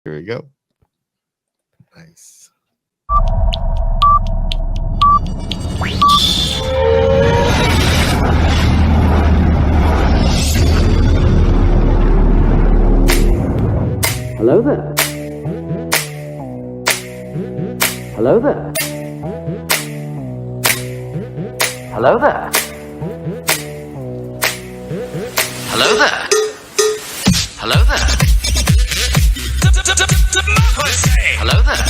Here we go. Nice. Hello there. Hello there. Hello there. Hello there. Hello there. Hello there.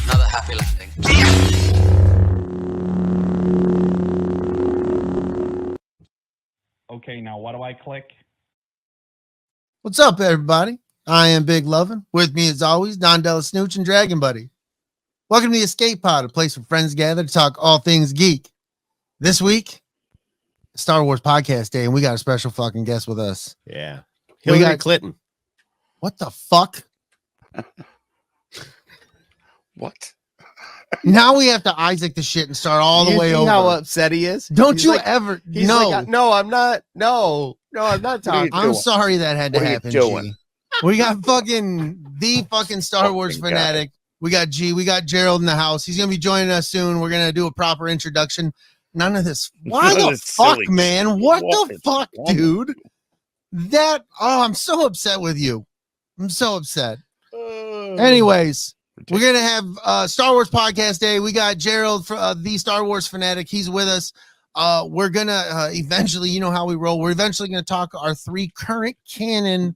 Another happy landing. Okay, now what do I click? What's up, everybody? I am Big Lovin'. With me, as always, Don Della Snooch and Dragon Buddy. Welcome to the Escape Pod, a place where friends gather to talk all things geek. This week, Star Wars Podcast Day, and we got a special fucking guest with us. Yeah. We Hillary got Clinton. What the fuck? What? Now we have to Isaac the shit and start all the way over. How upset he is? Don't He's you like, ever? he's No, like, no, I'm not. No, I'm not talking. I'm sorry that had to What are you happen. doing? G. We got the fucking Star Wars Fucking fanatic. We got G. We got Gerald in the house. He's gonna be joining us soon. We're gonna do a proper introduction. None of this. Why None of the this fuck, silly man? shit. What What the is fuck, wrong with dude? That. Oh, I'm so upset with you. I'm so upset. Anyways, we're gonna have Star Wars Podcast Day. We got Gerald for the Star Wars fanatic. He's with us. We're gonna eventually, you know how we roll. We're eventually gonna talk our three current canon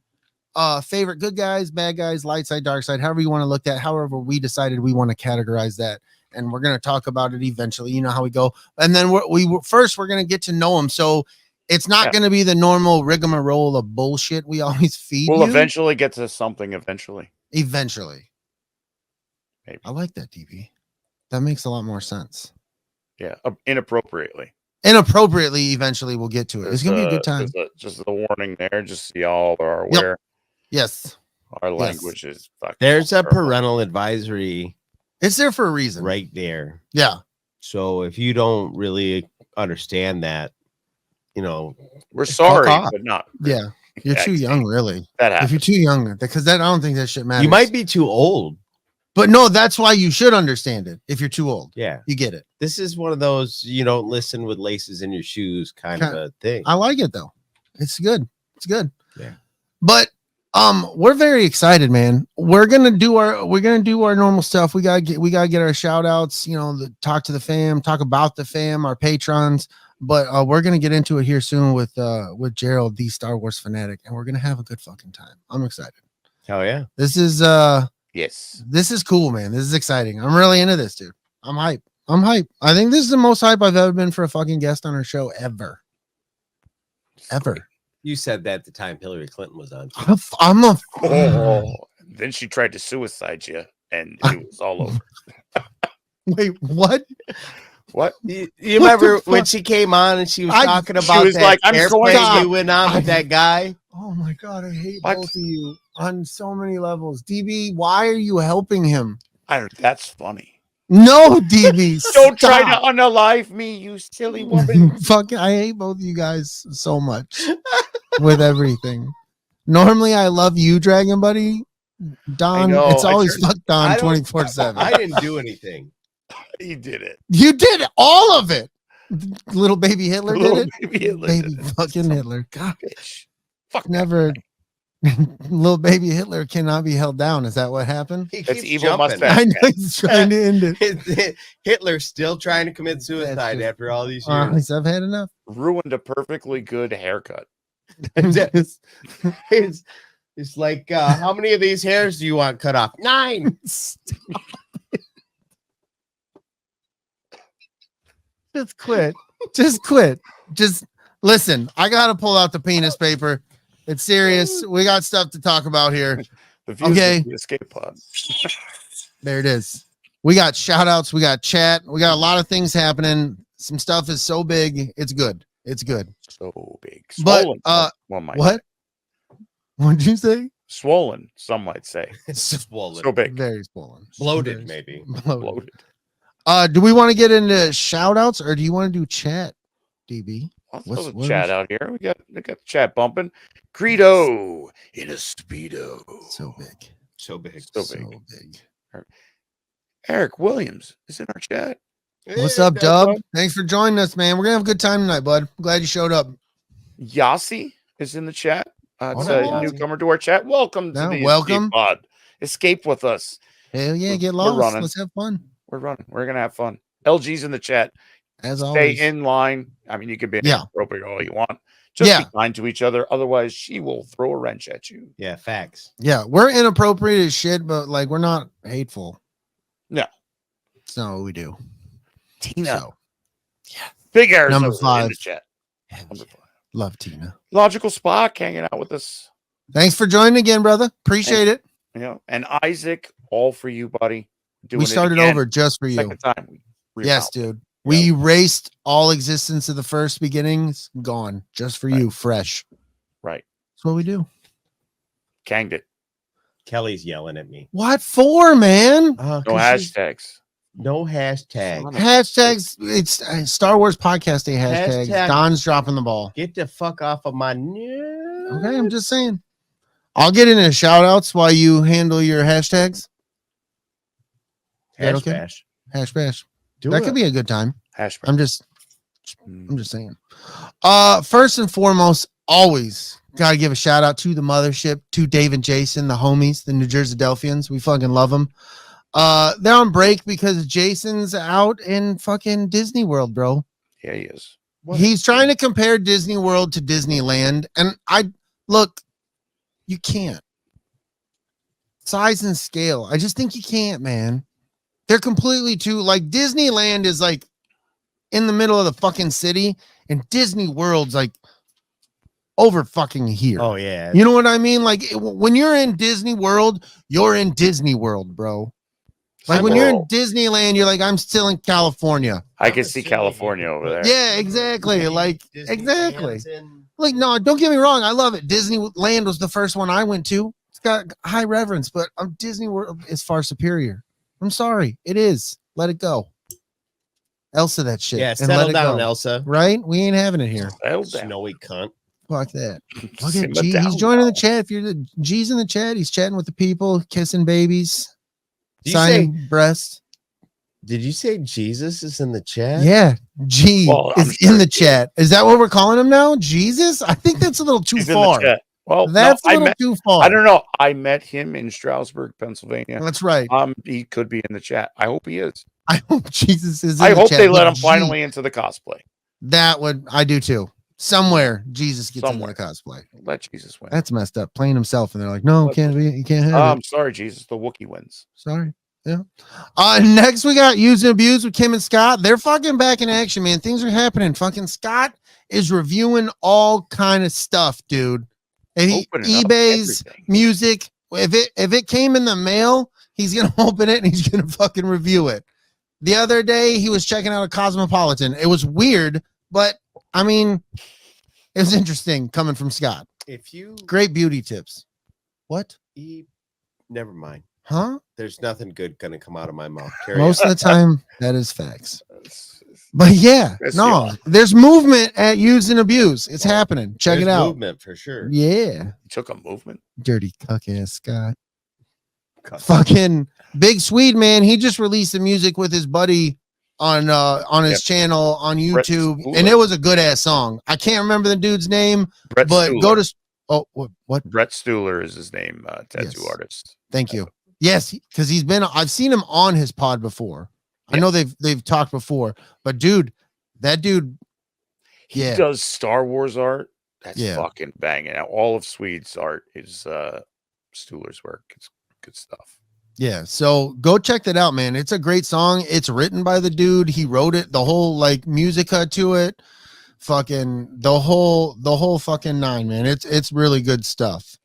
favorite good guys, bad guys, light side, dark side, however you want to look at. However, we decided we want to categorize that, and we're gonna talk about it eventually. You know how we go, and then we're gonna get to know them. So it's not gonna be the normal rigmarole of bullshit we always feed. We'll you. eventually get to something eventually. Eventually. Maybe. I like that, DB. That makes a lot more sense. Yeah, inappropriately. Inappropriately, eventually we'll get to it. It's gonna be a good time. Just the warning there, just so y'all are aware. Yes, Our language is fucking There's a terrible. parental advisory it's there for a reason. right there. Yeah. So if you don't really understand that, you know, We're sorry, off. but not. Yeah. You're too young, really. That If happens. you're too young, because I don't think that shit matters. you might be too old. but no, that's why you should understand it. If you're too old, Yeah. you get it. This is one of those you don't listen with laces in your shoes kind of a thing. I like it though. It's good. It's good. Yeah. But we're very excited, man. We're gonna do our normal stuff. We gotta get our shout outs, you know, talk to the fam, talk about the fam, our patrons. But we're gonna get into it here soon with Gerald, the Star Wars fanatic, and we're gonna have a good fucking time. I'm excited. Hell yeah. This is Yes. this is cool, man. This is exciting. I'm really into this, dude. I'm hype. I think this is the most hype I've ever been for a fucking guest on our show ever. You said that the time Hillary Clinton was on. I'm a Oh, then she tried to suicide you, and it was all over. wait, what? What? You What the remember when fuck? she came on and she was I- talking she about was that like, "I'm airplane going- you went on with that guy? Oh my god, I hate What? both of you on so many levels. DB, why are you helping him? That's funny. No, DB, Don't try stop. to unalive me, you silly woman. Fuck, I hate both of you guys so much with everything. Normally, I love you, Dragon Buddy. Don, know, it's I always turned- fuck Don I don't- 24/7. I didn't do anything. He did it. You did all of it. Little baby Hitler did Little it. baby Hitler Baby did it. fucking Hitler. God, Bitch. Fuck that never. guy. Little baby Hitler cannot be held down. Is that what happened? He That's keeps evil jumping. mustache. I know he's trying to end it. Hitler's still trying to commit suicide That's just- after all these years. Honestly, I've had enough. Ruined a perfectly good haircut. it's like, how many of these hairs do you want cut off? 9. Just quit. Just quit. Just listen. I gotta pull out the penis paper. It's serious. We got stuff to talk about here. The views Okay. of the escape pod. There it is. We got shout outs. We got chat. We got a lot of things happening. Some stuff is so big. It's good. It's good. So big. But, Swollen. One might What? What'd you say? Swollen, some might say. It's swollen. So big. Very swollen. Bloated, Very maybe. bloated. Bloated. Do we want to get into shout outs or do you want to do chat, DB? Let's What's- throw the what chat is- out here. We got the chat bumping. Greedo in a speedo. So big. So big. So big. Eric Williams is in our chat. What's Hey, up, Dub? bud. Thanks for joining us, man. We're gonna have a good time tonight, bud. Glad you showed up. Yasi is in the chat. It's Oh, a Yasi. newcomer to our chat. Welcome to Yeah, the welcome. Escape Pod. Escape with us. Hell yeah, get We're lost. running. Let's have fun. We're running. We're gonna have fun. LG's in the chat. As Stay always. in line. I mean, you can be Yeah. inappropriate all you want. Just Yeah. be kind to each other. Otherwise, she will throw a wrench at you. Yeah, facts. Yeah, we're inappropriate as shit, but like we're not hateful. No. That's not what we do. Tina. So, Big Arizona Number 5. in the chat. hell Number yeah. 5. Love Tina. Logical Spock hanging out with us. Thanks for joining again, brother. Appreciate it. You know, and Isaac, all for you, buddy. Doing We it started again. over just for you. Second time. We Yes, remounted. dude. We erased all existence of the first beginnings. Gone. Just for you. Fresh. Right. That's what we do. Canged it. Kelly's yelling at me. What for, man? No 'Cause she's- hashtags. No hashtag. Son of- Hashtags. It's Star Wars Podcast Day hashtags. Hashtag- Don's dropping the ball. Get the fuck off of my new. Okay, I'm just saying. I'll get into shout outs while you handle your hashtags. Hash okay? bash. Hash bash. Do That it. could be a good time. Hash I'm just Mm. I'm just saying. First and foremost, always gotta give a shout out to the mothership, to Dave and Jason, the homies, the New Jersey Delphians. We fucking love them. They're on break because Jason's out in fucking Disney World, bro. Yeah, he is. He's trying to compare Disney World to Disneyland, and I look, you can't. Size and scale, I just think you can't, man. They're completely too like Disneyland is like in the middle of the fucking city, and Disney World's like over fucking here. Oh yeah. You know what I mean? Like when you're in Disney World, you're in Disney World, bro. Like when you're in Disneyland, you're like, I'm still in California. I can see California over there. Yeah, exactly. Like Disney exactly. fans in- Like, no, don't get me wrong. I love it. Disneyland was the first one I went to. It's got high reverence, but Disney World is far superior. I'm sorry. It is. Let it go. Elsa that shit. Yeah, and settle let it down, go. Elsa. Right? We ain't having it here. Settle down. Snowy cunt. Fuck that. Look Simmer at G. down He's joining the now. chat. If you're the G's in the chat, he's chatting with the people, kissing babies, Did you signing breasts. Did you say Jesus is in the chat? Yeah. G Well, I'm is sure in the he is. chat. Is that what we're calling him now? Jesus? I think that's a little too He's in the far. chat. Well, That's no, a little too far. I don't know. I met him in Stroudsburg, Pennsylvania. That's right. He could be in the chat. I hope he is. I hope Jesus is in I the hope chat they let with him G. finally into the cosplay. That would I do too. Somewhere Jesus gets Somewhere. into the cosplay. Let Jesus win. That's messed up. Playing himself, and they're like, "No, Let can't be. You can't have I'm it." sorry, Jesus. The Wookiee wins. Sorry. Yeah. Next we got Use and Abuse with Kim and Scott. They're fucking back in action, man. Things are happening. Fucking Scott is reviewing all kind of stuff, dude. And Opening up eBay's everything. music. If it came in the mail, he's gonna open it and he's gonna fucking review it. The other day he was checking out a Cosmopolitan. It was weird, but I mean, it was interesting coming from Scott. If you Great beauty tips. What? never mind. Huh? There's nothing good gonna come out of my mouth. Carry Most on. of the time, that is facts. It's- But yeah, Yes, no, yeah. there's movement at Use and Abuse. It's happening. Check There's it out. movement for sure. Yeah. He took a movement. Dirty cuck ass Scott. Cut. Fucking Big Swede, man. He just released the music with his buddy on his Yep. channel on Brett YouTube, Stuhler. and it was a good ass song. I can't remember the dude's name, Brett but Stuhler. go to what? Brett Stuhler is his name. Tattoo Yes. artist. Thank you. Yes, because he's been. I've seen him on his pod before. I Yep. know they've talked before, but dude, that dude, He yeah, does Star Wars art. That's Yeah. fucking banging. Now, all of Swede's art is Stuhler's work. It's good stuff. yeah. So go check that out, man. It's a great song. It's written by the dude. He wrote it. The whole like music cut to it. Fucking the whole fucking nine, man. It's really good stuff.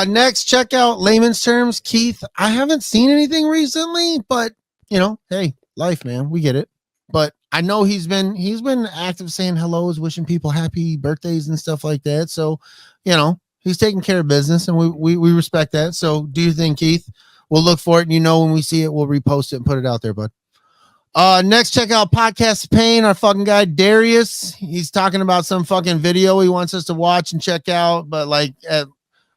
Next, check out Layman's Terms. Keith, I haven't seen anything recently, but you know, hey, life, man, we get it. But I know he's been active saying hellos, wishing people happy birthdays and stuff like that. So, you know, he's taking care of business, and we respect that. So, do you think, Keith? We'll look for it, and you know, when we see it, we'll repost it and put it out there, bud. Next, check out Podcast Pain, our fucking guy Darius. He's talking about some fucking video he wants us to watch and check out. But like,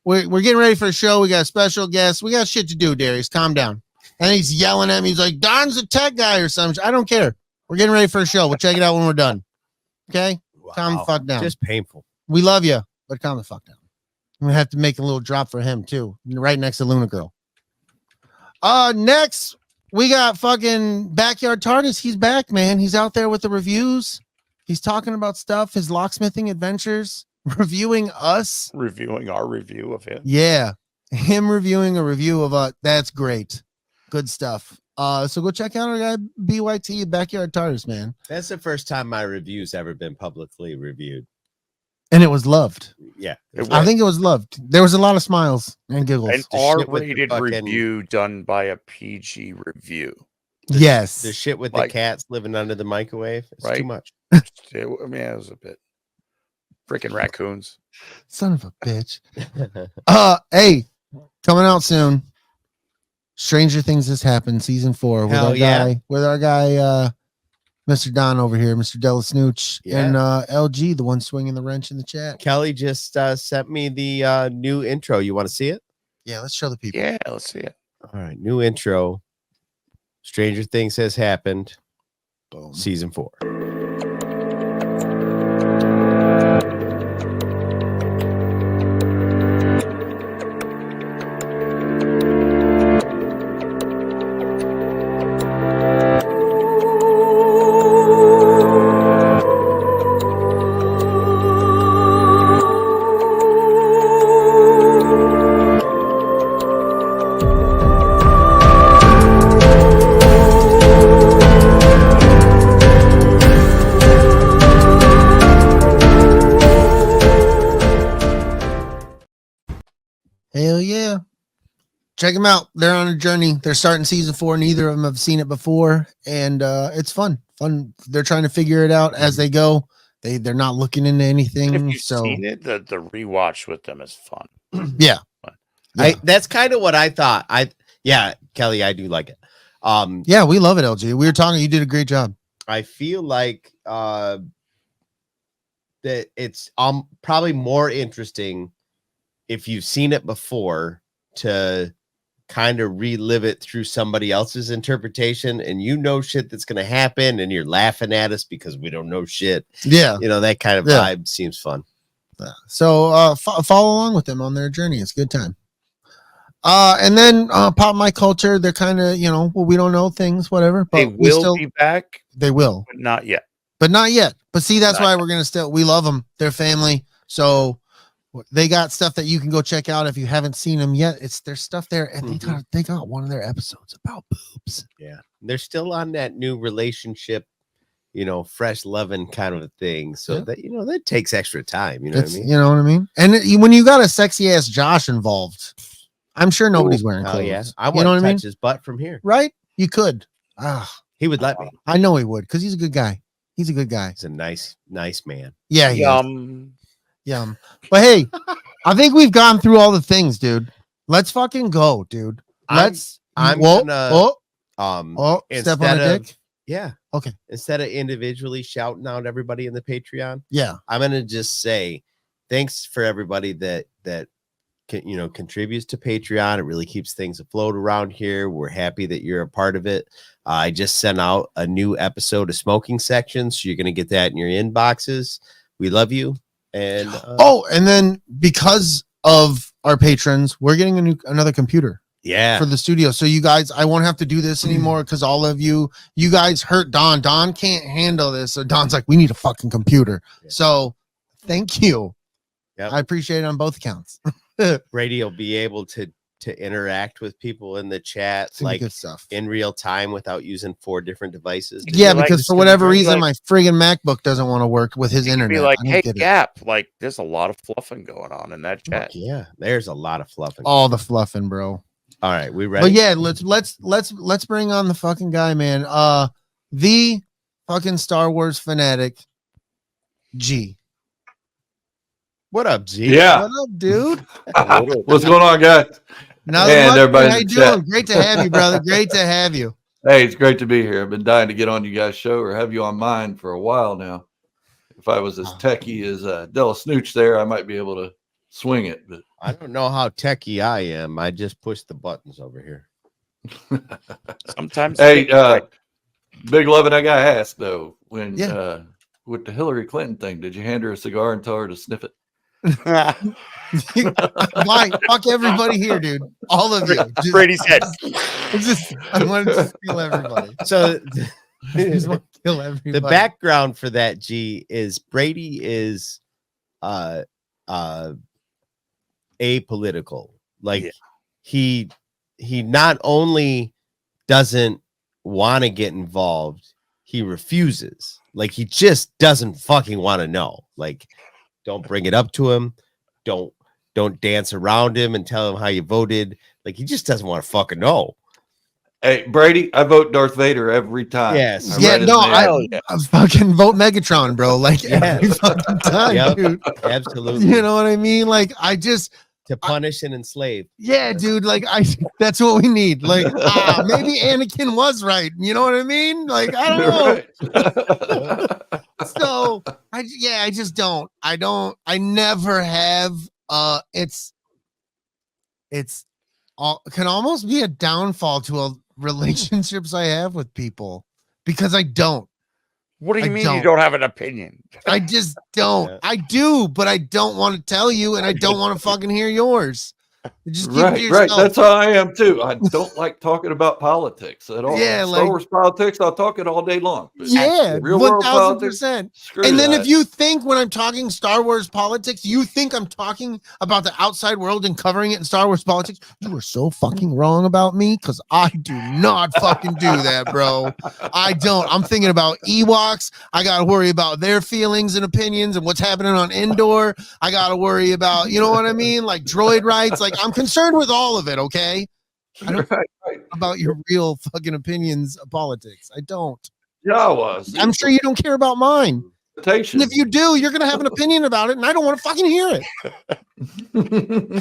we're getting ready for a show. We got a special guest. We got shit to do, Darius. Calm down. And he's yelling at me. He's like, Don's a tech guy or something. I don't care. We're getting ready for a show. We'll check it out when we're done. Okay? Wow. Calm the fuck down. Just painful. We love you, but calm the fuck down. We have to make a little drop for him too, right next to Luna Girl. Next we got fucking Backyard TARDIS. He's back, man. He's out there with the reviews. He's talking about stuff, his locksmithing adventures, reviewing us, Reviewing our review of it. yeah, him reviewing a review of us. That's great, good stuff. So go check out our guy BYT Backyard TARDIS, man. That's the first time my review's ever been publicly reviewed. And it was loved. Yeah. I think it was loved. There was a lot of smiles and giggles. An The shit with the R-rated fucking- review done by a PG review. Yes. The shit with Like- the cats living under the microwave. It's Right. too much. I mean, it was a bit. Freaking raccoons. Son of a bitch. Hey, coming out soon. Stranger Things has happened, season 4 with Hell our yeah. guy, Mr. Don over here, Mr. Della Snooch, Yeah. and LG, the one swinging the wrench in the chat. Kelly just sent me the new intro. You want to see it? Yeah, let's show the people. Yeah, let's see it. All right. New intro. Stranger Things has happened. Boom. Season 4. Hell yeah. Check them out. They're on a journey. They're starting season 4. Neither of them have seen it before. And it's fun. They're trying to figure it out as they go. They're not looking into anything. If you've So seen it, the rewatch with them is fun. yeah. That's kind of what I thought. Yeah, Kelly, I do like it. Yeah, we love it, LG. We were talking, you did a great job. I feel like that it's probably more interesting if you've seen it before to kind of relive it through somebody else's interpretation, and you know shit that's going to happen and you're laughing at us because we don't know shit. Yeah. You know, that kind of Yeah. vibe seems fun. So follow along with them on their journey. It's a good time. And then Pop My Culture, they're kind of, we don't know things, whatever. But They we will still, be back, they will, but not yet. but not yet. But see, that's Not why yet. we're gonna we love them. They're family. So they got stuff that you can go check out if you haven't seen them yet. It's their stuff there, and they got one of their episodes about boobs. Yeah. They're still on that new relationship, fresh loving kind of a thing. So Yeah. that, that takes extra time. You know what I mean? You know what I mean? And when you got a sexy ass Josh involved, I'm sure nobody's wearing Oh clothes. yeah. I You want know to what I mean? touch his butt from here. Right? You could. He would let me. I know he would, because he's a good guy. He's a good guy. He's a nice man. Yeah, he is. Yum. But hey, I think we've gone through all the things, dude. Let's fucking go, dude. I'm Whoa, gonna step on instead a of dick. yeah. Okay. Instead of individually shouting out everybody in the Patreon, Yeah. I'm gonna just say thanks for everybody that contributes to Patreon. It really keeps things afloat around here. We're happy that you're a part of it. I just sent out a new episode of Smoking Section, so you're gonna get that in your inboxes. We love you. And And then because of our patrons, we're getting another computer yeah, for the studio. So you guys, I won't have to do this anymore because all of you guys hurt Don. Don can't handle this. So Don's like, we need a fucking computer. Yeah. So thank you. Yep. I appreciate it on both accounts. Brady will be able to interact with people in the chat It's gonna be like good stuff. in real time without using 4 different devices. Yeah, Like, because it's for gonna whatever be reason, like- my friggin' MacBook doesn't want to work with his internet. Be like, I don't hey, get it. Gap, like there's a lot of fluffing going on in that chat. Yeah, there's a lot of fluffing. All the fluffing, bro. All right, we ready? But yeah, let's bring on the fucking guy, man. The fucking Star Wars fanatic, G. What up, Z? Yeah. What up, dude? What's going on, guys? Nothing And much, everybody man. How in you the chat. doing? Great to have you, brother. Great to have you. Hey, it's great to be here. I've been dying to get on you guys' show or have you on mine for a while now. If I was as techie as Della Snooch there, I might be able to swing it. But I don't know how techie I am. I just push the buttons over here. Sometimes. hey, Big Lovin', I gotta ask though, when with the Hillary Clinton thing, did you hand her a cigar and tell her to sniff it? Why? Fuck everybody here, dude. All of you. Brady's head. I wanted to kill everybody. So I just want to kill everybody. the background for that, G, is Brady is apolitical. Like he not only doesn't want to get involved, he refuses. Like he just doesn't fucking want to know. Like, don't bring it up to him. Don't dance around him and tell him how you voted. Like he just doesn't want to fucking know. Hey, Brady, I vote Darth Vader every time. Yes. I fucking vote Megatron, bro. Like every fucking time, dude. Absolutely. You know what I mean? Like I just to punish and enslave. Yeah, dude. Like that's what we need. Like maybe Anakin was right. You know what I mean? Like I don't know. So I just don't. I never have. It's can almost be a downfall to relationships I have with people because I don't. What do you mean you don't have an opinion? I just don't. Yeah. I do, but I don't want to tell you, and I don't want to fucking hear yours. Just keep it to yourself. Right. That's how I am too. I don't like talking about politics at all. Yeah, Star Wars politics, I'll talk it all day long. Yeah, real world politics. 1000%. And then if you think when I'm talking Star Wars politics, you think I'm talking about the outside world and covering it in Star Wars politics, you are so fucking wrong about me because I do not fucking do that, bro. I don't. I'm thinking about Ewoks. I got to worry about their feelings and opinions and what's happening on Endor. I got to worry about, you know what I mean? Like droid rights. Like I'm concerned with all of it, okay? I don't care about your real fucking opinions of politics. I don't. Yeah, I was. I'm sure you don't care about mine. And if you do, you're going to have an opinion about it, and I don't want to fucking hear it.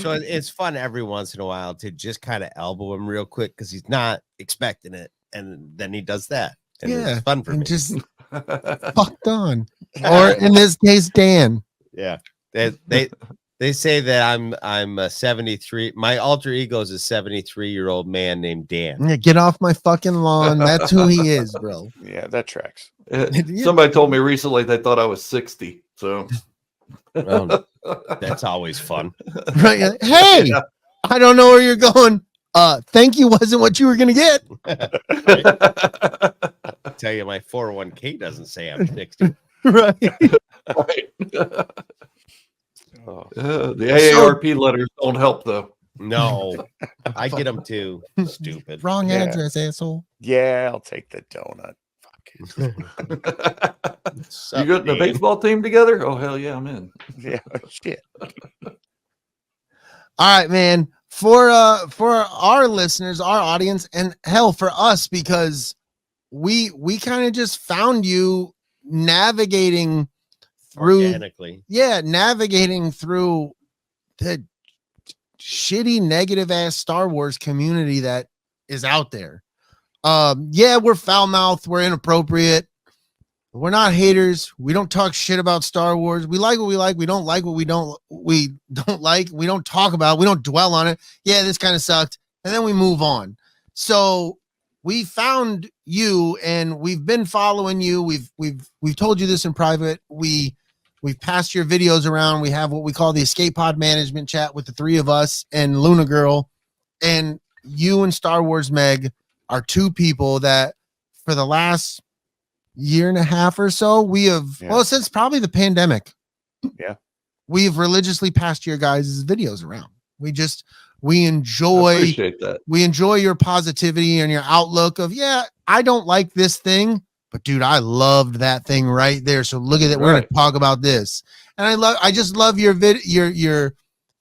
So it's fun every once in a while to just kind of elbow him real quick because he's not expecting it, and then he does that. And it's fun for me. Just fucked on. Or in this case, Dan. Yeah. They say that I'm a 73. My alter ego is a 73-year-old man named Dan. Yeah, get off my fucking lawn. That's who he is, bro. Yeah, that tracks. Somebody told me recently they thought I was 60. So that's always fun. Right. Hey, I don't know where you're going. Thank you wasn't what you were gonna get. I tell you, my 401k doesn't say I'm 60. Right. The AARP letters don't help though. No, I get them too. Stupid. Wrong address, asshole. Yeah, I'll take the donut. You got the baseball team together? Oh hell yeah, I'm in. Yeah, shit. All right, man. For our listeners, our audience, and hell for us, because we kind of just found you navigating through navigating through the shitty negative ass Star Wars community that is out there. We're foul-mouthed, we're inappropriate, we're not haters, we don't talk shit about Star Wars. We like what we like, we don't like what we don't like, we don't talk about it, we don't dwell on it. Yeah, this kind of sucked, and then we move on. So we found you and we've been following you. We've told you this in private. We've passed your videos around. We have what we call the Escape Pod Management Chat with the three of us and Luna Girl. And you and Star Wars Meg are two people that for the last year and a half or so, we have, since probably the pandemic, we've religiously passed your guys' videos around. We enjoy that. We enjoy your positivity and your outlook of, I don't like this thing, but dude, I loved that thing right there. So look at it. We're going to talk about this. And I just love your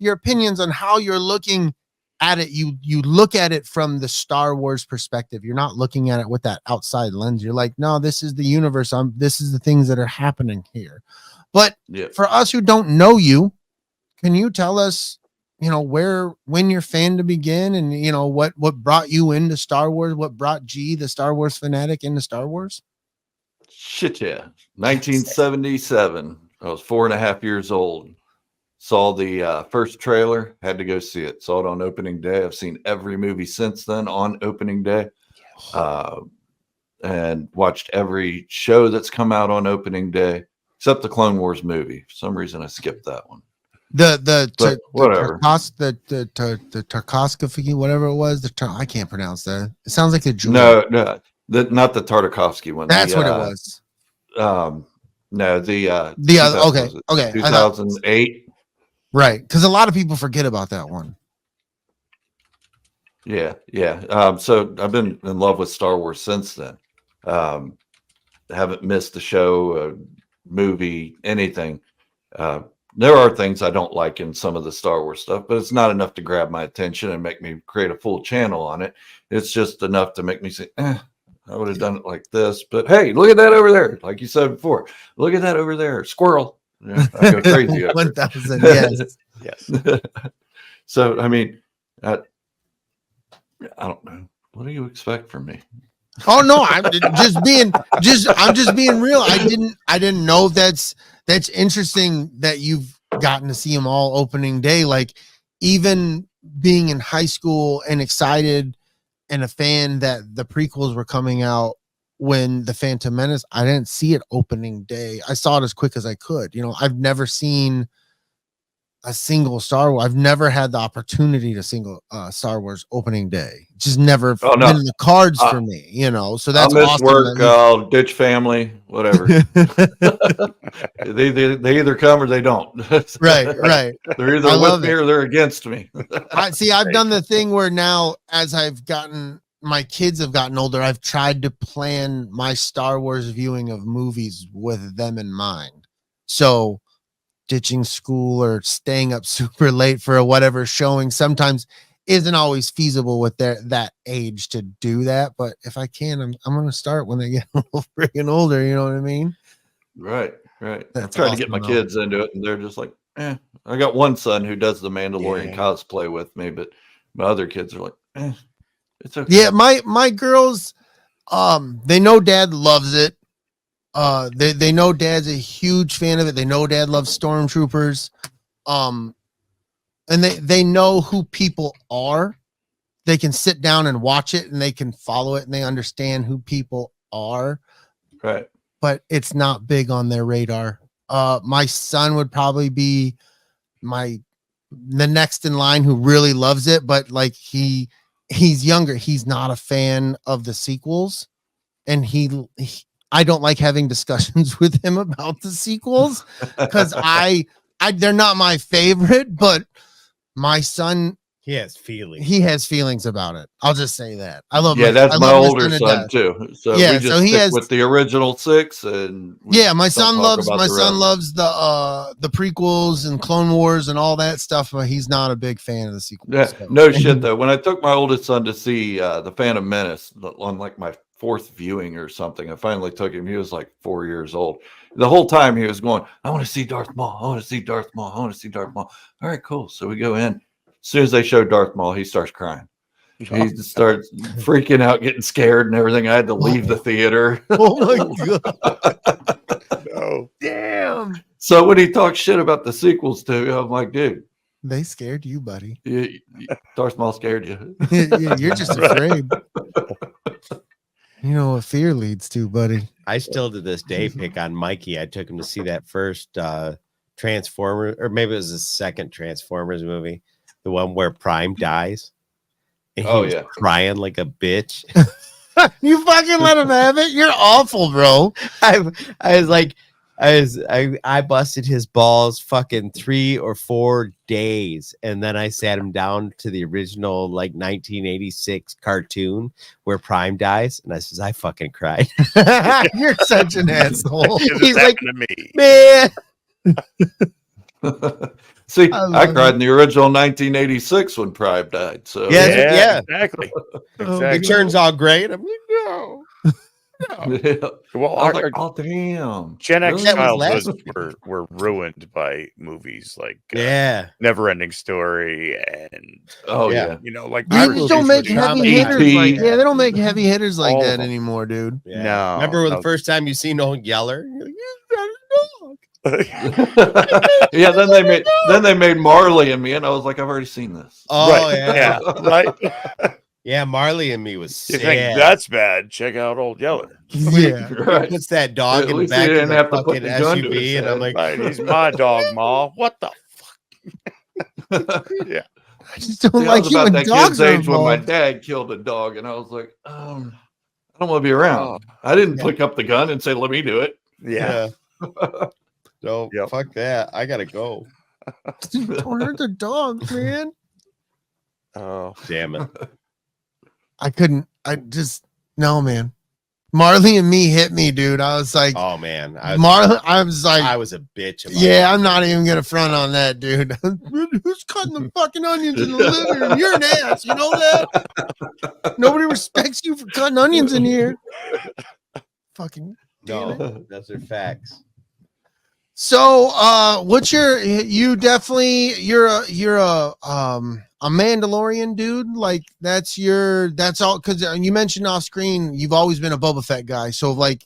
opinions on how you're looking at it. You look at it from the Star Wars perspective. You're not looking at it with that outside lens. You're like, no, this is the universe. This is the things that are happening here. But for us who don't know you, can you tell us when your fandom began, and what brought you into Star Wars, what brought G, the Star Wars fanatic, into Star Wars? Shit, yeah. 1977. I was 4.5 years old. Saw the first trailer, had to go see it. Saw it on opening day. I've seen every movie since then on opening day. And watched every show that's come out on opening day, except the Clone Wars movie. For some reason, I skipped that one. Whatever. The Tarkovsky, whatever it was. I can't pronounce that. It sounds like a jewel. No, not the Tartakovsky one. That's what it was. No, the other. Okay. 2008. Right, because a lot of people forget about that one. Yeah. So I've been in love with Star Wars since then. Haven't missed a show, a movie, anything. There are things I don't like in some of the Star Wars stuff, but it's not enough to grab my attention and make me create a full channel on it. It's just enough to make me say, I would have done it like this. But hey, look at that over there. Like you said before, look at that over there. Squirrel. Yeah, I go crazy. 1,000, yes. Yes. So, I mean, I don't know. What do you expect from me? Oh no, I'm just being real. I didn't know that's interesting that you've gotten to see them all opening day. Like, even being in high school and excited and a fan that the prequels were coming out when the Phantom Menace, I didn't see it opening day. I saw it as quick as I could. I've never seen a single Star Wars. I've never had the opportunity to single Star Wars opening day. Just never been in the cards for me, So that's I'll miss awesome. Work, I'll ditch family, whatever. they either come or they don't. Right. They're either with me or they're against me. I've done the thing where now, as my kids have gotten older, I've tried to plan my Star Wars viewing of movies with them in mind. So ditching school or staying up super late for whatever showing sometimes isn't always feasible with that age to do that. But if I can, I'm going to start when they get a little freaking older. You know what I mean? Right. That's I'm trying awesome, to get my though. kids into it, and they're just like, I got one son who does the Mandalorian cosplay with me, but my other kids are like, it's okay. Yeah, my girls, they know Dad loves it. They know Dad's a huge fan of it. They know Dad loves Stormtroopers. And they know who people are. They can sit down and watch it and they can follow it and they understand who people are. Right. But it's not big on their radar. My son would probably be the next in line who really loves it, but like he's younger. He's not a fan of the sequels, and I don't like having discussions with him about the sequels because they're not my favorite, but my son, he has feelings about it. I'll just say that. I love that's my older son too. So we just stick with the original 6, and my son loves the prequels and Clone Wars and all that stuff, but he's not a big fan of the sequels. Yeah, so. no shit though. When I took my oldest son to see the Phantom Menace on like my 4th viewing or something, I finally took him. He was like 4 years old. The whole time he was going, I want to see Darth Maul. I want to see Darth Maul. I want to see Darth Maul. All right, cool. So we go in. As soon as they show Darth Maul, he starts crying. He starts freaking out, getting scared and everything. I had to leave the theater. Oh my God. No. Damn. So when he talks shit about the sequels too, I'm like, dude, they scared you, buddy. Darth Maul scared you. You're just afraid. You know what fear leads to, buddy. I still to this day pick on Mikey. I took him to see that first Transformer, or maybe it was the second Transformers movie, the one where Prime dies. And he was crying like a bitch. You fucking let him have it. You're awful, bro. I busted his balls fucking 3 or 4 days, and then I sat him down to the original like 1986 cartoon where Prime dies, and I says, I fucking cried. You're such an asshole. He's like, to me, man. See, I cried in the original 1986 when Prime died. So yeah. exactly. It turns all gray, and I'm like, no. Well, I was like, oh damn. Gen X Really? That was childhoods were ruined by movies like Yeah. Never-Ending Story and Oh Yeah. yeah. you know, like They Our just movie's don't make were heavy traumatized. hitters like E.T.. they don't make heavy hitters like All of that them. anymore, dude. Yeah. No, Remember no. the first time you seen old Yeller? You're like, Yeah, then they made Marley and Me, and I was like, I've already seen this. oh Right. yeah. Right. Yeah, Marley and Me was You sad. think that's bad? Check out Old Yeller. Yeah. He Right. puts that dog At in the least he back of didn't the have to put fucking the gun to his SUV, and I'm head. like, Right. He's my dog, Ma. What the fuck? Yeah. I just don't See, I like was you about when that dogs kid's are age when my involved. dad killed a dog, and I was like, I don't want to be around. Oh. I didn't Yeah. pick up the gun and say, let me do it. Yeah. No, Yep. fuck that. I gotta go. Don't hurt the dogs, man. Oh. Damn it. I couldn't. No, man. Marley and Me hit me, dude. I was like, Oh man, I was like, I was a bitch. About yeah, I'm not even gonna front on that, dude. Who's cutting the fucking onions in the living room? You're an ass. You know that? Nobody respects you for cutting onions in here. Fucking. No, those are facts. So, what's you're a Mandalorian dude? Like that's all because you mentioned off screen you've always been a Boba Fett guy. So like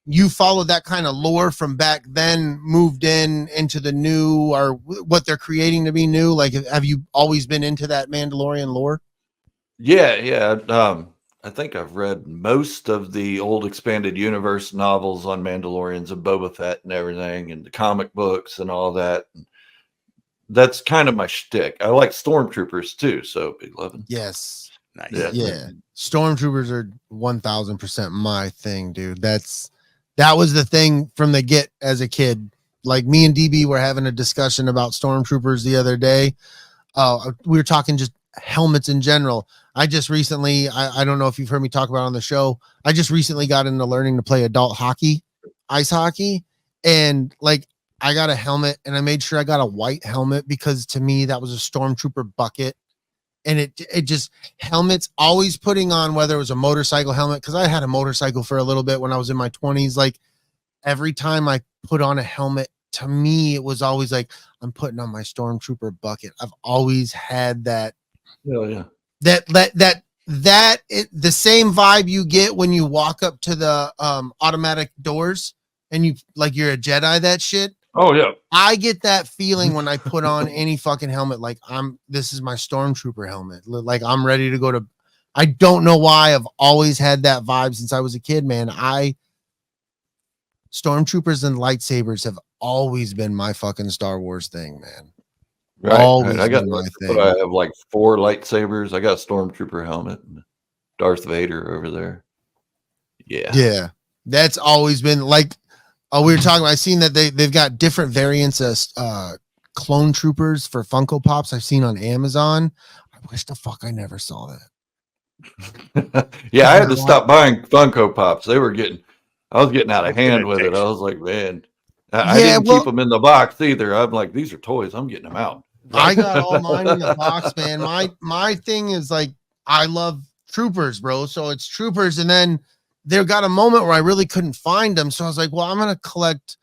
you followed that kind of lore from back then, moved into the new or what they're creating to be new. Like, have you always been into that Mandalorian lore? Yeah. I think I've read most of the old expanded universe novels on Mandalorians and Boba Fett and everything, and the comic books and all that. That's kind of my shtick. I like stormtroopers too. So Big Lovin'. Yes. Nice. Yeah. Stormtroopers are 1000% my thing, dude. That was the thing from the get as a kid. Like me and DB were having a discussion about stormtroopers the other day. We were talking just helmets in general. I just recently, I don't know if you've heard me talk about it on the show. I just recently got into learning to play adult hockey, ice hockey. And like, I got a helmet and I made sure I got a white helmet because to me, that was a stormtrooper bucket. And it just helmets always putting on, whether it was a motorcycle helmet, because I had a motorcycle for a little bit when I was in my 20s. Like every time I put on a helmet, to me, it was always like, I'm putting on my stormtrooper bucket. I've always had that. Oh, yeah. The same vibe you get when you walk up to the automatic doors and you're a Jedi, that shit. Oh, yeah. I get that feeling when I put on any fucking helmet. Like this is my stormtrooper helmet. Like I'm ready to go to, I don't know why I've always had that vibe since I was a kid, man. Stormtroopers and lightsabers have always been my fucking Star Wars thing, man. Right. Always I got been my but thing. I have like 4 lightsabers. I got a stormtrooper helmet and Darth Vader over there. Yeah. Yeah. That's always been like, we were talking, I seen that they've got different variants of clone troopers for Funko Pops I've seen on Amazon. I wish the fuck I never saw that. Yeah, I had to stop buying Funko Pops. I was getting out of hand with it. I was like, man, I didn't keep them in the box either. I'm like, these are toys. I'm getting them out. I got all mine in the box, man. My thing is like, I love troopers, bro. So it's troopers. And then there got a moment where I really couldn't find them. So I was like, well, I'm going to collect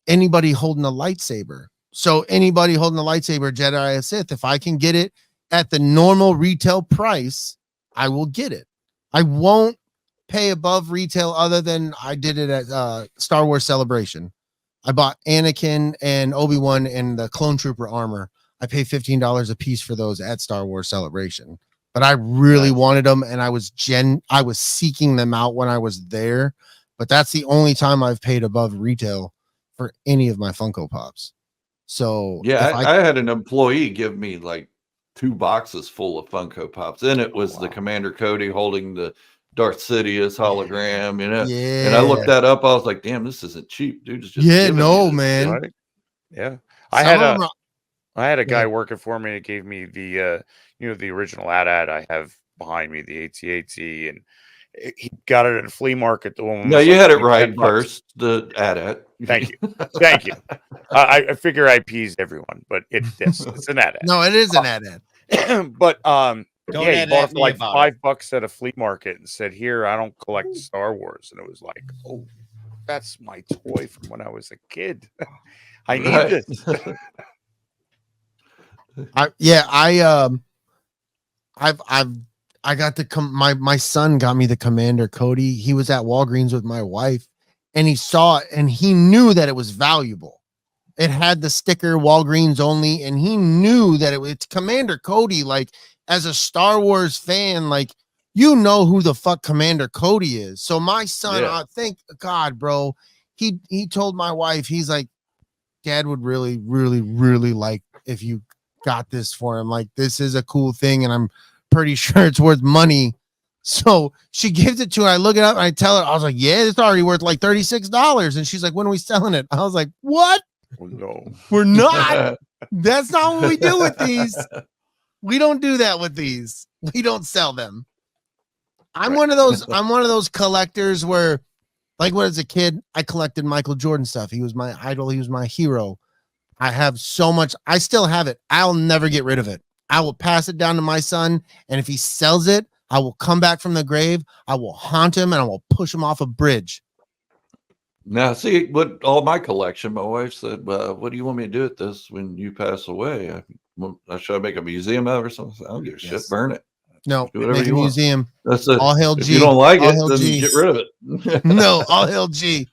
anybody holding a lightsaber. So anybody holding a lightsaber, Jedi or Sith, if I can get it at the normal retail price, I will get it. I won't pay above retail other than I did it at Star Wars Celebration. I bought Anakin and Obi-Wan and the Clone Trooper armor. I paid $15 a piece for those at Star Wars Celebration. But I really wanted them, and I was seeking them out when I was there. But that's the only time I've paid above retail for any of my Funko Pops. So yeah, I had an employee give me like 2 boxes full of Funko Pops. And it was the Commander Cody holding the Darth Sidious hologram, you know. Yeah. And I looked that up. I was like, damn, this isn't cheap, dude. It's just man. Right? Yeah. I had a guy working for me that gave me the the original AT-AT I have behind me, the AT-AT, and he got it at a flea market. The woman. No, you had it right first. The AT-AT. Thank you. Thank you. I figure I appeased everyone, but it's an AT-AT. No, it is an AT-AT. But Don't He add bought at it for me like about it. $5 at a flea market and said, "Here, I don't collect Star Wars," and it was like, "Oh, that's my toy from when I was a kid. I need Right. this." I got my son got me the Commander Cody. He was at Walgreens with my wife and he saw it and he knew that it was valuable. It had the sticker Walgreens only, and he knew that it's Commander Cody. Like, as a Star Wars fan, like, you know who the fuck Commander Cody is. So my son, thank God, bro. He told my wife, he's like, Dad would really, really, really like if you got this for him. Like, this is a cool thing, and I'm pretty sure it's worth money. So she gives it to her. I look it up and I tell her, I was like, yeah, it's already worth like $36. And she's like, when are we selling it? I was like, what? Oh, no, We're not. That's not what we do with these. We don't do that with these. We don't sell them. I'm one of those collectors where, like, when as a kid, I collected Michael Jordan stuff. He was my idol. He was my hero. I have so much. I still have it. I'll never get rid of it. I will pass it down to my son. And if he sells it, I will come back from the grave. I will haunt him and I will push him off a bridge. Now, see, what all my collection, my wife said, what do you want me to do with this when you pass away? Should I make a museum out of it or something? I don't give a shit. Burn it. No, Do whatever make a you want. museum. That's it. All hail G. If you don't like All it, hail then G. get rid of it. No, all hail G.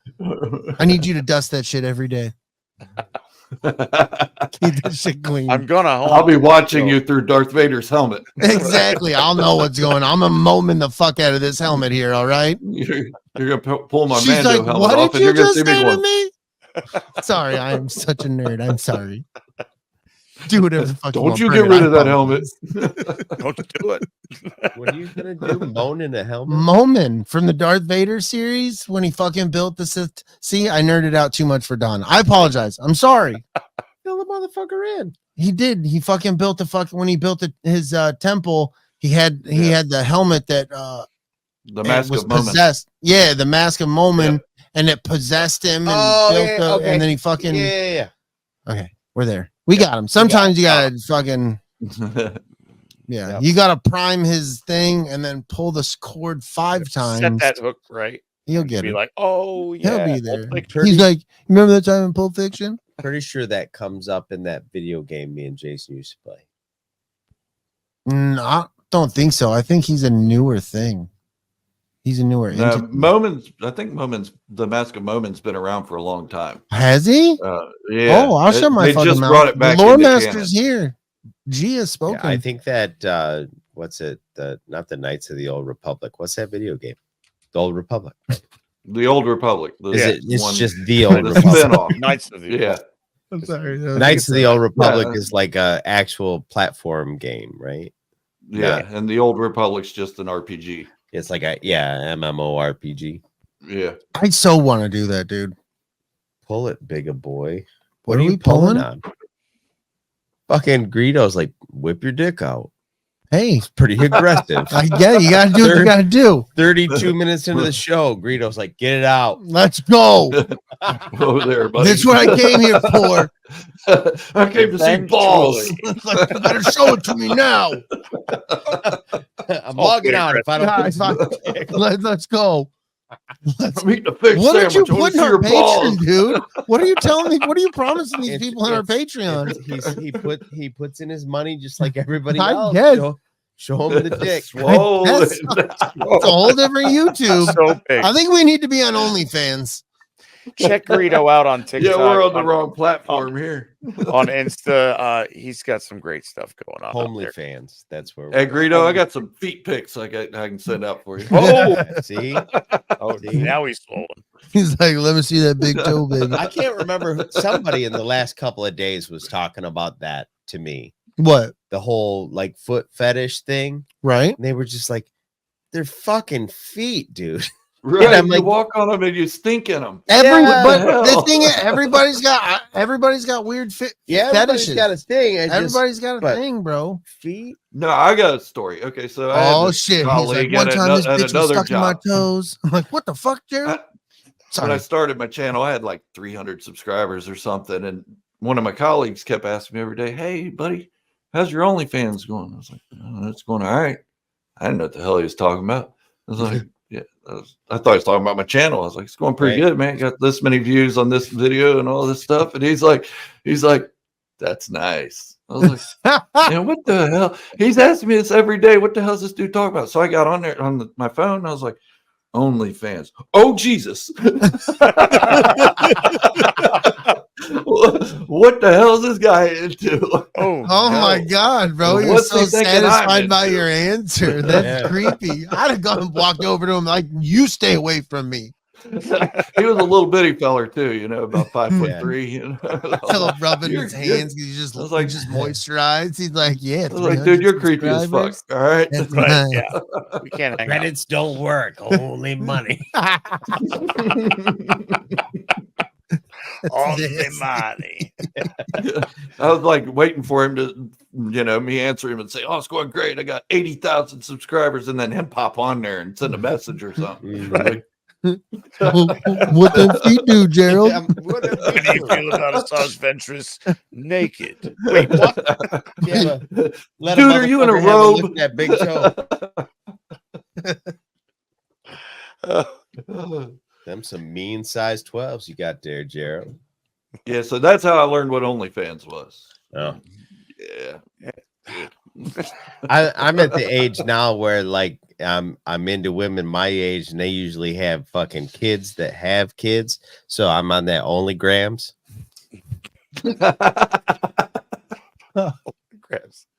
I need you to dust that shit every day. Keep that shit clean. I'll be watching you through Darth Vader's helmet. Exactly. I'll know what's going on. I'm gonna moment the fuck out of this helmet here. All right. You're gonna pull my She's Mando like, helmet what off, did and you you're gonna just see say me to going. me? Sorry, I'm such a nerd. I'm sorry. Do whatever the fuck. Don't you you want, get Bernard. rid of that helmet? Don't do it. What are you gonna do? Moan in a helmet? Momin from the Darth Vader series when he fucking built the Sith. See, I nerded out too much for Don. I apologize. I'm sorry. Fill the motherfucker in. He did. He fucking built when he built his temple. He had the helmet that The mask was of Moment. possessed. Yeah, the mask of Moment, and it possessed him. And and then he fucking yeah. Okay, we're there. We got him. Sometimes you gotta fucking you gotta prime his thing and then pull the cord 5 times. Set that hook right. He'll get Be it. like, oh yeah, He'll be there. Pulp He's like, remember that time in Pulp Fiction? Pretty sure that comes up in that video game me and Jason used to play. No, I don't think so. I think he's a newer thing. He's a newer entity. Moments. I think the mask of Moment's been around for a long time. Has he? Yeah. Oh, I'll shut my They fucking just mouth. brought it back. The Lore into Master's canon. here. G has spoken. Yeah, I think that what's it? Not the Knights of the Old Republic. What's that video game? The Old Republic. The Old Republic. It's just the Old the Republic. spinoff. Knights of the I'm sorry. Knights of the Old Republic is like a actual platform game, right? Yeah, and the Old Republic's just an RPG. It's like a MMORPG. Yeah. I so want to do that, dude. Pull it, bigger boy. What are are you we pulling pulling? on? Fucking Greedo's like, whip your dick out. Hey, It's pretty aggressive. I get it. You gotta do what you gotta do. 32 minutes into the show, Greedo's like, get it out. Let's go. Over there, buddy. That's what I came here for. I came to see balls. It's like, you better show it to me now. I'm logging out if I Guys, don't. let's go. I'm eating a fish What did you sandwich. I wanna put in see our your balls. Patreon, dude? What are you telling me? What are you promising these It's- people in our it's- Patreon? He puts in his money just like everybody I else. guess. Show him the dick. Swollen. That's- It's a whole different YouTube. So big. I think we need to be on OnlyFans. Check Greedo out on TikTok. Yeah, we're on the wrong platform here. On Insta. He's got some great stuff going on. Homely up there. fans. That's where Hey, Greedo, I got some feet pics I can send out for you. Oh, see. oh, See? now he's swollen. He's like, let me see that big toe, baby. I can't remember somebody in the last couple of days was talking about that to me. What? The whole like foot fetish thing. Right? And they were just like, they're fucking feet, dude. Right, I'm you like- walk on them and you stink in them. But hell? the thing is, everybody's got weird Yeah, everybody's fetishes. got a thing. Everybody's got a but- thing, bro. feet. No, I got a story. Okay, so I had Oh this shit! He's like, colleague one at time this at bitch was another stuck in my job. toes. I'm like, what the fuck, Jared? When Sorry. I started my channel, I had like 300 subscribers or something, and one of my colleagues kept asking me every day, "Hey, buddy, how's your OnlyFans going? I was like, oh, it's going all right. I didn't know what the hell he was talking about. I was like, yeah, I thought he was talking about my channel. I was like, it's going pretty good, man. Got this many views on this video and all this stuff. And he's like, that's nice. I was like, man, what the hell? He's asking me this every day. What the hell is this dude talking about? So I got on there on my phone. And I was like, OnlyFans. Oh, Jesus. What the hell is this guy into? Oh my God, bro. He was so satisfied by your answer. That's creepy. I'd have gone and walked over to him like, you stay away from me. He was a little bitty feller too, you know, about 5'3". You know? Philip rubbing his hands. He just moisturized. He's like, yeah. I was like, dude, you're creepy as fuck. All right. Right, yeah. We can't hang Credits don't work. Only money. Only money. I was like waiting for him to, you know, me answer him and say, oh, it's going great. I got 80,000 subscribers, and then him pop on there and send a message or something. Right? What does he do, Gerald? What do you feel about Asajj Ventress naked? Wait, what? Yeah, dude, are you in a robe? That big toe. Them some mean size 12s you got there, Gerald. Yeah, so that's how I learned what OnlyFans was. Oh, yeah. I'm at the age now where like I'm into women my age, and they usually have fucking kids that have kids. So I'm on that OnlyGrams.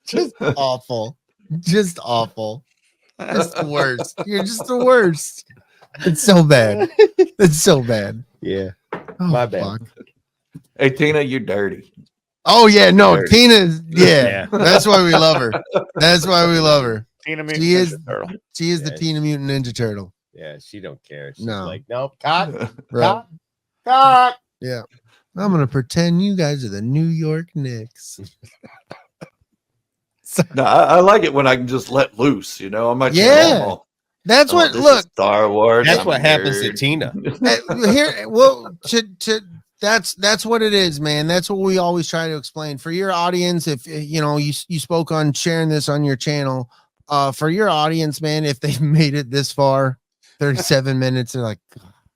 Just awful. Just awful. Just the worst. You're just the worst. It's so bad. It's so bad. Yeah. Oh, my bad. fuck. Hey, Tina, you're dirty. Oh, yeah. No, Dirty. Tina's. Yeah. That's why we love her. That's why we love her. Tina She is Yeah. the Tina Mutant Ninja Turtle. Yeah, she don't care. She's No. like, nope, cock, Right. cock. Yeah. I'm going to pretend you guys are the New York Knicks. No, I like it when I can just let loose, you know, on my channel. That's what, This is look, Star Wars. That's I'm what a happens to nerd. Tina. here, well, that's what it is, man. That's what we always try to explain for your audience. If you know, you spoke on sharing this on your channel, for your audience, man, if they've made it this far, 37 minutes, they're like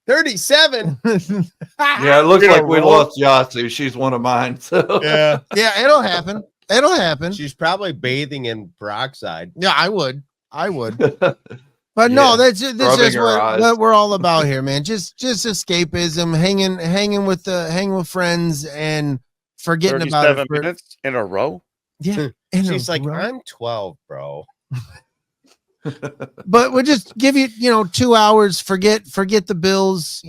37. Yeah, it looks like we lost Yasu. She's one of mine. So Yeah. yeah, it'll happen. It'll happen. She's probably bathing in peroxide. Yeah, I would. But no, Yeah, that's just rubbing her eyes. what we're all about here, man. Just escapism, hanging with friends, and forgetting about it. 37 minutes in a row. Yeah, She's like, I'm 12, bro. but we'll just give you, 2 hours. Forget the bills.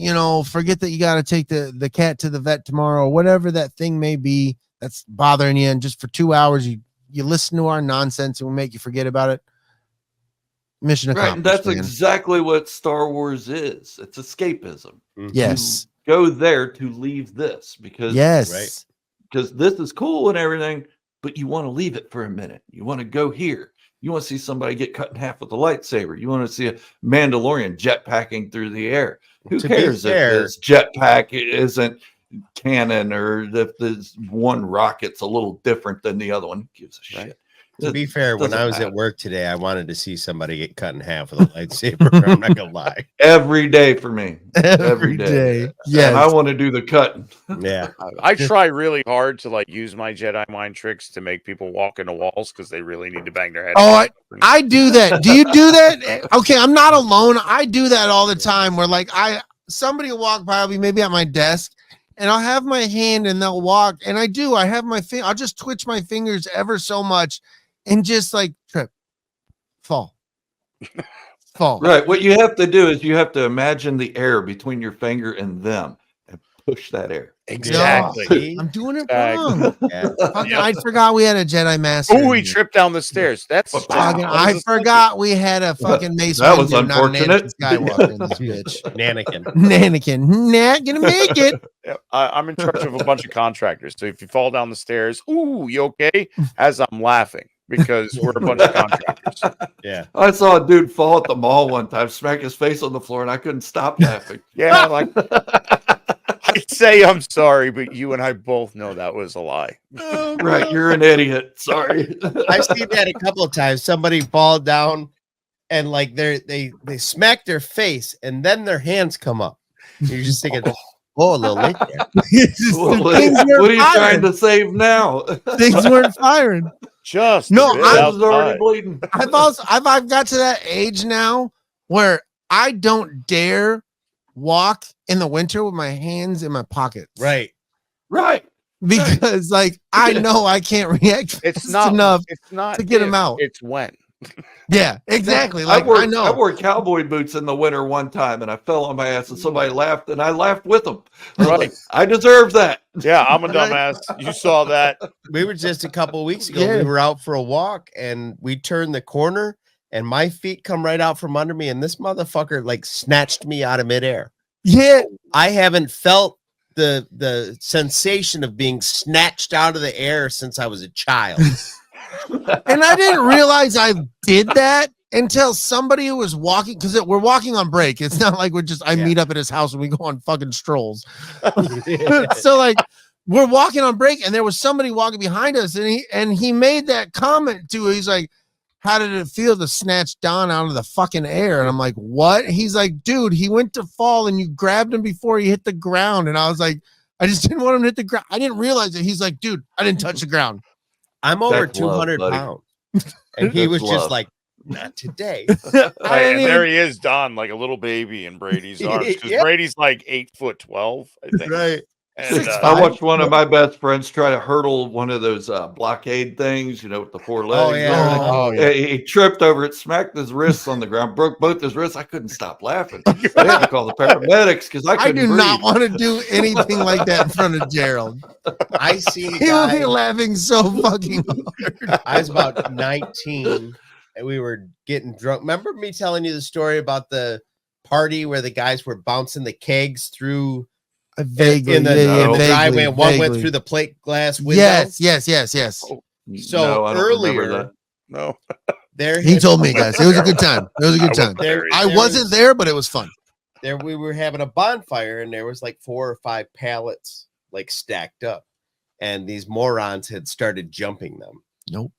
Forget that you got to take the cat to the vet tomorrow, whatever that thing may be that's bothering you. And just for 2 hours, you listen to our nonsense, and we'll make you forget about it. Mission accomplished. right, and that's man. exactly what Star Wars is. It's escapism. Yes. You go there to leave this because Yes. because this is cool and everything, but you want to leave it for a minute. You want to go here. You want to see somebody get cut in half with a lightsaber. You want to see a Mandalorian jetpacking through the air. Who To be cares if fair- this jetpack isn't canon or if this one rocket's a little different than the other one? Who gives a shit? Right. To be fair, when doesn't I was matter. at work today, I wanted to see somebody get cut in half with a lightsaber. I'm not gonna lie. Every day for me. Every day. Yes. And I want to do the cutting. Yeah. I try really hard to like use my Jedi mind tricks to make people walk into walls because they really need to bang their head. Oh, I do that. Do you do that? Okay, I'm not alone. I do that all the time where like somebody will walk by me, maybe at my desk, and I'll have my hand and they'll walk. And I have my I'll just twitch my fingers ever so much and just like trip, fall. Right. What you have to do is you have to imagine the air between your finger and them and push that air. Exactly. I'm doing it Exactly. wrong. Yeah. Fucking, I forgot we had a Jedi master. Oh, in he here. tripped down the stairs. That's Fucking, what I is this forgot we had a fucking Mace That was Windu, not an unfortunate. Anakin Skywalker in this bitch. Mannequin. Nanakin, not gonna make it. Yeah, I'm in charge of a bunch of contractors. So if you fall down the stairs, ooh, you okay? As I'm laughing because we're a bunch of contractors. Yeah. I saw a dude fall at the mall one time, smack his face on the floor, and I couldn't stop laughing. Yeah, like I'd say I'm sorry, but you and I both know that was a lie. Right, you're an idiot. Sorry. I've seen that a couple of times. Somebody fall down and like they smack their face and then their hands come up. You're just thinking, oh, a little late there. What are you trying to save now? Things weren't firing. Just No, I was already bleeding. I've got to that age now where I don't dare walk in the winter with my hands in my pockets. Right. Because like I know I can't react It's not enough It's not to get if, them out. It's when. Yeah, exactly. Like I know. wore cowboy boots in the winter one time, and I fell on my ass, and somebody laughed, and I laughed with them. Right. I deserve that. Yeah, I'm a dumbass. You saw that. We were just a couple of weeks ago. Yeah. We were out for a walk and we turned the corner and my feet come right out from under me. And this motherfucker like snatched me out of midair. Yeah. I haven't felt the sensation of being snatched out of the air since I was a child. And I didn't realize I did that until somebody who was walking, because we're walking on break. It's not like I meet up at his house and we go on fucking strolls. So like we're walking on break and there was somebody walking behind us and he made that comment too. He's like, how did it feel to snatch Don out of the fucking air? And I'm like, what? He's like, dude, he went to fall and you grabbed him before he hit the ground. And I was like, I just didn't want him to hit the ground. I didn't realize it. He's like, dude, I didn't touch the ground. I'm over That's love, 200 buddy. pounds. And he That's was love. just like, not today. And there he is, Don, like a little baby in Brady's arms. Because Yeah. Brady's like 8'12", I think. Right. And, I watched one of my best friends try to hurdle one of those blockade things, with the four legs. Oh, yeah. Oh, yeah. He tripped over it, smacked his wrists on the ground, broke both his wrists. I couldn't stop laughing. I had to call the paramedics because I I couldn't do breathe. not want to do anything like that in front of Gerald. I seen a He will be guy. laughing so fucking hard. I was about 19 and we were getting drunk. Remember me telling you the story about the party where the guys were bouncing the kegs through Vaguely, in the, yeah, in the vaguely, driveway and one went vaguely. through the plate glass window? Yes. So No, I don't remember earlier, that. no. there He had- told me, guys. It was a good time. It was a good time. There- I there wasn't was- there, but it was fun. there we were having a bonfire and there was like 4 or 5 pallets like stacked up and these morons had started jumping them. Nope.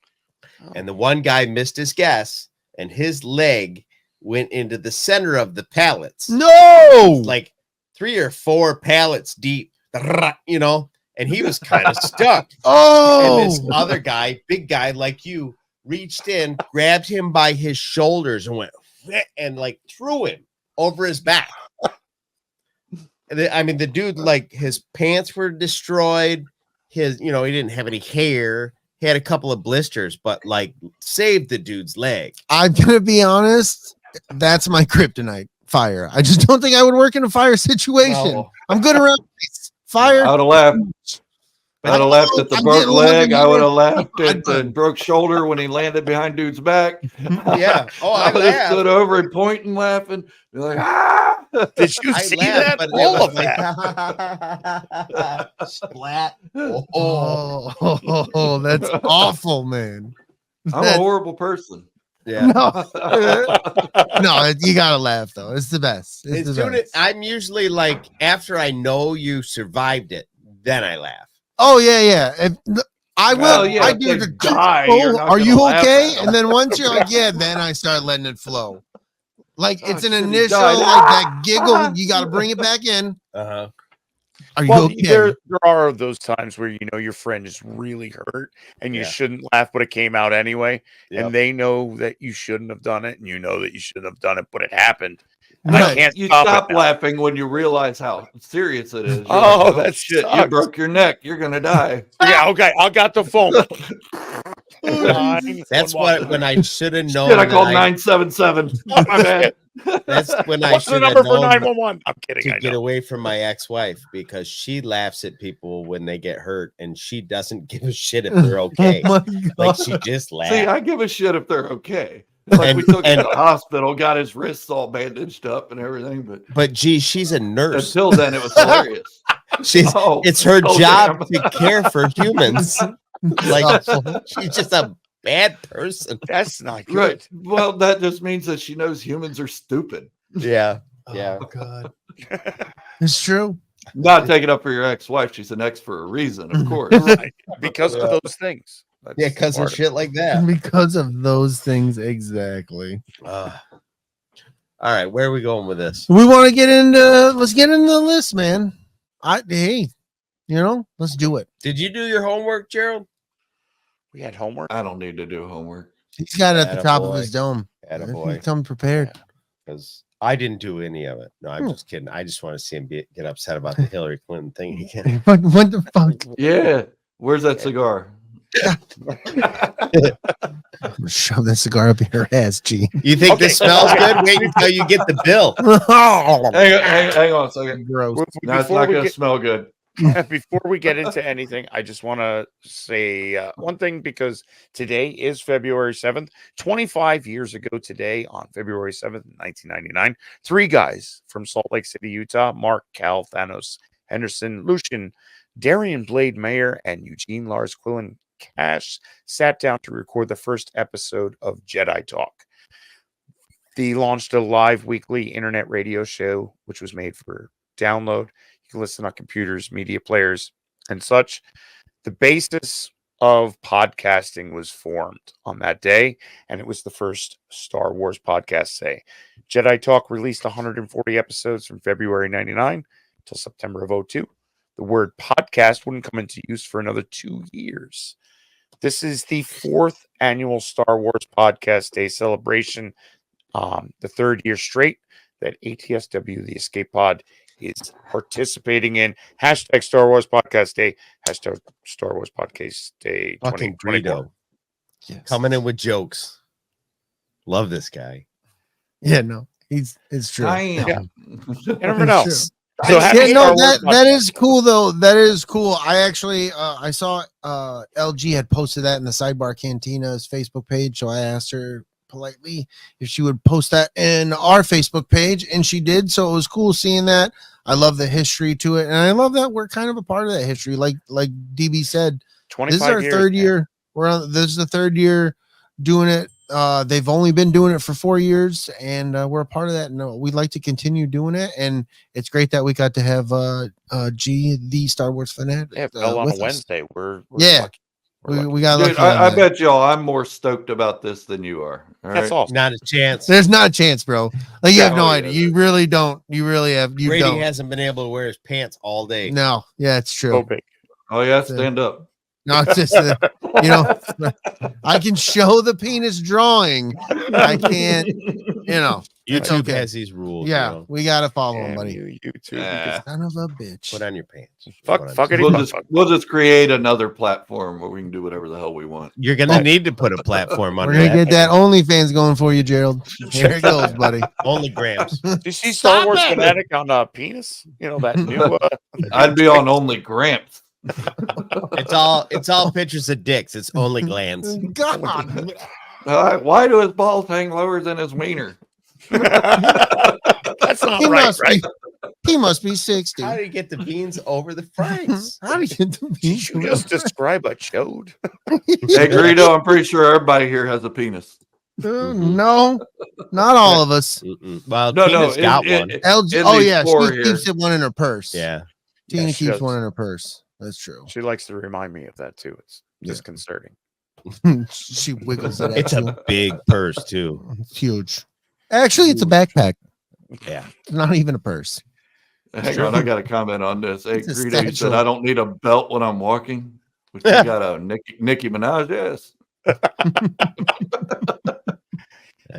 And the one guy missed his guess and his leg went into the center of the pallets. No. Like 3 or 4 pallets deep, and he was kind of stuck. Oh. And this other guy, big guy like you, reached in, grabbed him by his shoulders and went and like threw him over his back. I mean, the dude, like his pants were destroyed. He didn't have any hair. He had a couple of blisters, but like saved the dude's leg. I'm gonna be honest. That's my kryptonite. Fire. I just don't think I would work in a fire situation. Oh. I'm good around fire. I would have laughed. I would have laughed at the I'm broke getting leg. I would have one laughed at the broke shoulder when he landed behind dude's back. Yeah. Oh, I I would have stood laughed. over and pointing, laughing, be like, ah! Did you I see laughed, that? but it All was of that. like splat. Oh, that's awful, man. I'm a horrible person. Yeah. No, no, you gotta laugh though. It's the best. It's As the soon as best. I'm usually like after I know you survived it, then I laugh. Oh yeah. I will. Well, yeah, I if do they the die, oh, you're not are gonna you laugh okay? at them. And then once you're like, yeah, then I start letting it flow. Like it's an shit, he initial died. like that giggle. You got to bring it back in. Uh-huh. Are you Well, okay? there are those times where your friend is really hurt and you Yeah. shouldn't laugh, but it came out anyway. Yep. And they know that you shouldn't have done it, and you know that you shouldn't have done it, but it happened. And Right. I can't You stop, stop it now. laughing when you realize how serious it is. You're Oh, like, that shit! You sucks. broke your neck. You're gonna die. Yeah, okay. I got the phone. That's what when I should have known. Shit! I that called 977. My bad. That's when I What's the should have number for known 911? I'm kidding. to I get know. away from my ex-wife because she laughs at people when they get hurt and she doesn't give a shit if they're okay. Oh my Like God. she just laughs. See, I give a shit if they're okay. Like we took him to the hospital, got his wrists all bandaged up and everything, but But she's a nurse. until then, it was hilarious. It's her oh, job damn. to care for humans. Like she's just a bad person. That's not good. Right. Well, that just means that she knows humans are stupid. Yeah. Oh, Yeah. God. It's true. Not taking up for your ex-wife. She's an ex for a reason, of course. Right. Because of those things. That's Yeah, because of part shit like that. Because of those things, exactly. All right, where are we going with this? We want to get into. Let's get into the list, man. Hey, let's do it. Did you do your homework, Gerald? We had homework. I don't need to do homework. He's got it at the top of his dome. Attaboy. Come prepared. Because I didn't do any of it. No, I'm just kidding. I just want to see him get upset about the Hillary Clinton thing again. What the fuck? Yeah. Where's that cigar? Shove that cigar up your ass, G. You think Okay. this smells good? Wait until you get the bill. Hang on a second. Gross. No, it's not going to smell good. Before we get into anything, I just want to say one thing, because today is February 7th. 25 years ago today, on February 7th, 1999, three guys from Salt Lake City, Utah, Mark, Cal, Thanos, Henderson, Lucian, Darian Blade Mayer, and Eugene Lars Quillen Cash sat down to record the first episode of Jedi Talk. They launched a live weekly internet radio show, which was made for download. You can listen on computers, media players, and such. The basis of podcasting was formed on that day, and it was the first Star Wars podcast day. Jedi Talk released 140 episodes from February 99 till September of 02. The word podcast wouldn't come into use for another 2 years. This is the fourth annual Star Wars Podcast Day celebration, the third year straight that ATSW, the Escape Pod, is participating in. Hashtag Star Wars Podcast Day. Hashtag Star Wars Podcast Day Fucking 2024. Greedo. Yes. Coming in with jokes. Love this guy. Yeah, no, it's true. Damn. You never know. True. So happy Star Wars that Podcast is cool though. That is cool. I actually I saw LG had posted that in the Sidebar Cantina's Facebook page, so I asked her politely if she would post that in our Facebook page, and she did. So it was cool seeing that. I love the history to it, and I love that we're kind of a part of that history. Like DB said, 25 this is our years, third man. year. This is the third year doing it. They've only been doing it for 4 years, and we're a part of that. No, we'd like to continue doing it, and it's great that we got to have G, the Star Wars fanatic. Yeah, it fell on with a us. Wednesday. We're Yeah. lucky. We're lucky. We got Dude, lucky on I that. bet y'all I'm more stoked about this than you are. All That's right? awesome. Not a chance. There's not a chance, bro. Like you have no Oh, idea. yeah. You really don't. You really have. You Brady don't. hasn't been able to wear his pants all day. No. Yeah, it's true. So big. Oh, yeah, stand up. No, it's just I can show the penis drawing. I can't. YouTube okay. has these rules. Yeah, you know. we gotta follow him, Damn buddy. you, YouTube. Nah. Son of a bitch. Put on your pants. Fuck it. We'll just create another platform where we can do whatever the hell we want. You're gonna need to put a platform We're under gonna that. get that OnlyFans going for you, Gerald. Here it goes, buddy. Only grams. Did you see Star Wars Fanatic on penis? You know, that new I'd be on only Gramps. It's all pictures of dicks. It's only glands. God. Why do his balls hang lower than his wiener? That's not right. He must be 60. How do you get the beans over the fries? How do you get the beans? You just describe a chode. Hey, Greedo, I'm pretty sure everybody here has a penis. No, not all of us. Well, No, Tina's got one. LG, at oh least yeah, four she here. keeps it one in her purse. Yeah. Tina Yeah, she keeps does. one in her purse. That's true. She likes to remind me of that too. It's disconcerting. She wiggles it. It's a big purse too. It's huge. Actually, it's a backpack. Yeah. It's not even a purse. Hang on, I got a comment on this. Hey, It's a Greedo, you said satchel. I don't need a belt when I'm walking. But you got a Nicki Minaj ass.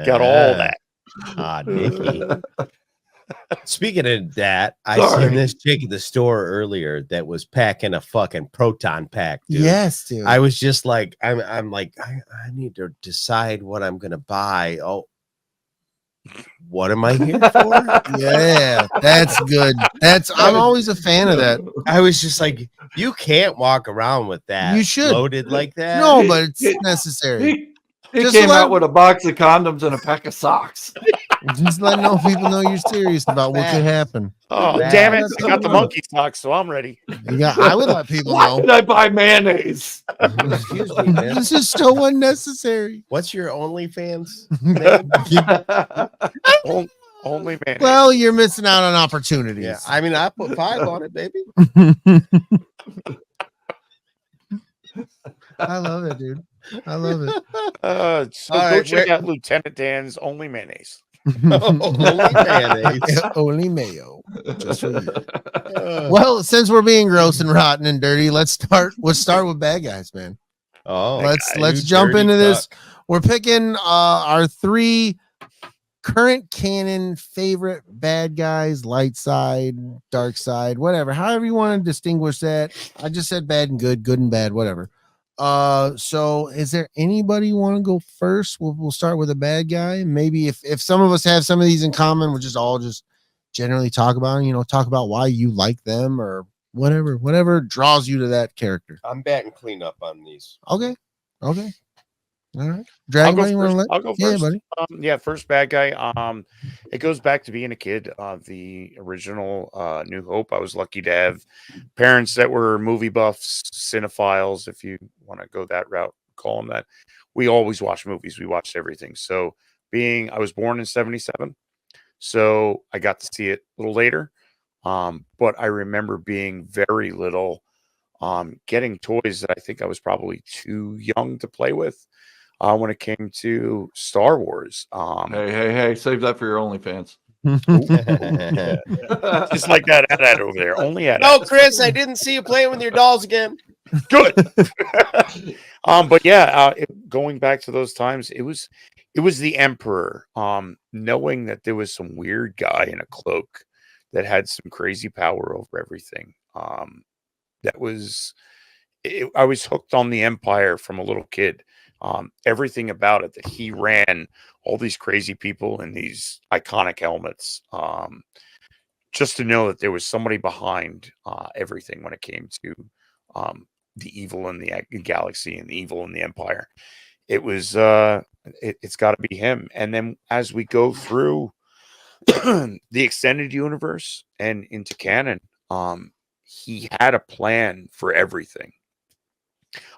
Got all that. Nikki. Speaking of that, I Sorry. seen this chick at the store earlier that was packing a fucking proton pack, dude. Yes, dude. I was just like, I'm like, I need to decide what I'm gonna buy. Oh, what am I here for? Yeah, that's good. I'm always a fan of that. I was just like, you can't walk around with that. You should. Loaded like that. No, but it's necessary. He Just came let- out with a box of condoms and a pack of socks. Just let people know you're serious about what could happen. Oh, That- damn it. I got the monkey socks, so I'm ready. Yeah, I would let people Why know. did I buy mayonnaise? Excuse me, man. This is so unnecessary. What's your OnlyFans? Only mayonnaise. Well, you're missing out on opportunities. Yeah, I mean, I put 5 on it, baby. I love it, dude. I love it. So All go right, check out Lieutenant Dan's Only Mayonnaise. Only mayonnaise. Only mayo. Just for you. Well, since we're being gross and rotten and dirty, let's start with bad guys, man. Oh, let's jump into this. We're picking our 3 current canon favorite bad guys, light side, dark side, whatever, however you want to distinguish that. I just said bad and good and bad, whatever. So is there anybody want to go first? We'll start with a bad guy. Maybe if some of us have some of these in common, we'll just all generally talk about why you like them or whatever draws you to that character. I'm batting cleanup on these. Okay. All right. Dragon, I'll go first. Yeah, buddy. First bad guy. It goes back to being a kid. The original New Hope. I was lucky to have parents that were movie buffs, cinephiles, if you want to go that route, call them that. We always watched movies. We watched everything. So I was born in 1977, so I got to see it a little later. But I remember being very little, getting toys that I think I was probably too young to play with. When it came to Star Wars. Hey, save that for your OnlyFans. Just like that ad over there. Only ad. No, Chris, I didn't see you playing with your dolls again. Good. But yeah, going back to those times, it was the Emperor. Knowing that there was some weird guy in a cloak that had some crazy power over everything. I was hooked on the Empire from a little kid. Everything about it, that he ran all these crazy people in these iconic helmets, just to know that there was somebody behind everything when it came to the evil in the galaxy and the evil in the Empire. It was it's got to be him. And then as we go through the extended universe and into canon, he had a plan for everything.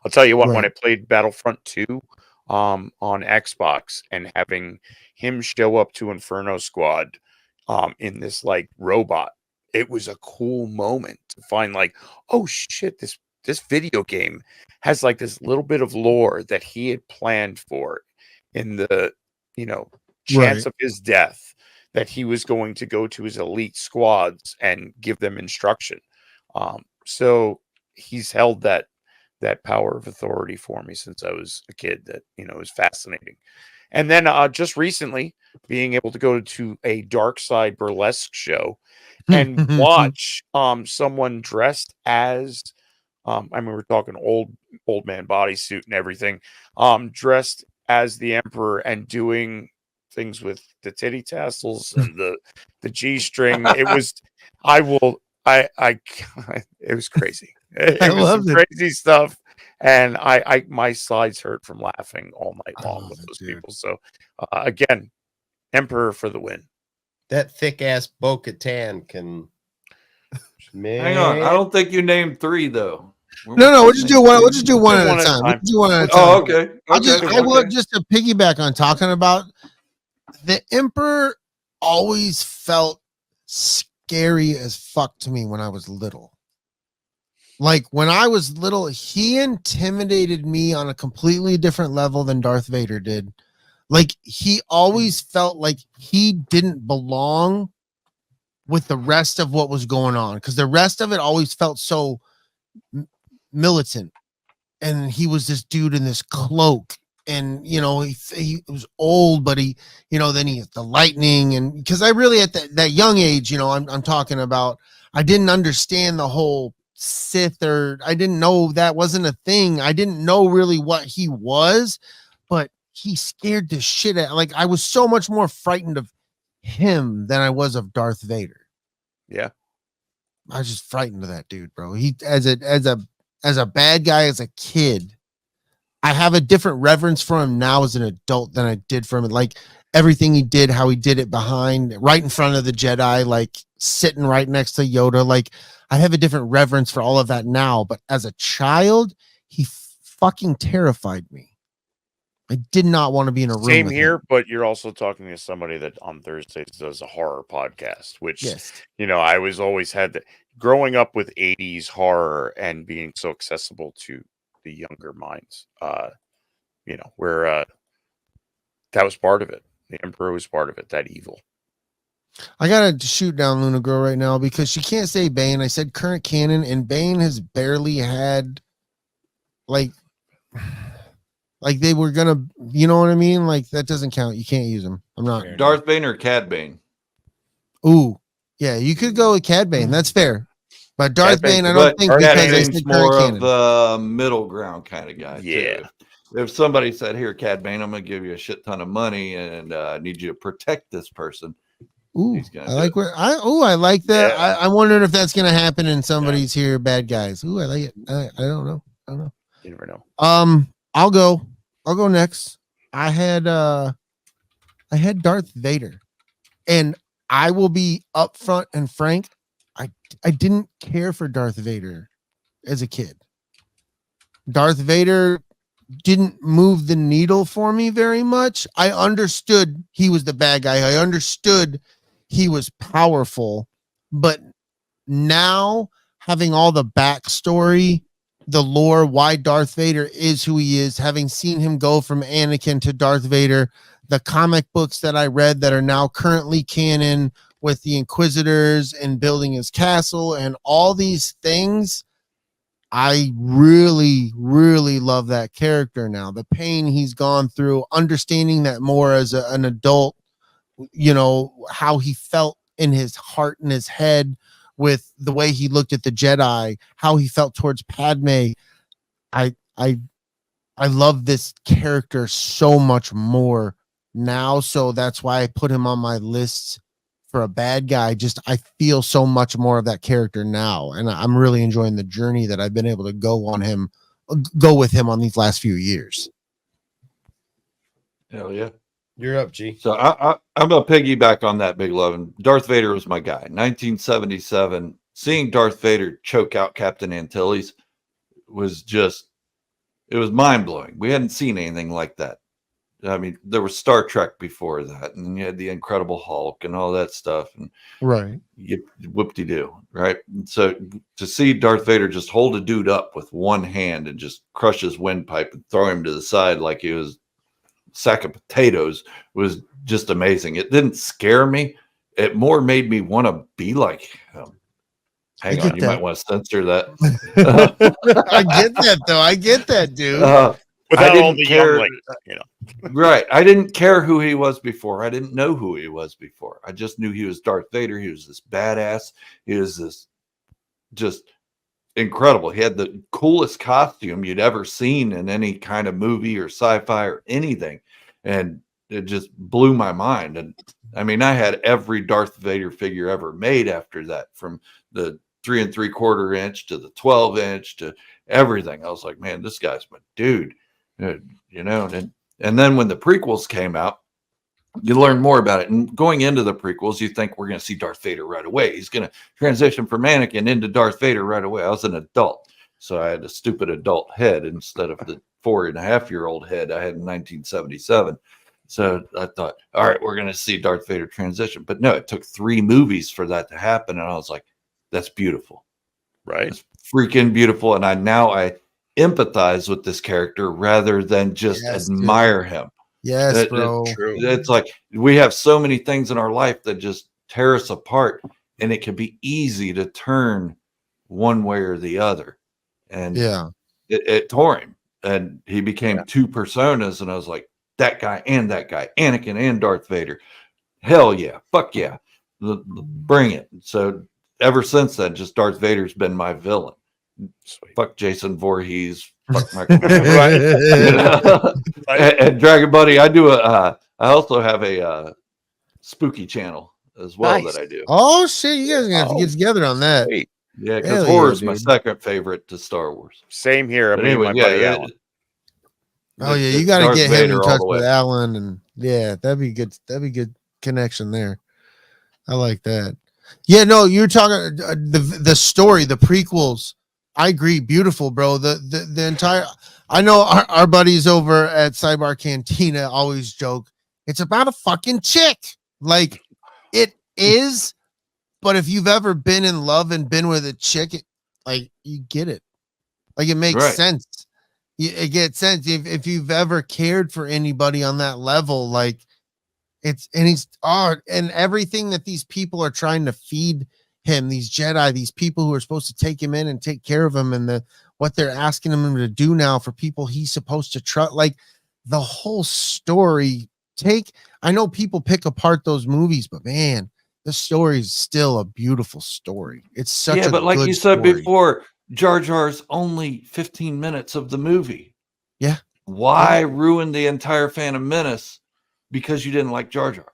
I'll tell you what, when I played Battlefront 2 on Xbox and having him show up to Inferno Squad in this like robot, it was a cool moment to find like, oh shit, this video game has like this little bit of lore that he had planned for in the, chance of his death, that he was going to go to his elite squads and give them instruction. So he's held that power of authority for me since I was a kid. That is fascinating. And then just recently being able to go to a dark side burlesque show and watch someone dressed as we're talking old man bodysuit and everything, dressed as the Emperor and doing things with the titty tassels and the G-string. It was it was crazy. It was some crazy stuff, and I my sides hurt from laughing all night long with those people. So again, Emperor for the win. That thick ass Bo-Katan can. Man. Hang on, I don't think you named 3 though. No, we'll just do one. We'll just do one at a time. We'll do one at a time. Oh, okay. I want just to piggyback on talking about the Emperor. Always felt scary as fuck to me when I was little. Like when I was little, he intimidated me on a completely different level than Darth Vader did. Like he always felt like he didn't belong with the rest of what was going on, because the rest of it always felt so militant, and he was this dude in this cloak, and he was old, but he then he had the lightning, and because I really at that young age, I'm talking about, I didn't understand the whole Sith, or I didn't know that wasn't a thing. I didn't know really what he was, but he scared the shit out. Like I was so much more frightened of him than I was of Darth Vader. Yeah, I was just frightened of that dude, bro. He as a bad guy, as a kid, I have a different reverence for him now as an adult than I did for him. Like everything he did, how he did it right in front of the Jedi, like sitting right next to Yoda. Like I have a different reverence for all of that now, but as a child, he fucking terrified me. I did not want to be in a room. Same with here, him. but you're also talking to somebody that on Thursdays does a horror podcast, which Yes. I was always had that growing up with 80s horror and being so accessible to the younger minds. Where that was part of it. The Emperor was part of it. That evil. I gotta shoot down Luna Girl right now because she can't say Bane. I said current canon, and Bane has barely had like they were gonna, you know what I mean? Like that doesn't count. You can't use them. I'm not. Darth Bane or Cad Bane? Ooh, yeah, you could go with Cad Bane. That's fair. But Darth Cad Bane, Bane, I don't think because I Bane's said more current of canon. a middle ground kind of guy. Yeah. Too. If somebody said, "Here, Cad Bane, I'm going to give you a shit ton of money, and I need you to protect this person," Ooh, I like where I like that. Yeah. I'm wondering if that's gonna happen in somebody's here. Bad guys. Ooh, I like it. I don't know. You never know. I'll go next. I had Darth Vader, and I will be upfront and frank. I didn't care for Darth Vader as a kid. Darth Vader didn't move the needle for me very much. I understood he was the bad guy. I understood he was powerful, but now having all the backstory, the lore, why Darth Vader is who he is, having seen him go from Anakin to Darth Vader, the comic books that I read that are now currently canon with the Inquisitors and building his castle and all these things, I really, really love that character now. The pain he's gone through, understanding that more as an adult, how he felt in his heart and his head with the way he looked at the Jedi, how he felt towards Padme. I love this character so much more now. So that's why I put him on my list for a bad guy. Just I feel so much more of that character now, and I'm really enjoying the journey that I've been able to go with him on these last few years. Hell yeah. You're up, G. So I'm a piggyback on that, Big Love. And Darth Vader was my guy. 1977, seeing Darth Vader choke out Captain Antilles was it was mind blowing. We hadn't seen anything like that. I mean, there was Star Trek before that, and you had the Incredible Hulk and all that stuff, and right, you whoop-de-doo, right? And so to see Darth Vader just hold a dude up with one hand and just crush his windpipe and throw him to the side like he was a sack of potatoes was just amazing. It didn't scare me. It more made me want to be like him. Hang on, you might want to censor that. I get that, though. I get that, dude. Without all the younglings, Right. I didn't care who he was before. I didn't know who he was before. I just knew he was Darth Vader. He was this badass. He was this just incredible. He had the coolest costume you'd ever seen in any kind of movie or sci-fi or anything. And it just blew my mind. And I mean, I had every Darth Vader figure ever made after that, from the 3 3/4 inch to the 12 inch to everything. I was like, man, this guy's my dude. And then when the prequels came out, you learn more about it. And going into the prequels, you think we're going to see Darth Vader right away. He's going to transition from Anakin into Darth Vader right away. I was an adult, so I had a stupid adult head instead of the 4.5-year-old head I had in 1977. So I thought, all right, we're going to see Darth Vader transition. But no, it took 3 movies for that to happen. And I was like, that's beautiful. Right. It's freaking beautiful. And I empathize with this character rather than just admire him. Yes, bro. It's like we have so many things in our life that just tear us apart, and it can be easy to turn one way or the other. And it tore him, and he became 2 personas. And I was like, that guy, Anakin and Darth Vader. Hell yeah, fuck yeah, bring it. So ever since then, just Darth Vader's been my villain. Sweet. Fuck Jason Voorhees. Fuck Michael. And Dragon Buddy, I also have a spooky channel as well that I do. Oh shit, you guys are gonna have to get together on that. Sweet. Yeah, because horror is my second favorite to Star Wars. Same here. But anyway, my buddy Alan. Oh yeah, you got to get him in touch with Alan, and that'd be good. That'd be good connection there. I like that. Yeah, no, you're talking the story, the prequels. I agree, beautiful, bro. The entire. I know our buddies over at Sidebar Cantina always joke, it's about a fucking chick. Like, it is, but if you've ever been in love and been with a chick, like, you get it. Like, it makes sense. It gets sense. If you've ever cared for anybody on that level, like, and everything that these people are trying to feed him, these Jedi, these people who are supposed to take him in and take care of him, and what they're asking him to do now for people he's supposed to trust, like the whole story. I know people pick apart those movies, but man, the story is still a beautiful story. It's such but like you said before, Jar Jar's only 15 minutes of the movie. Yeah. Why ruin the entire Phantom Menace because you didn't like Jar Jar?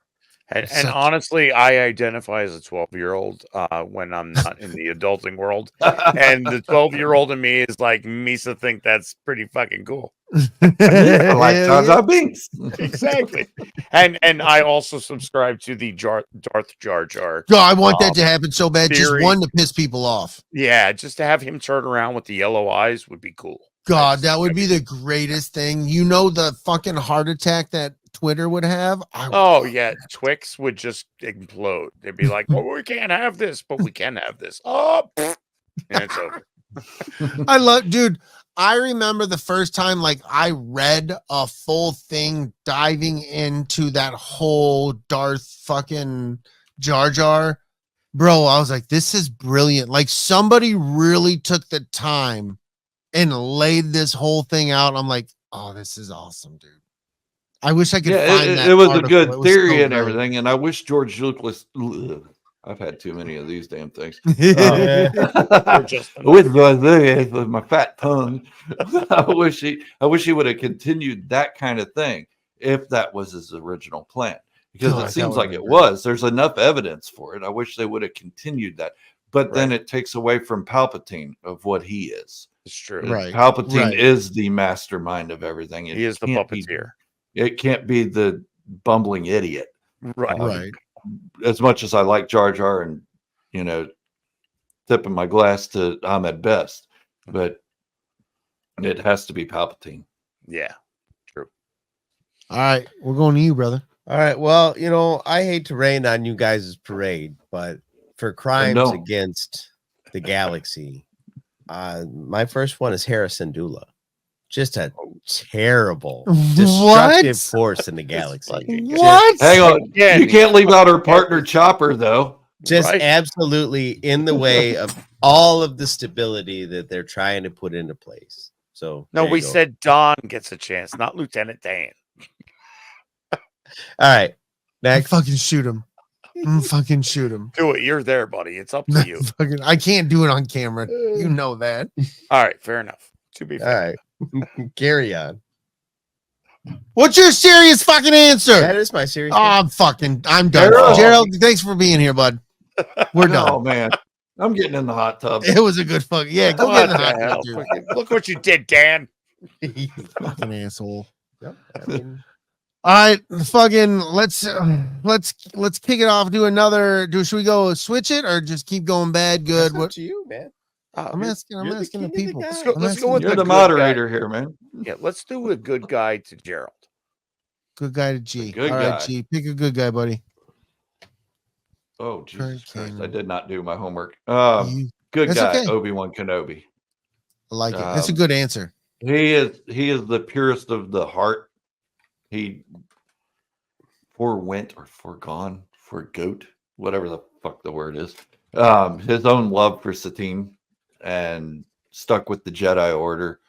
And honestly, I identify as a 12-year-old when I'm not in the adulting world. And the 12-year-old in me is like, Misa think that's pretty fucking cool. I like Jar Jar Binks. Exactly. And I also subscribe to the Darth Jar Jar. No, I want that to happen so bad. theory. Just one to piss people off. Yeah, just to have him turn around with the yellow eyes would be cool. God, that would be the greatest thing. You know, the fucking heart attack that Twitter would have. Oh yeah, Twix would just implode. They'd be like, "Well, we can't have this, but we can have this." Oh, and it's over. Dude. I remember the first time, like, I read a full thing diving into that whole Darth fucking Jar Jar, bro. I was like, this is brilliant. Like, somebody really took the time and laid this whole thing out. I'm like, oh, this is awesome, dude. I wish I could find that. It was article. a good theory so and great. everything, and I wish George Lucas. I've had too many of these damn things. With my fat tongue, I wish he would have continued that kind of thing if that was his original plan. Because it seems like it was. There's enough evidence for it. I wish they would have continued that. But then it takes away from Palpatine of what he is. It's true. Right. Palpatine is the mastermind of everything. He is the puppeteer. It can't be the bumbling idiot. Right. Right. As much as I like Jar Jar and, tipping my glass to Ahmed Best, but it has to be Palpatine. Yeah. True. All right. We're going to you, brother. All right. Well, I hate to rain on you guys' parade, but for crimes against the galaxy, my first one is Harrison Dula. Just a terrible, destructive force in the galaxy. What? Hang on. You can't leave out our partner Chopper, though. Just absolutely in the way of all of the stability that they're trying to put into place. So no, we said Don gets a chance, not Lieutenant Dan. All right. Next. Fucking shoot him. Fucking shoot him. Do it. You're there, buddy. It's up to you. I can't do it on camera. You know that. All right. Fair enough. To be fair. All right. Carry on. What's your serious fucking answer? That is my serious answer. I'm done. Gerald, thanks for being here, bud. We're done. Oh, man. I'm getting in the hot tub. It was a good fuck. Yeah, go get in the hot tub, dude. Look what you did, Dan. Fucking asshole. Yep. All right, fucking let's kick it off. Do another. Should we go switch it or just keep going bad? Good. What to you, man? I'm asking the people. Let's go with You're the moderator here, man. Yeah, let's do a good guy to Gerald. Good guy to G. Good All right, guy. G. Pick a good guy, buddy. Oh, Jesus Christ. Hurricane. I did not do my homework. You- Good That's guy, okay. Obi-Wan Kenobi. I like it. That's a good answer. He is the purest of the heart. He forwent or forgone, forgoat, whatever the fuck the word is. His own love for Satine and stuck with the Jedi Order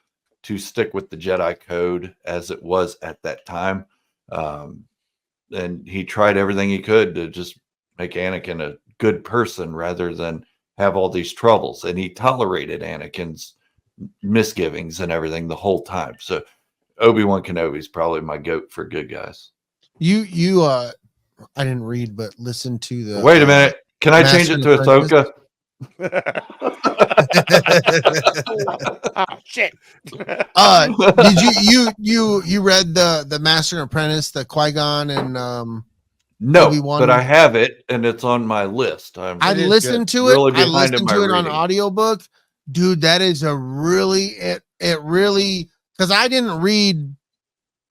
to stick with the Jedi Code as it was at that time. And he tried everything he could to just make Anakin a good person rather than have all these troubles. And he tolerated Anakin's misgivings and everything the whole time. So Obi-Wan Kenobi is probably my goat for good guys. You I didn't read, but listen to the. Wait a minute. Can I change it to Ahsoka? Oh shit. Did you read the Master and Apprentice, the Qui-Gon and No, Obi-Wan? but I have it and it's on my list. I listened to it. Really I behind in listened my to it on reading. audiobook. Dude, that is a really it really because I didn't read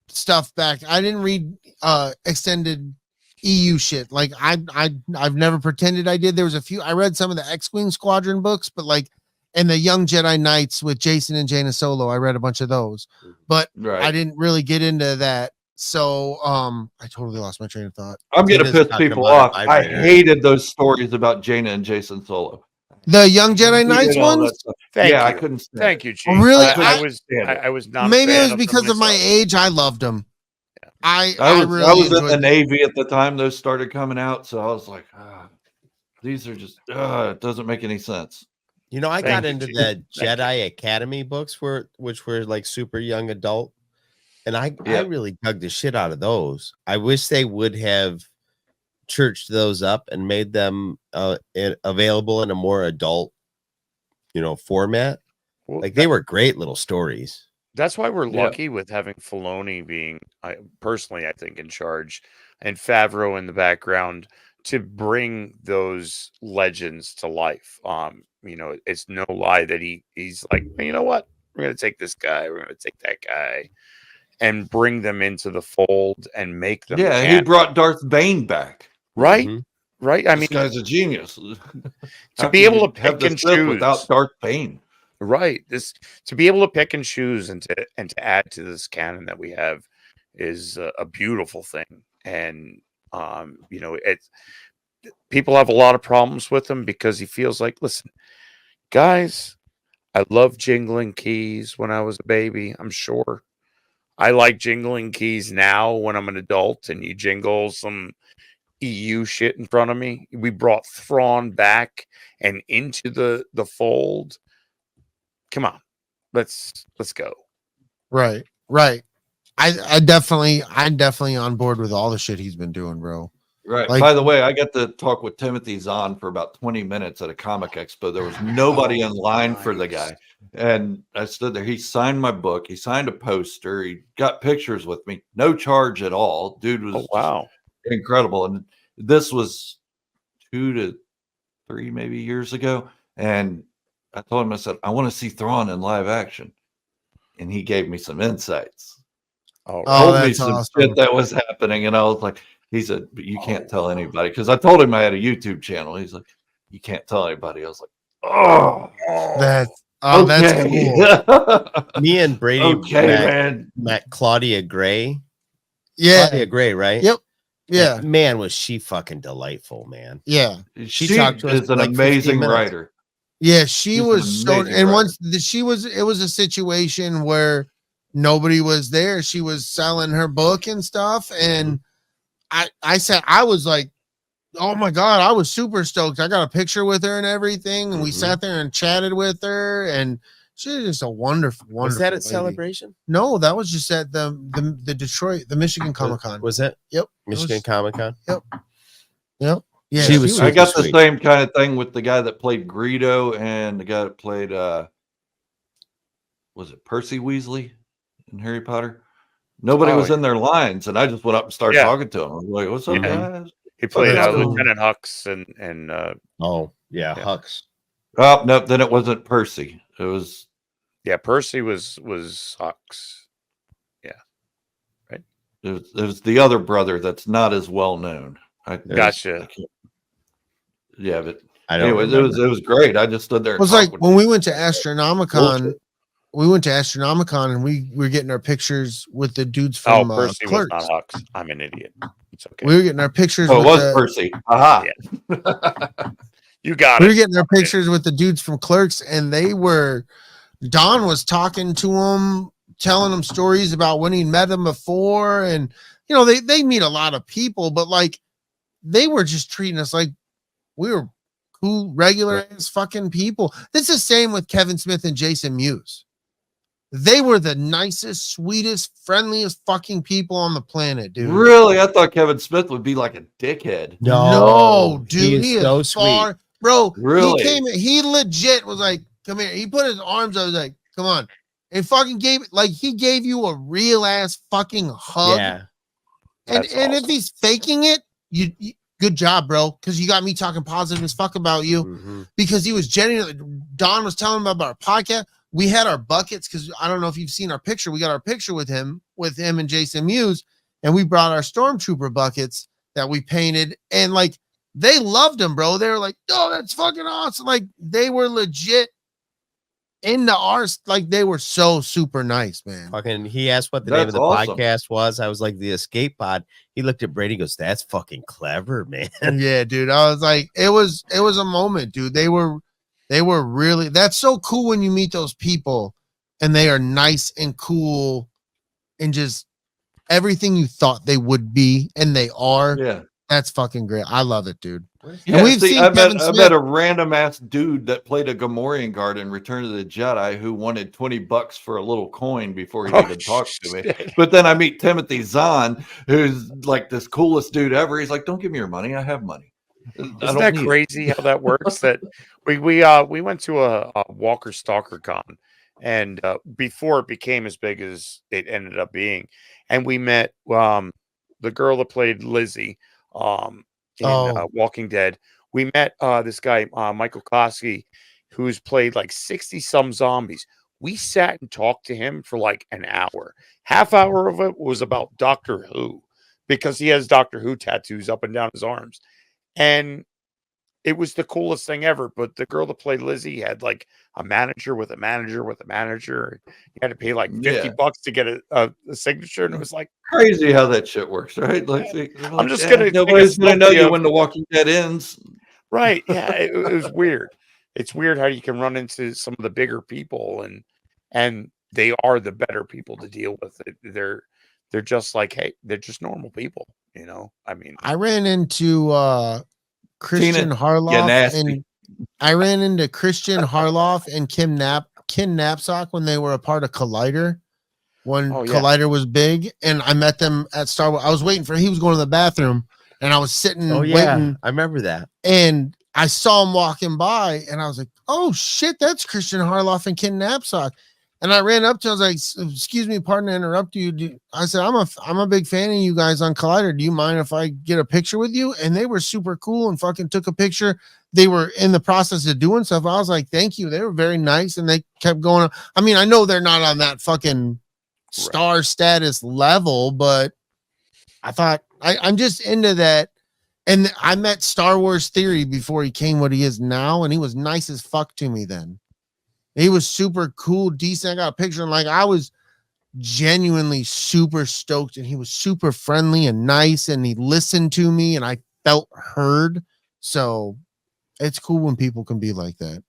stuff back. I didn't read extended EU shit. Like I've never pretended I did. There was a few. I read some of the X-Wing Squadron books, but like, and the Young Jedi Knights with Jason and Jaina Solo, I read a bunch of those, but I didn't really get into that. So I totally lost my train of thought. I'm gonna piss people off. I hated those stories about Jaina and Jason Solo. The Young Jedi Knights ones? Thank you. I couldn't stand Thank you, Chief. Really? I was not. Maybe it was because of my age. I loved them. Yeah. I was in the Navy at the time those started coming out, so I was like, these are just it doesn't make any sense. You know, I got into the Jedi Academy books which were like super young adult, and I really dug the shit out of those. I wish they would have churched those up and made them available in a more adult, format. Well, like they were great little stories. That's why we're lucky with having Filoni being, personally, I think, in charge, and Favreau in the background to bring those legends to life. It's no lie that he's like, you know what? We're going to take this guy. We're going to take that guy and bring them into the fold and make them. Yeah, he brought Darth Bane back. Right? Mm-hmm. Right? I mean, this guy's a genius. To be able to pick and choose without Darth Bane. Right. To be able to pick and choose and to add to this canon that we have is a beautiful thing. And it's people have a lot of problems with him because he feels like, listen, guys, I love jingling keys when I was a baby. I'm sure I like jingling keys now when I'm an adult and you jingle some EU shit in front of me. We brought Thrawn back and into the fold. Come on, let's go. Right. I'm definitely on board with all the shit he's been doing, bro. Right. By the way, I got to talk with Timothy Zahn for about 20 minutes at a comic expo. There was nobody in line for the guy. And I stood there. He signed my book. He signed a poster. He got pictures with me. No charge at all. Dude was incredible. And this was 2 to 3 maybe years ago. And I told him, I said, I want to see Thrawn in live action. And he gave me some insights. Told me some shit that was happening. And I was like, he said, but you can't tell anybody. Because I told him I had a YouTube channel. He's like, you can't tell anybody. I was like, that's cool. Me and Brady met Claudia Gray. Yeah. Claudia Gray, right? Yep. Yeah. Man, was she fucking delightful, man. Yeah. She talked to us is an amazing writer. Yeah, she was so, and once it was a situation where nobody was there. She was selling her book and stuff. And I said, I was like, oh my God, I was super stoked. I got a picture with her and everything. And we sat there and chatted with her. And she was just a wonderful, wonderful. Was that at lady. Celebration? No, that was just at the Detroit, the Michigan Comic Con. Was it? Yep. Michigan Comic Con? Yep. Yeah, she was. I got the same kind of thing with the guy that played Greedo and the guy that played was it Percy Weasley in Harry Potter? Nobody was in their lines, and I just went up and started talking to him. I was like, "What's up, guys?" He played Lieutenant Hux and Hux. Oh no, then it wasn't Percy. It was Percy was Hux. Yeah, right. It was the other brother that's not as well known. Gotcha. Yeah, but I don't. Anyways, it was great. I just stood there. It was like when we went to Astronomicon. We went to Astronomicon and we were getting our pictures with the dudes from Percy Clerks. was not Hux. I'm an idiot. It's okay. We were getting our pictures. Oh, it was Percy. Aha. Yeah. You got it. We were getting our pictures with the dudes from Clerks, and Don was talking to them, telling them stories about when he met them before. And, they meet a lot of people, but like they were just treating us like we were cool, regular as fucking people. It's the same with Kevin Smith and Jason Mewes. They were the nicest, sweetest, friendliest fucking people on the planet, dude. Really? I thought Kevin Smith would be like a dickhead. No, dude. He is so sweet. Bro, really? He legit was like, come here. He put his arms out, was like, come on. And fucking he gave you a real ass fucking hug. Yeah. And if he's faking it, you good job, bro. Because you got me talking positive as fuck about you. Mm-hmm. Because he was genuinely, Don was telling him about our podcast. we had our buckets because I don't know if you've seen our picture. We got our picture with him and Jason Mewes, and we brought our stormtrooper buckets that we painted, and like they loved them, bro. They were like, "Oh, that's fucking awesome!" Like they were legit into ours. Like they were so super nice, man. Fucking, he asked what the That's name of the awesome. podcast was. I was like, the Escape Pod. He looked at Brady, goes, "That's fucking clever, man." Yeah, dude. I was like, it was a moment, dude. They were really, that's so cool when you meet those people and they are nice and cool and just everything you thought they would be, and they are. Yeah. That's fucking great. I love it, dude. Yeah, And we've seen I Kevin met Smith. a random ass dude that played a Gamorrean guard in Return of the Jedi who wanted $20 for a little coin before he even talked to me. But then I meet Timothy Zahn, who's like this coolest dude ever. He's like, "Don't give me your money. I have money." Isn't that crazy how that works? That we went to a Walker Stalker Con, and before it became as big as it ended up being, and we met the girl that played Lizzie in Walking Dead. We met this guy Michael Kosky, who's played like 60 some zombies. We sat and talked to him for like an hour. Half hour of it was about Doctor Who, because he has Doctor Who tattoos up and down his arms. And it was the coolest thing ever. But the girl that played Lizzie had like a manager with a manager with a manager. You had to pay like $50 to get a signature. And it was like crazy how that shit works, right? Like, I'm just going to. Nobody's going to know you when The Walking Dead ends. Right. Yeah. It was weird. It's weird how you can run into some of the bigger people and they are the better people to deal with. They're just like, hey, they're just normal people. You know, I mean, I ran into Christian Harloff, and I ran into Christian Harloff and Kim Knapsack when they were a part of Collider. When Collider was big, and I met them at Star Wars. I was waiting for he was going to the bathroom, and I was sitting waiting. I remember that. And I saw him walking by, and I was like, "Oh shit, that's Christian Harloff and Kim Knapsack." And I ran up to him, I was like, "Excuse me, pardon to interrupt you." I said, I'm a big fan of you guys on Collider. Do you mind if I get a picture with you?" And they were super cool and fucking took a picture. They were in the process of doing stuff. I was like, "Thank you." They were very nice, and they kept going. I mean, I know they're not on that fucking star status level, but I thought I'm just into that. And I met Star Wars Theory before he came what he is now, and he was nice as fuck to me then. He was super cool, decent. I got a picture, and like I was genuinely super stoked, and he was super friendly and nice, and he listened to me, and I felt heard. So it's cool when people can be like that.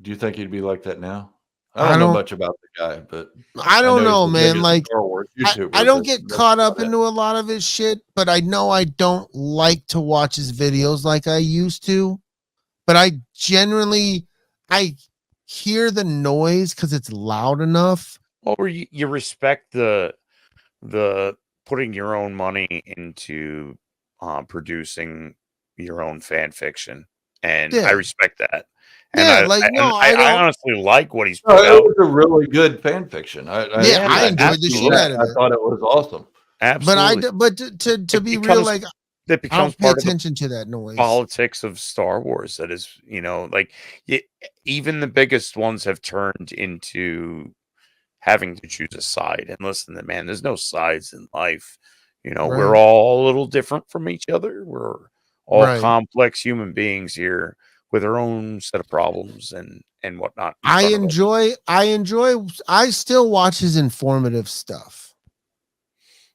Do you think he'd be like that now? I don't know much about the guy, but I don't know, man. Like I don't get that's caught up into a lot of his shit, but I know I don't like to watch his videos like I used to. But I generally hear the noise because it's loud enough. Or you respect the putting your own money into producing your own fan fiction, and I respect that. And I honestly like what he's put out. It was a really good fan fiction. I enjoyed the shit out of it. I thought it was awesome. Absolutely. But to be real, like that becomes I don't pay part attention of to that noise. Politics of Star Wars. That is, you know, like even the biggest ones have turned into having to choose a side. And listen, man, there's no sides in life. You know, we're all a little different from each other. We're all complex human beings here with our own set of problems and whatnot. I still watch his informative stuff.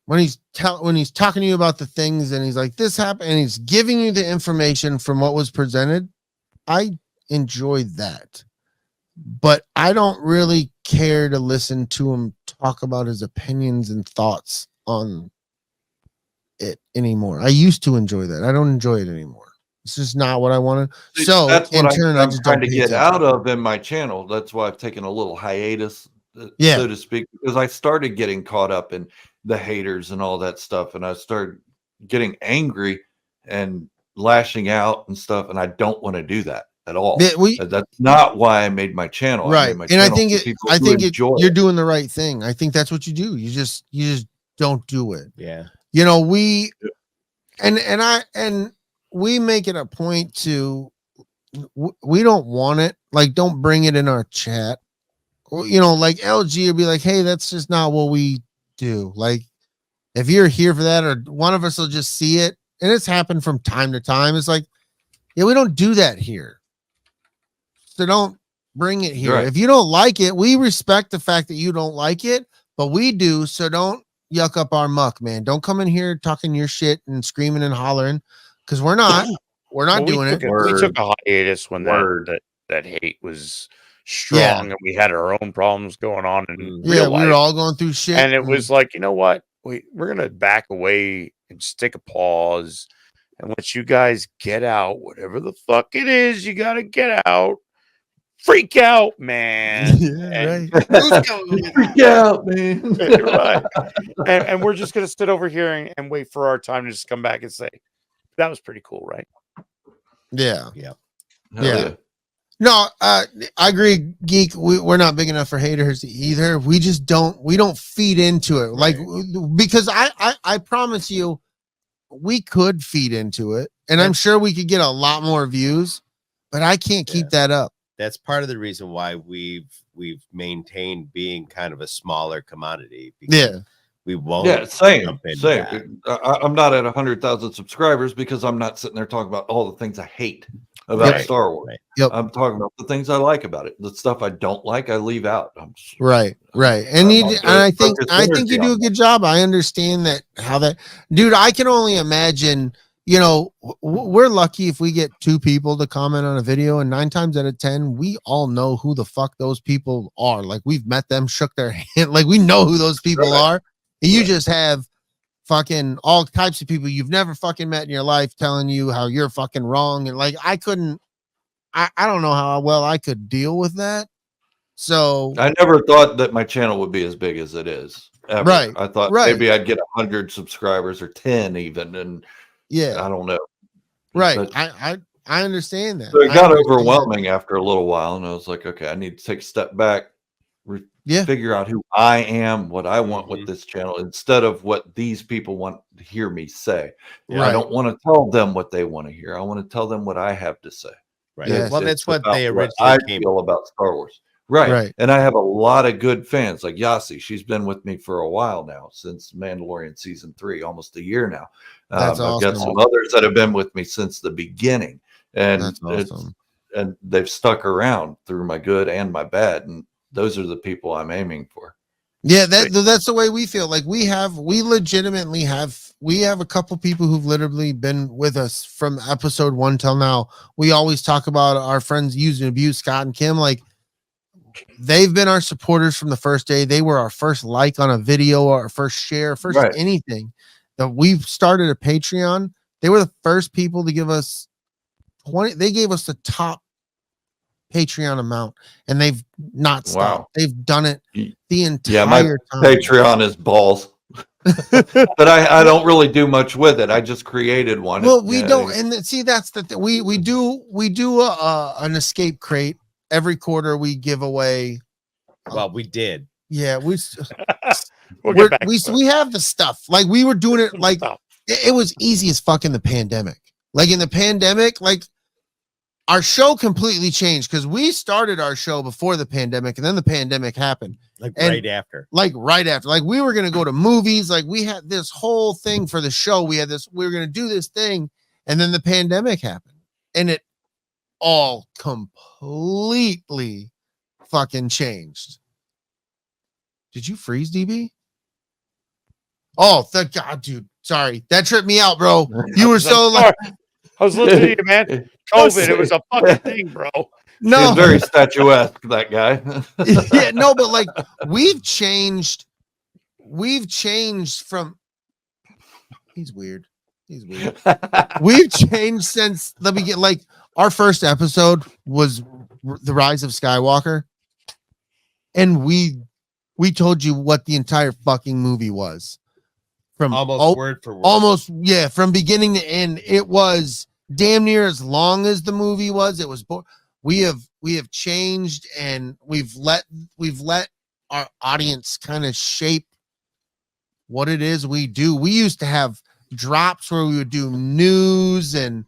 When he's talking to you about the things and he's like, this happened, and he's giving you the information from what was presented. I enjoy that. But I don't really care to listen to him talk about his opinions and thoughts on it anymore. I used to enjoy that. I don't enjoy it anymore. It's just not what I wanted. So that's in turn, I'm trying to get out of in my channel. That's why I've taken a little hiatus, so to speak, because I started getting caught up in the haters and all that stuff, and I started getting angry and lashing out and stuff, and I don't want to do that at all. That's not why I made my channel. Right. My and I think you're it. Doing the right thing. I think that's what you do. You just don't do it. Yeah. You know, we make it a point to, we don't want it. Like, don't bring it in our chat. you know, like LG will be like, hey, that's just not what we do. Like, if you're here for that, or one of us will just see it, and it's happened from time to time. It's like, yeah, we don't do that here. So don't bring it here. Right. If you don't like it, we respect the fact that you don't like it, but we do. So don't yuck up our muck, man. Don't come in here talking your shit and screaming and hollering, because we're not. We're not doing it. We took a hiatus when that hate was strong, and we had our own problems going on in real life. We were all going through shit, and it was like, you know what? We're gonna back away and just take a pause and let you guys get out whatever the fuck it is you gotta get out. Freak out, man. Right. Freak out, man. Right. And we're just gonna sit over here and wait for our time to just come back and say, that was pretty cool, right? Yeah. Yeah. No, I agree, Geek. We're not big enough for haters either. We just don't feed into it. Like, because I promise you, we could feed into it, and I'm sure we could get a lot more views, but I can't keep that up. That's part of the reason why we've maintained being kind of a smaller commodity. We won't. Yeah, same. I'm not at 100,000 subscribers because I'm not sitting there talking about all the things I hate about Star Wars. Right. Yep. I'm talking about the things I like about it. The stuff I don't like, I leave out. Right. And I think you do a good job. I understand that dude, I can only imagine, you know, we're lucky if we get 2 people to comment on a video, and 9 times out of 10, we all know who the fuck those people are. Like, we've met them, shook their hand, like we know who those people are. And you just have fucking all types of people you've never fucking met in your life telling you how you're fucking wrong. And like, I don't know how well I could deal with that. So I never thought that my channel would be as big as it is. Ever. Right. I thought maybe I'd get 100 subscribers or 10 even. And I don't know. Right. But, I understand that. So it got overwhelming after a little while. And I was like, okay, I need to take a step back. Figure out who I am, what I want with this channel, instead of what these people want to hear me say. I don't want to tell them what they want to hear. I want to tell them what I have to say. Right. Yes. Well, that's what they originally feel about Star Wars. Right. And I have a lot of good fans, like Yasi. She's been with me for a while now, since Mandalorian season 3, almost a year now. That's awesome. I've got some others that have been with me since the beginning, and that's awesome. And they've stuck around through my good and my bad, and those are the people I'm aiming for. Yeah, that's the way we feel. Like, we legitimately have a couple people who've literally been with us from episode 1 till now. We always talk about our friends Use and Abuse, Scott and Kim. Like, they've been our supporters from the first day. They were our first like on a video, or our first share, first anything. That we've started a Patreon. They were the first people to give us 20. They gave us the top Patreon amount, and they've not stopped. Wow. They've done it the entire time. Patreon is balls. But I don't really do much with it. I just created one. Well, we don't, and see, that's the thing. We do an escape crate every quarter. We give away. Well, we did. Yeah, we have the stuff. Like, we were doing it like it was easy as fuck in the pandemic. Like, in the pandemic, like, our show completely changed because we started our show before the pandemic, and then the pandemic happened. Right after. Like, we were going to go to movies. Like, we had this whole thing for the show. We were going to do this thing, and then the pandemic happened, and it all completely fucking changed. Did you freeze, DB? Oh, thank God, dude. Sorry. That tripped me out, bro. You were so like, I was listening to you, man. COVID, it was a fucking thing, bro. No, he's very statuesque, that guy. Yeah, no, but like, we've changed from. He's weird. We've changed since the beginning. Like, our first episode was The Rise of Skywalker, and we told you what the entire fucking movie was. From almost word for word. Almost, yeah, from beginning to end. It was damn near as long as the movie was. It was we have changed, and we've let our audience kind of shape what it is we do. We used to have drops where we would do news and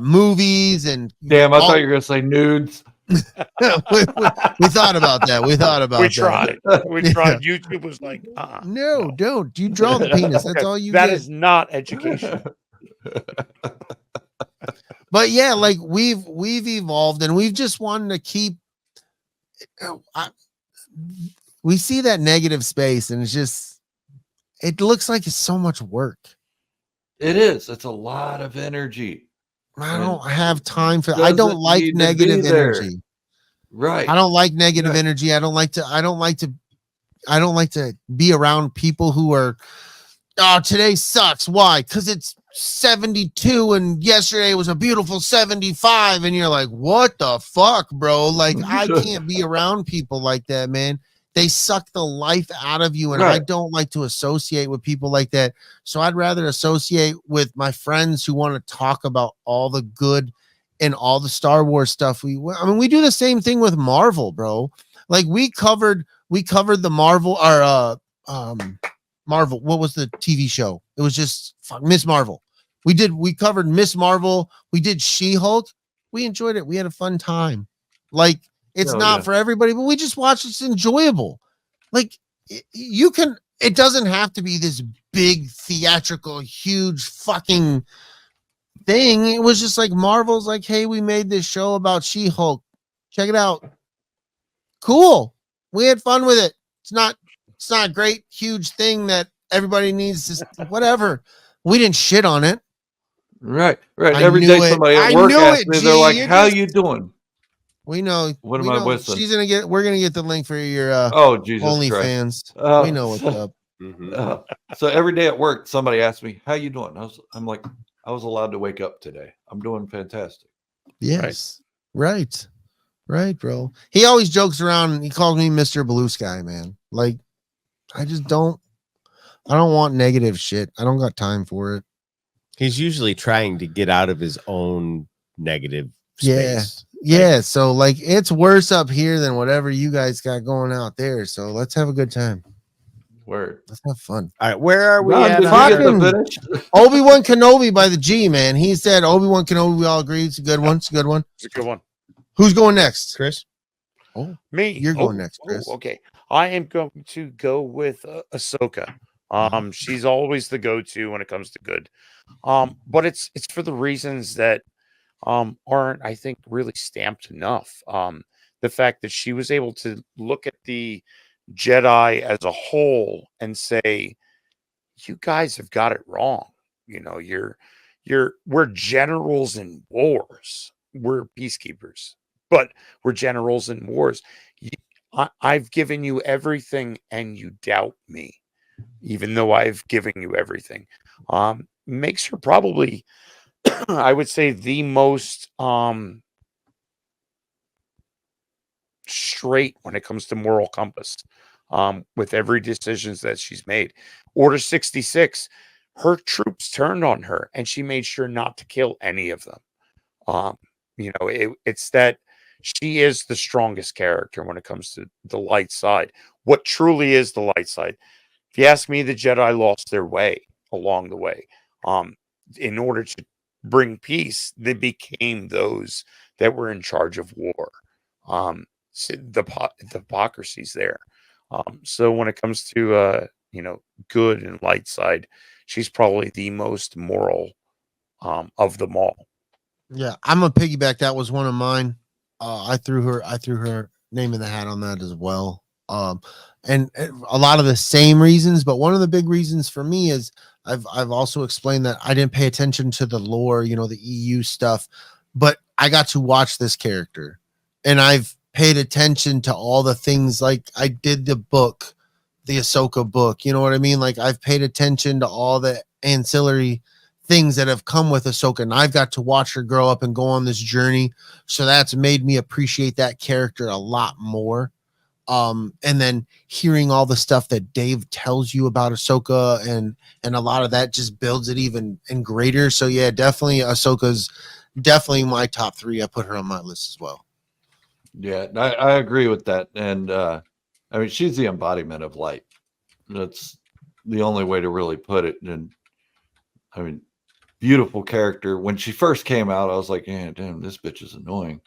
movies and damn, I thought you were gonna say nudes. we thought about that. We thought about We that. tried. We Yeah. tried. YouTube was like, No, don't. You draw the penis. That's all you That get. is not education. But yeah, like we've evolved, and we've just wanted to keep. We see that negative space, and it's just. It looks like it's so much work. It is. It's a lot of energy. I don't have time for. I don't Doesn't like need to negative be there. energy. Right. I don't like negative energy. I don't like to be around people who are, oh, today sucks. Why? Because it's 72 and yesterday was a beautiful 75. And you're like, what the fuck, bro? Like, I can't be around people like that, man. They suck the life out of you. And I don't like to associate with people like that. So I'd rather associate with my friends who want to talk about all the good and all the Star Wars stuff. We do the same thing with Marvel, bro. Like we covered the Marvel Marvel. What was the TV show? It was just Miss Marvel. We covered Miss Marvel. We did She-Hulk. We enjoyed it. We had a fun time. Like it's not for everybody, but we just watched. It's enjoyable. Like it doesn't have to be this big theatrical, huge fucking thing. It was just like Marvel's like, hey, we made this show about She-Hulk. Check it out. Cool. We had fun with it. It's not a great, huge thing that everybody needs to whatever. We didn't shit on it. Right. Every day somebody at work asks me, they're like, how you doing? We know. What am I whistling? We're gonna get the link for your Jesus OnlyFans. We know what's up. So every day at work, somebody asks me, how you doing? I'm like, I was allowed to wake up today. I'm doing fantastic. Yes. Right, bro. He always jokes around and he calls me Mr. Blue Sky, man. Like, I don't want negative shit. I don't got time for it. He's usually trying to get out of his own negative space. Yeah. So like it's worse up here than whatever you guys got going out there. So let's have a good time. Word. Let's have fun. All right, where are we at? Obi-Wan Kenobi by the G, man. He said Obi-Wan Kenobi, we all agree. It's a good one. It's a good one. Who's going next? Chris? Oh, me. You're going next, Chris. Okay. I am going to go with Ahsoka. She's always the go-to when it comes to good. But it's for the reasons that aren't, I think, really stamped enough. The fact that she was able to look at the Jedi as a whole and say, you guys have got it wrong. You know, we're generals in wars. We're peacekeepers, but we're generals in wars. I've given you everything and you doubt me, even though I've given you everything. Makes her probably, I would say, the most straight when it comes to moral compass, with every decisions that she's made. Order 66, her troops turned on her and she made sure not to kill any of them. It's that she is the strongest character when it comes to the light side. What truly is the light side? If you ask me, the Jedi lost their way along the way. In order to bring peace, they became those that were in charge of war. So the hypocrisy's there. So when it comes to good and light side, she's probably the most moral of them all. Yeah, I'm gonna piggyback. That was one of mine. I threw her name in the hat on that as well. And a lot of the same reasons, but one of the big reasons for me is I've also explained that I didn't pay attention to the lore, the EU stuff, but I got to watch this character and I've paid attention to all the things. Like I did the book, the Ahsoka book, you know what I mean? Like I've paid attention to all the ancillary things that have come with Ahsoka, and I've got to watch her grow up and go on this journey. So that's made me appreciate that character a lot more. And then hearing all the stuff that Dave tells you about Ahsoka and a lot of that just builds it even and greater. So yeah, definitely Ahsoka's definitely my top 3. I put her on my list as well. Yeah, I agree with that. And she's the embodiment of light. That's the only way to really put it. And beautiful character. When she first came out, I was like, yeah, damn, this bitch is annoying.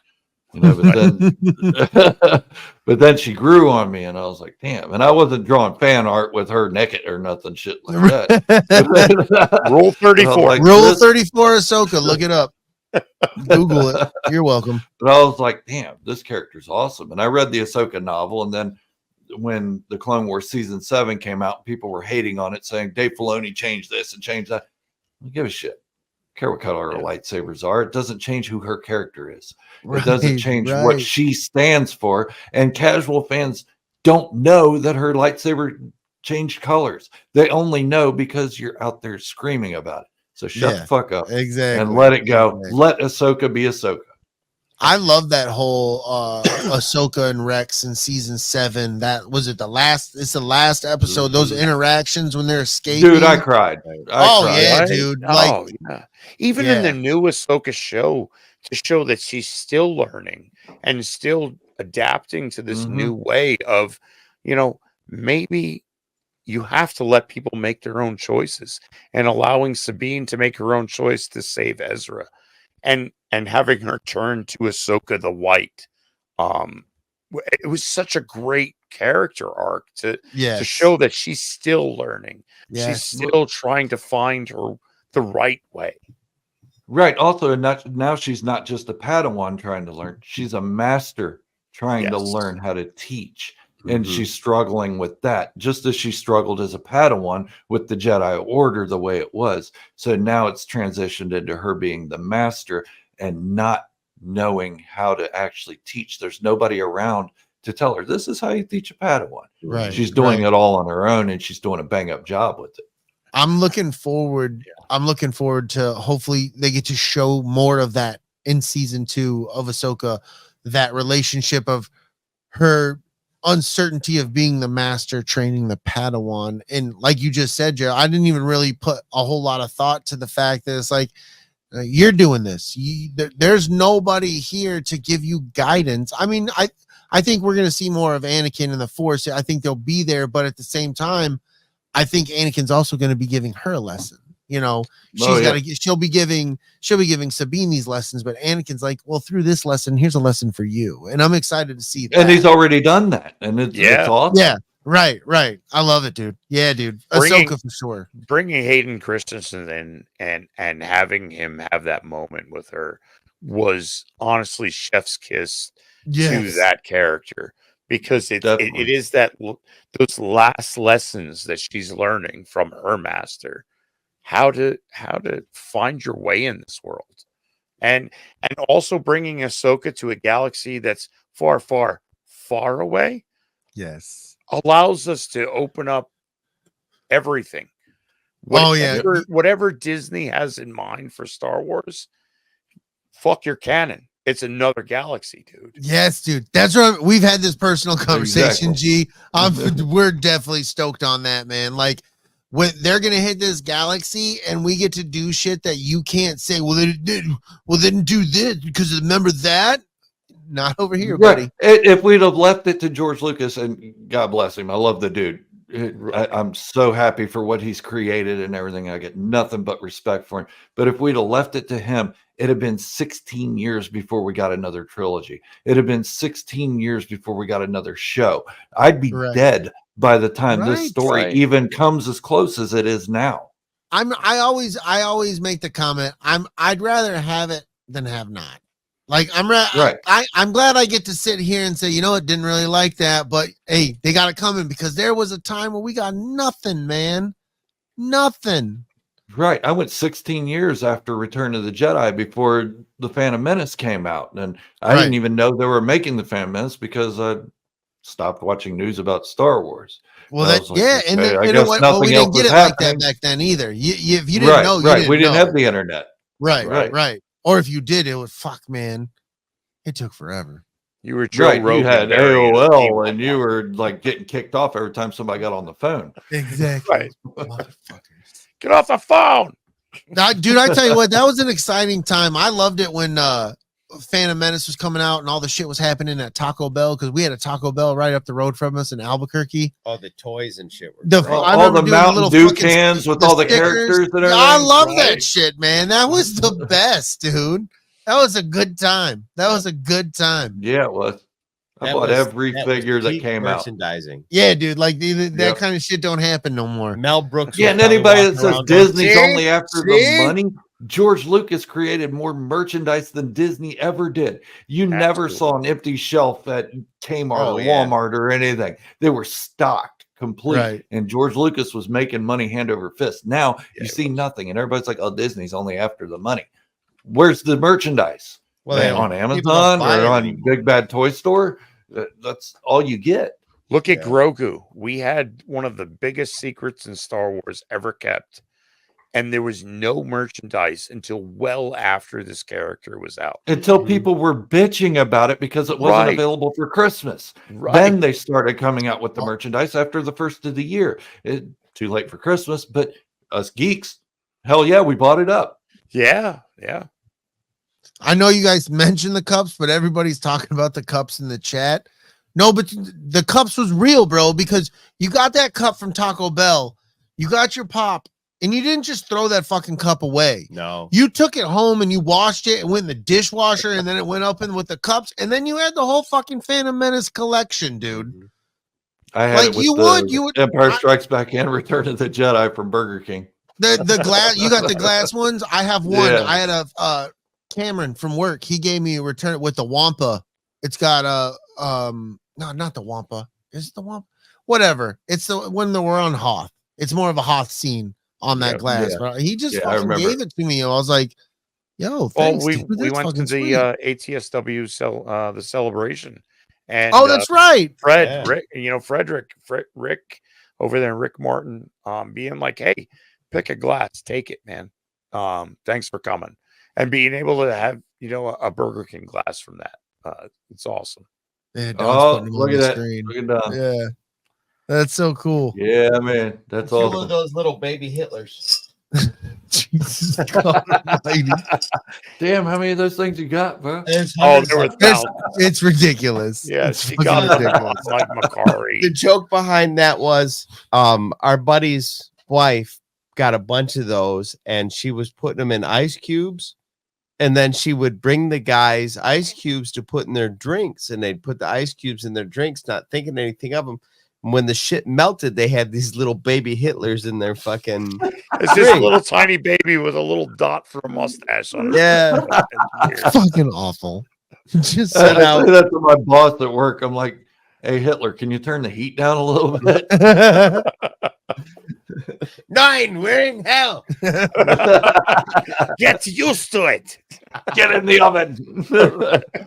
But then, but then she grew on me, and I was like, damn. And I wasn't drawing fan art with her naked or nothing, shit like that. Rule 34. Like, Rule 34 Ahsoka. Look it up. Google it. You're welcome. But I was like, damn, this character's awesome. And I read the Ahsoka novel, and then when the Clone Wars season 7 came out, people were hating on it, saying Dave Filoni changed this and changed that. I don't give a shit. I don't care what color her lightsabers are. It doesn't change who her character is. It doesn't change what she stands for. And casual fans don't know that her lightsaber changed colors. They only know because you're out there screaming about it. So shut the fuck up. Exactly. And let it go. Exactly. Let Ahsoka be Ahsoka. I love that whole Ahsoka and Rex in season 7. That was it. It's the last episode. Those interactions when they're escaping. Dude, I cried. I cried. Yeah, dude. Like, even in the new Ahsoka show, to show that she's still learning and still adapting to this new way of, maybe you have to let people make their own choices, and allowing Sabine to make her own choice to save Ezra, and having her turn to Ahsoka the White. It was such a great character arc to show that she's still learning. She's still trying to find the right way. Right. Also, now she's not just a Padawan trying to learn. She's a master trying to learn how to teach. And she's struggling with that, just as she struggled as a Padawan with the Jedi Order the way it was. So now it's transitioned into her being the master and not knowing how to actually teach. There's nobody around to tell her, this is how you teach a Padawan. Right. She's doing it all on her own, and she's doing a bang-up job with it. I'm looking forward to hopefully they get to show more of that in season 2 of Ahsoka, that relationship of her uncertainty of being the master training the Padawan. And like you just said, Gerald, I didn't even really put a whole lot of thought to the fact that it's like, you're doing this. There's nobody here to give you guidance. I mean, I think we're going to see more of Anakin in the Force. I think they'll be there, but at the same time, I think Anakin's also going to be giving her a lesson. She'll be giving Sabine these lessons, but Anakin's like, well, through this lesson, here's a lesson for you. And I'm excited to see that. And he's already done that. And it's awesome. Yeah. Right. I love it, dude. Yeah, dude. Ahsoka for sure. Bringing Hayden Christensen in and having him have that moment with her was honestly chef's kiss to that character, because it is those last lessons that she's learning from her master, how to find your way in this world, and also bringing Ahsoka to a galaxy that's far, far, far away. Yes. Allows us to open up everything. Whatever Disney has in mind for Star Wars, fuck your canon. It's another galaxy, dude. Yes, dude. That's right. We've had this personal conversation, G. We're definitely stoked on that, man. Like, when they're gonna hit this galaxy and we get to do shit that you can't say, well, they didn't do this because remember that. Not over here, buddy. If we'd have left it to George Lucas, and God bless him, I love the dude. I'm so happy for what he's created and everything. I get nothing but respect for him. But if we'd have left it to him, it'd have been 16 years before we got another trilogy. It'd have been 16 years before we got another show. I'd be dead by the time this story even comes as close as it is now. I always make the comment, I'd rather have it than have not. Like, I'm glad I get to sit here and say, it didn't really like that, but hey, they got it coming, because there was a time where we got nothing, man. Nothing. Right. I went 16 years after Return of the Jedi before The Phantom Menace came out. And I didn't even know they were making The Phantom Menace because I stopped watching news about Star Wars. Well, we didn't get it like that back then either. If you didn't know, we didn't have the internet. Right. Or if you did, it was man. It took forever. You were Joe Rogan. You had AOL, and you were like getting kicked off every time somebody got on the phone. Exactly. Right. Motherfuckers. Get off the phone. Dude, I tell you what, that was an exciting time. I loved it when Phantom Menace was coming out and all the shit was happening at Taco Bell, because we had a Taco Bell right up the road from us in Albuquerque. All the toys and shit were all the Mountain Dew cans with all the characters that are I love that shit, man. That was the best, dude. That was a good time. That was a good time. Yeah, it was. I bought every figure that came out. Merchandising. Yeah, dude. Like that kind of shit don't happen no more. Mel Brooks. Yeah, and anybody that says Disney's going, only after the money, George Lucas created more merchandise than Disney ever did. You never saw an empty shelf at Kmart or Walmart or anything. They were stocked complete. Right. And George Lucas was making money hand over fist. Now you see nothing, and everybody's like, "Oh, Disney's only after the money." Where's the merchandise? Well, on Amazon or on Big Bad Toy Store. That's all you get. Look at Grogu. We had one of the biggest secrets in Star Wars ever kept, and there was no merchandise until well after this character was out. Until people were bitching about it because it wasn't available for Christmas. Then they started coming out with the merchandise after the first of the year. Too late for Christmas, but us geeks, hell yeah, we bought it up. Yeah. I know you guys mentioned the cups, but everybody's talking about the cups in the chat. No, but the cups was real, bro, because you got that cup from Taco Bell. You got your pop, and you didn't just throw that fucking cup away. No. You took it home and you washed it and went in the dishwasher, and then it went up in with the cups, and then you had the whole fucking Phantom Menace collection, dude. I had it with you would Empire Strikes Back and Return of the Jedi from Burger King. The glass, you got the glass ones. I have one. I had a Cameron from work, he gave me a return with the Wampa. It's got no, not the Wampa. Is it the Wampa? Whatever. It's the when we're on Hoth. It's more of a Hoth scene on that glass. But he just fucking gave it to me. I was like, yo, thanks. We went to the ATSW the celebration. And that's right. Rick over there, and Rick Martin being like, hey, pick a glass, take it, man. Thanks for coming. And being able to have, a Burger King glass from that. It's awesome. Yeah, look at that. Look at that. Yeah. That's so cool. Yeah, man. That's awesome. One of those little baby Hitlers. Jesus God Almighty. Damn, how many of those things you got, bro? There were thousands. It's ridiculous. Yeah, it's she got ridiculous. Like Macari. The joke behind that was our buddy's wife got a bunch of those, and she was putting them in ice cubes, and then she would bring the guys ice cubes to put in their drinks, and they'd put the ice cubes in their drinks, not thinking anything of them. And when the shit melted, they had these little baby Hitlers in their fucking it's just a little tiny baby with a little dot for a mustache on it. Yeah. Fucking awful. Just I say that to my boss at work. I'm like, hey, Hitler, can you turn the heat down a little bit? 9, we're in hell. Get used to it. Get in the oven.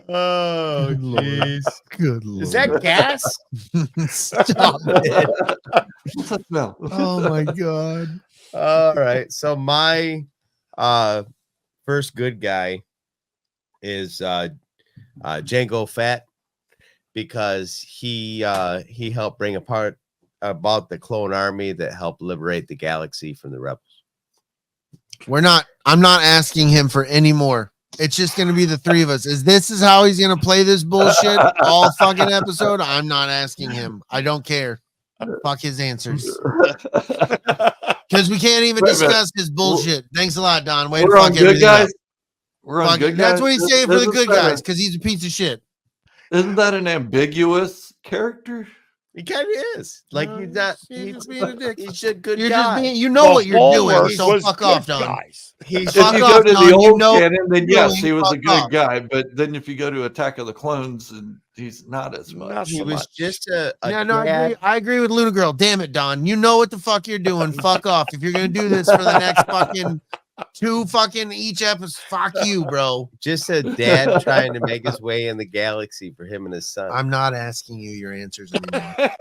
Oh, jeez. Good Lord. Is that gas? Stop it. What's that smell? Oh, my God. All right. So my first good guy is Jango Fett, because he helped bring apart about the clone army that helped liberate the galaxy from the rebels. I'm not asking him for any more. It's just going to be the three of us. This is how he's going to play this bullshit all fucking episode? I'm not asking him. I don't care. Fuck his answers. Because we can't even discuss his bullshit. Thanks a lot, Don. Way to fuck everything up. We're on good guys. That's what he's saying for the good guys, because he's a piece of shit. Isn't that an ambiguous character? He kind of is. Like he's not. He's being a dick. He's a good you're guy. Just you know what you're doing. So fuck off, Don. If you go to the old canon, then yes, he was a good guy. But then if you go to Attack of the Clones, and he's not as much. He was just a I agree with Luna Girl. Damn it, Don. You know what the fuck you're doing. Fuck off. If you're gonna do this for the next fucking 2 fucking each episode, fuck you, bro. Just a dad trying to make his way in the galaxy for him and his son. I'm not asking you your answers anymore.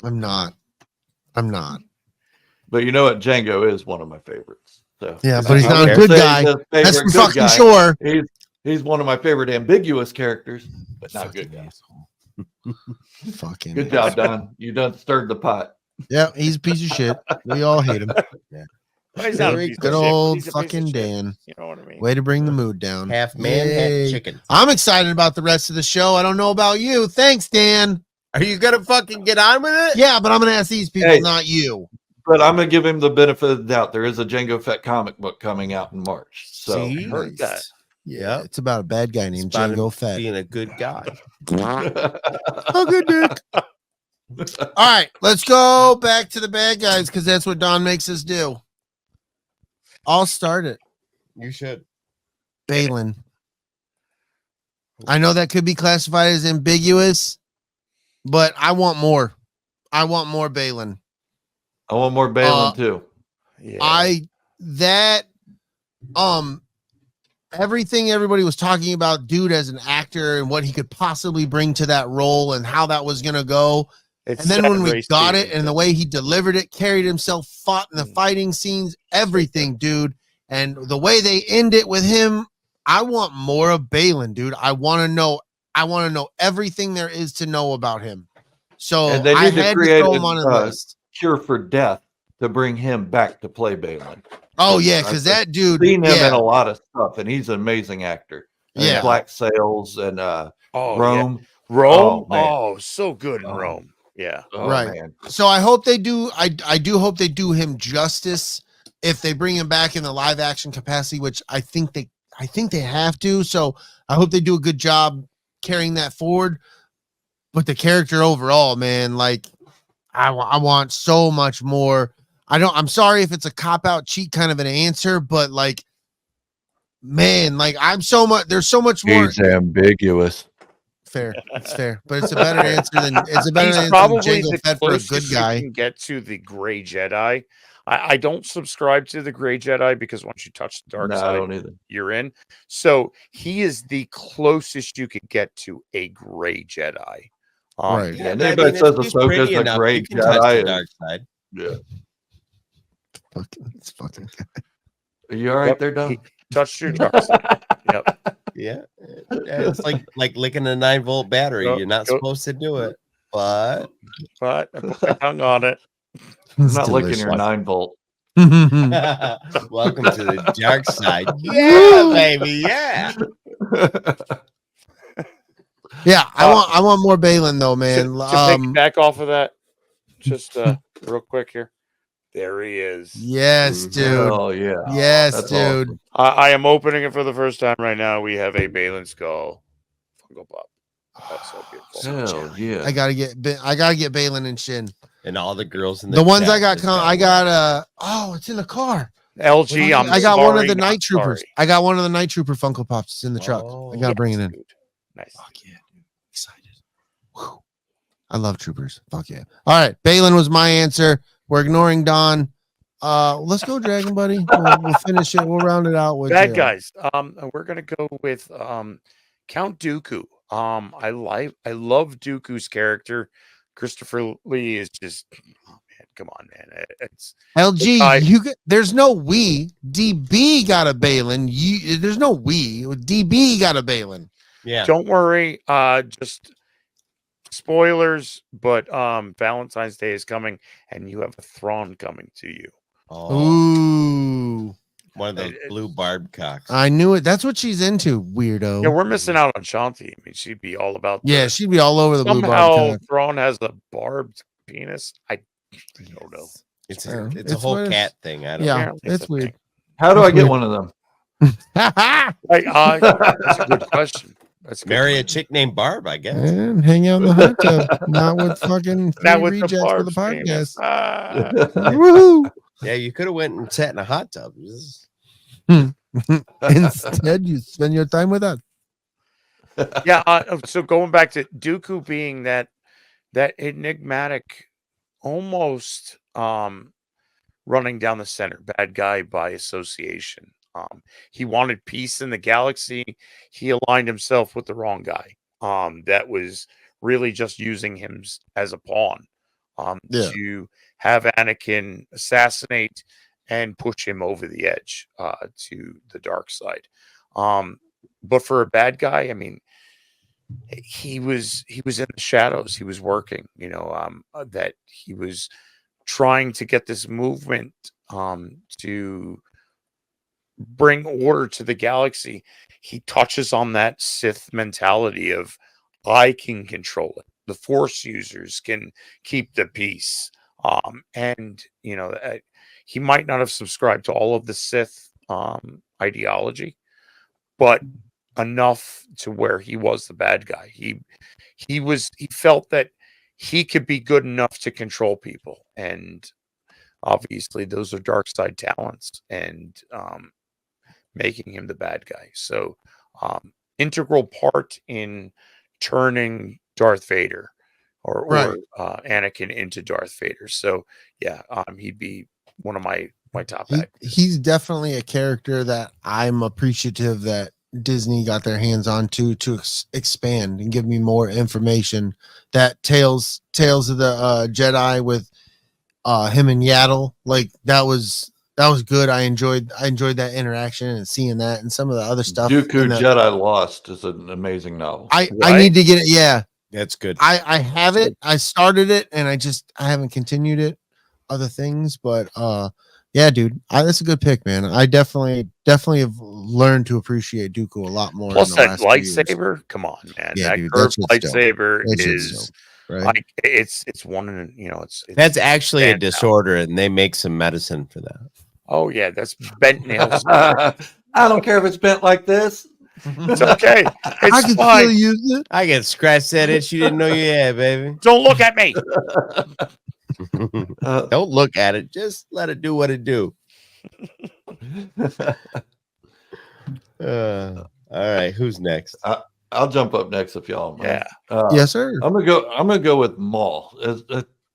I'm not. But you know what? Django is one of my favorites. So yeah, but he's not a good guy. That's for fucking guy. Sure. He's one of my favorite ambiguous characters, but not good guys. Fucking good job, Don. You done stirred the pot. Yeah, he's a piece of shit. We all hate him. Yeah. He's not a piece good of old shit. Fucking Dan. You know what I mean? Way to bring the mood down. Half man, half chicken. I'm excited about the rest of the show. I don't know about you. Thanks, Dan. Are you gonna fucking get on with it? Yeah, but I'm gonna ask these people, not you. But I'm gonna give him the benefit of the doubt. There is a Jango Fett comic book coming out in March. So See? Heard that. Yeah, it's about a bad guy named It's about him Jango Fett. being a good guy. Oh, good dick. All right, let's go back to the bad guys because that's what Don makes us do. I'll start it. You should. Balin. I know that could be classified as ambiguous, but I want more. I want more Balin. I want more Balin too. Yeah. Everything everybody was talking about, dude, as an actor and what he could possibly bring to that role and how that was gonna go. It's And then sad when we race got season, it and the way he delivered it, carried himself, fought in the fighting scenes, everything, dude. And the way they end it with him, I want more of Balin, dude. I want to know everything there is to know about him. So And they I need to had to create throw him on a list. Cure for Death to bring him back to play Balin. Oh yeah, because that dude, Seen him yeah, in a lot of stuff, and he's an amazing actor. Yeah. Black Sails and Oh, Rome. yeah. Rome. Oh, man. Oh, so good in Oh. Rome. Yeah. Oh, Right. man. So I hope they do. I do hope they do him justice if they bring him back in the live action capacity, which I think they have to. So I hope they do a good job carrying that forward. But the character overall, man, like I want so much more. I'm sorry if it's a cop out cheat kind of an answer, but like, man, like there's so much more. He's ambiguous. Fair. It's fair, but it's a better answer than He's answer probably than Jango the Fett for a closest good you guy. can get to the Gray Jedi. I don't subscribe to the Gray Jedi because once you touch the dark No, I side, don't either. you're in. So he is the closest you could get to a Gray Jedi. Right. Yeah, and anybody says Ahsoka's a great Jedi. Dark side. Yeah. It's fucking. Are you all right Yep, there, Don? he touched your dark side. Yep. Yeah. It's like licking a 9-volt battery. Go- You're not go- supposed to do it. But But I put my tongue on it. I'm not licking your 9-volt. welcome to the dark side. Yeah, baby. Yeah. Yeah, I want more Balin though, man. To back off of that, just real quick here. There he is. Yes, dude. Oh yeah. Yes, That's dude. awesome. I am opening it for the first time right now. We have a Balin skull. Funko Pop. That's so beautiful. Hell yeah. I gotta get Balin and Shin. And all the girls in The ones chat I got, just it's in the car. LG, I got one of sorry, the not Night Troopers. sorry. I got one of the Night Trooper Funko Pops. It's in the truck. I gotta bring it in. Dude. Nice. Fuck yeah, dude. Excited. Whew. I love troopers. Fuck yeah. All right. Balin was my answer. We're ignoring Don. Let's go, Dragon Buddy. We'll finish it. We'll round it out with Bad guys. We're gonna go with Count Dooku. I love Dooku's character. Christopher Lee is just, oh man, come on, man. It's LG. There's no we. DB got a Balin. There's no we. DB got a Balin. Yeah. Don't worry. Just spoilers, but Valentine's Day is coming, and you have a Thrawn coming to you. Oh, Ooh. one of those blue barb cocks. I knew it. That's what she's into, weirdo. Yeah, we're missing out on Shanti. I mean, she'd be all about. Yeah, she'd be all over the blue somehow barb. Thrawn has a barbed penis. I don't know. It's fair. a It's whole what it is. cat thing. I don't Yeah, know. Apparently it's a weird. thing. How do I get one of them? That's a good question. That's a good Marry a question. chick named Barb, I guess. And hang out in the hot tub, not with fucking Not free with rejects the for the barbed penis. podcast. Ah. Woohoo! Yeah, you could have went and sat in a hot tub. Instead, you spend your time with us. Yeah. So going back to Dooku being that enigmatic, almost running down the center, bad guy by association. He wanted peace in the galaxy. He aligned himself with the wrong guy. That was really just using him as a pawn to have Anakin assassinate and push him over the edge to the dark side. But for a bad guy, I mean, he was in the shadows. He was working, that he was trying to get this movement to bring order to the galaxy. He touches on that Sith mentality of I can control it. The Force users can keep the peace. And he might not have subscribed to all of the Sith ideology, but enough to where he was the bad guy. He felt that he could be good enough to control people, and obviously those are dark side talents, and making him the bad guy. So integral part in turning Darth Vader or Anakin into Darth Vader. So yeah, he'd be one of my top bad guys. He's definitely a character that I'm appreciative that Disney got their hands on to expand and give me more information. That Tales of the Jedi with him and Yaddle, like that was good. I enjoyed that interaction and seeing that and some of the other stuff. Dooku Jedi Lost is an amazing novel. I need to get it. Yeah, that's good. I have it. I started it and I haven't continued it. Other things, but yeah, dude, that's a good pick, man. I definitely have learned to appreciate Dooku a lot more. Plus that lightsaber, come on, man! Yeah, that dude, curved lightsaber is right. Like it's one in it's that's actually a disorder, and they make some medicine for that. Oh yeah, that's bent nails. I don't care if it's bent like this. It's okay. It's I can fine. still use it. I can scratch that itch you didn't know you had, baby. Don't look at me. Don't look at it. Just let it do what it do. All right, who's next? I'll jump up next if y'all mind. Yeah. Yes, sir. I'm gonna go with Maul.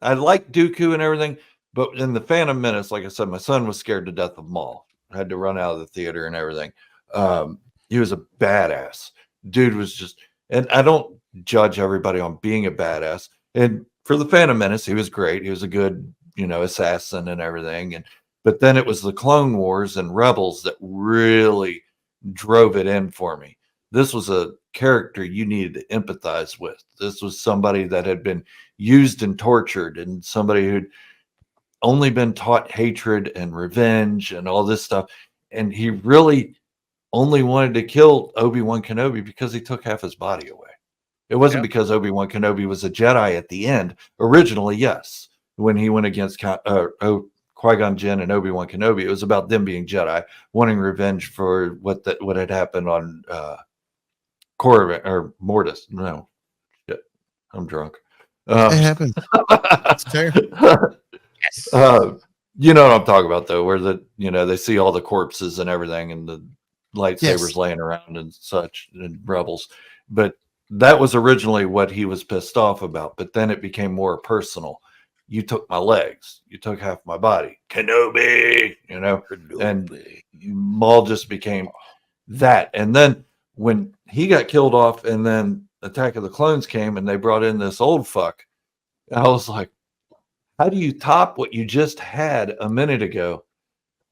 I like Dooku and everything, but in the Phantom Menace, like I said, my son was scared to death of Maul. I had to run out of the theater and everything. He was a badass. Dude was just, and I don't judge everybody on being a badass. And for the Phantom Menace, he was great. He was a good, assassin and everything. But then it was the Clone Wars and Rebels that really drove it in for me. This was a character you needed to empathize with. This was somebody that had been used and tortured, and somebody who'd only been taught hatred and revenge and all this stuff. And he really only wanted to kill Obi-Wan Kenobi because he took half his body away. It wasn't because Obi-Wan Kenobi was a Jedi at the end. Originally, yes. When he went against Qui-Gon Jinn and Obi-Wan Kenobi, it was about them being Jedi, wanting revenge for what had happened on Korriban or Mortis. No, shit, I'm drunk. It happens. It's fair. Yes. You know what I'm talking about, though, where they see all the corpses and everything, and the lightsabers laying around and such, and Rebels. But that was originally what he was pissed off about. But then it became more personal. You took my legs. You took half my body. Kenobi, Kenobi. And Maul just became that. And then when he got killed off and then Attack of the Clones came and they brought in this old fuck, I was like, how do you top what you just had a minute ago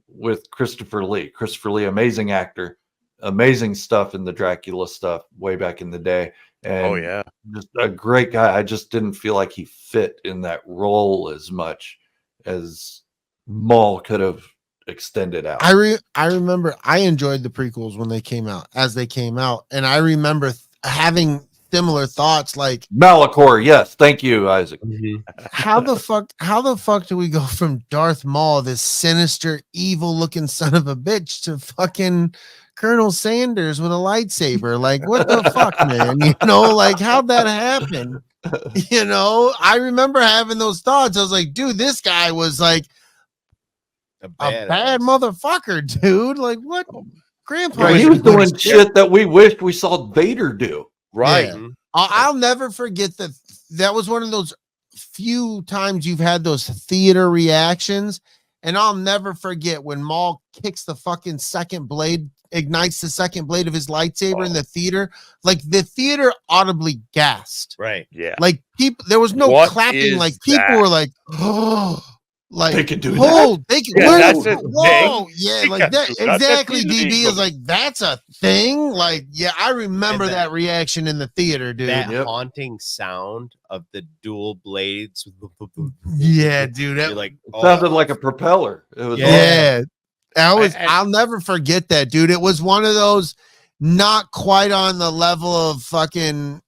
with Christopher Lee? Christopher Lee, amazing actor, amazing stuff in the Dracula stuff way back in the day. And just a great guy. I just didn't feel like he fit in that role as much as Maul could have extended out. I remember I enjoyed the prequels when they came out, and I remember having similar thoughts like Malachor. Yes, thank you, Isaac. how the fuck do we go from Darth Maul, this sinister, evil looking son of a bitch, to fucking Colonel Sanders with a lightsaber? Like, what the fuck, man? Like, how'd that happen? I remember having those thoughts. I was like, dude, this guy was like a bad motherfucker, dude. Like, what? Grandpa, he was doing shit that we wished we saw Vader do. Right. Yeah. I'll never forget that was one of those few times you've had those theater reactions, and I'll never forget when Maul kicks the fucking second blade, ignites the second blade of his lightsaber in the theater. Like, the theater audibly gasped. Right. Yeah. Like, people, there was no clapping. Like, people were like, oh, like, they can do that. They can. That's a whoa, thing. yeah, They like can that. do that. Exactly. That's DB illegal. is like, that's a thing. Like, yeah, I remember that reaction in the theater, dude. That haunting sound of the dual blades. Yeah, dude. You're like, It sounded like a propeller. It was Yeah. I'll never forget that, dude. It was one of those not quite on the level of fucking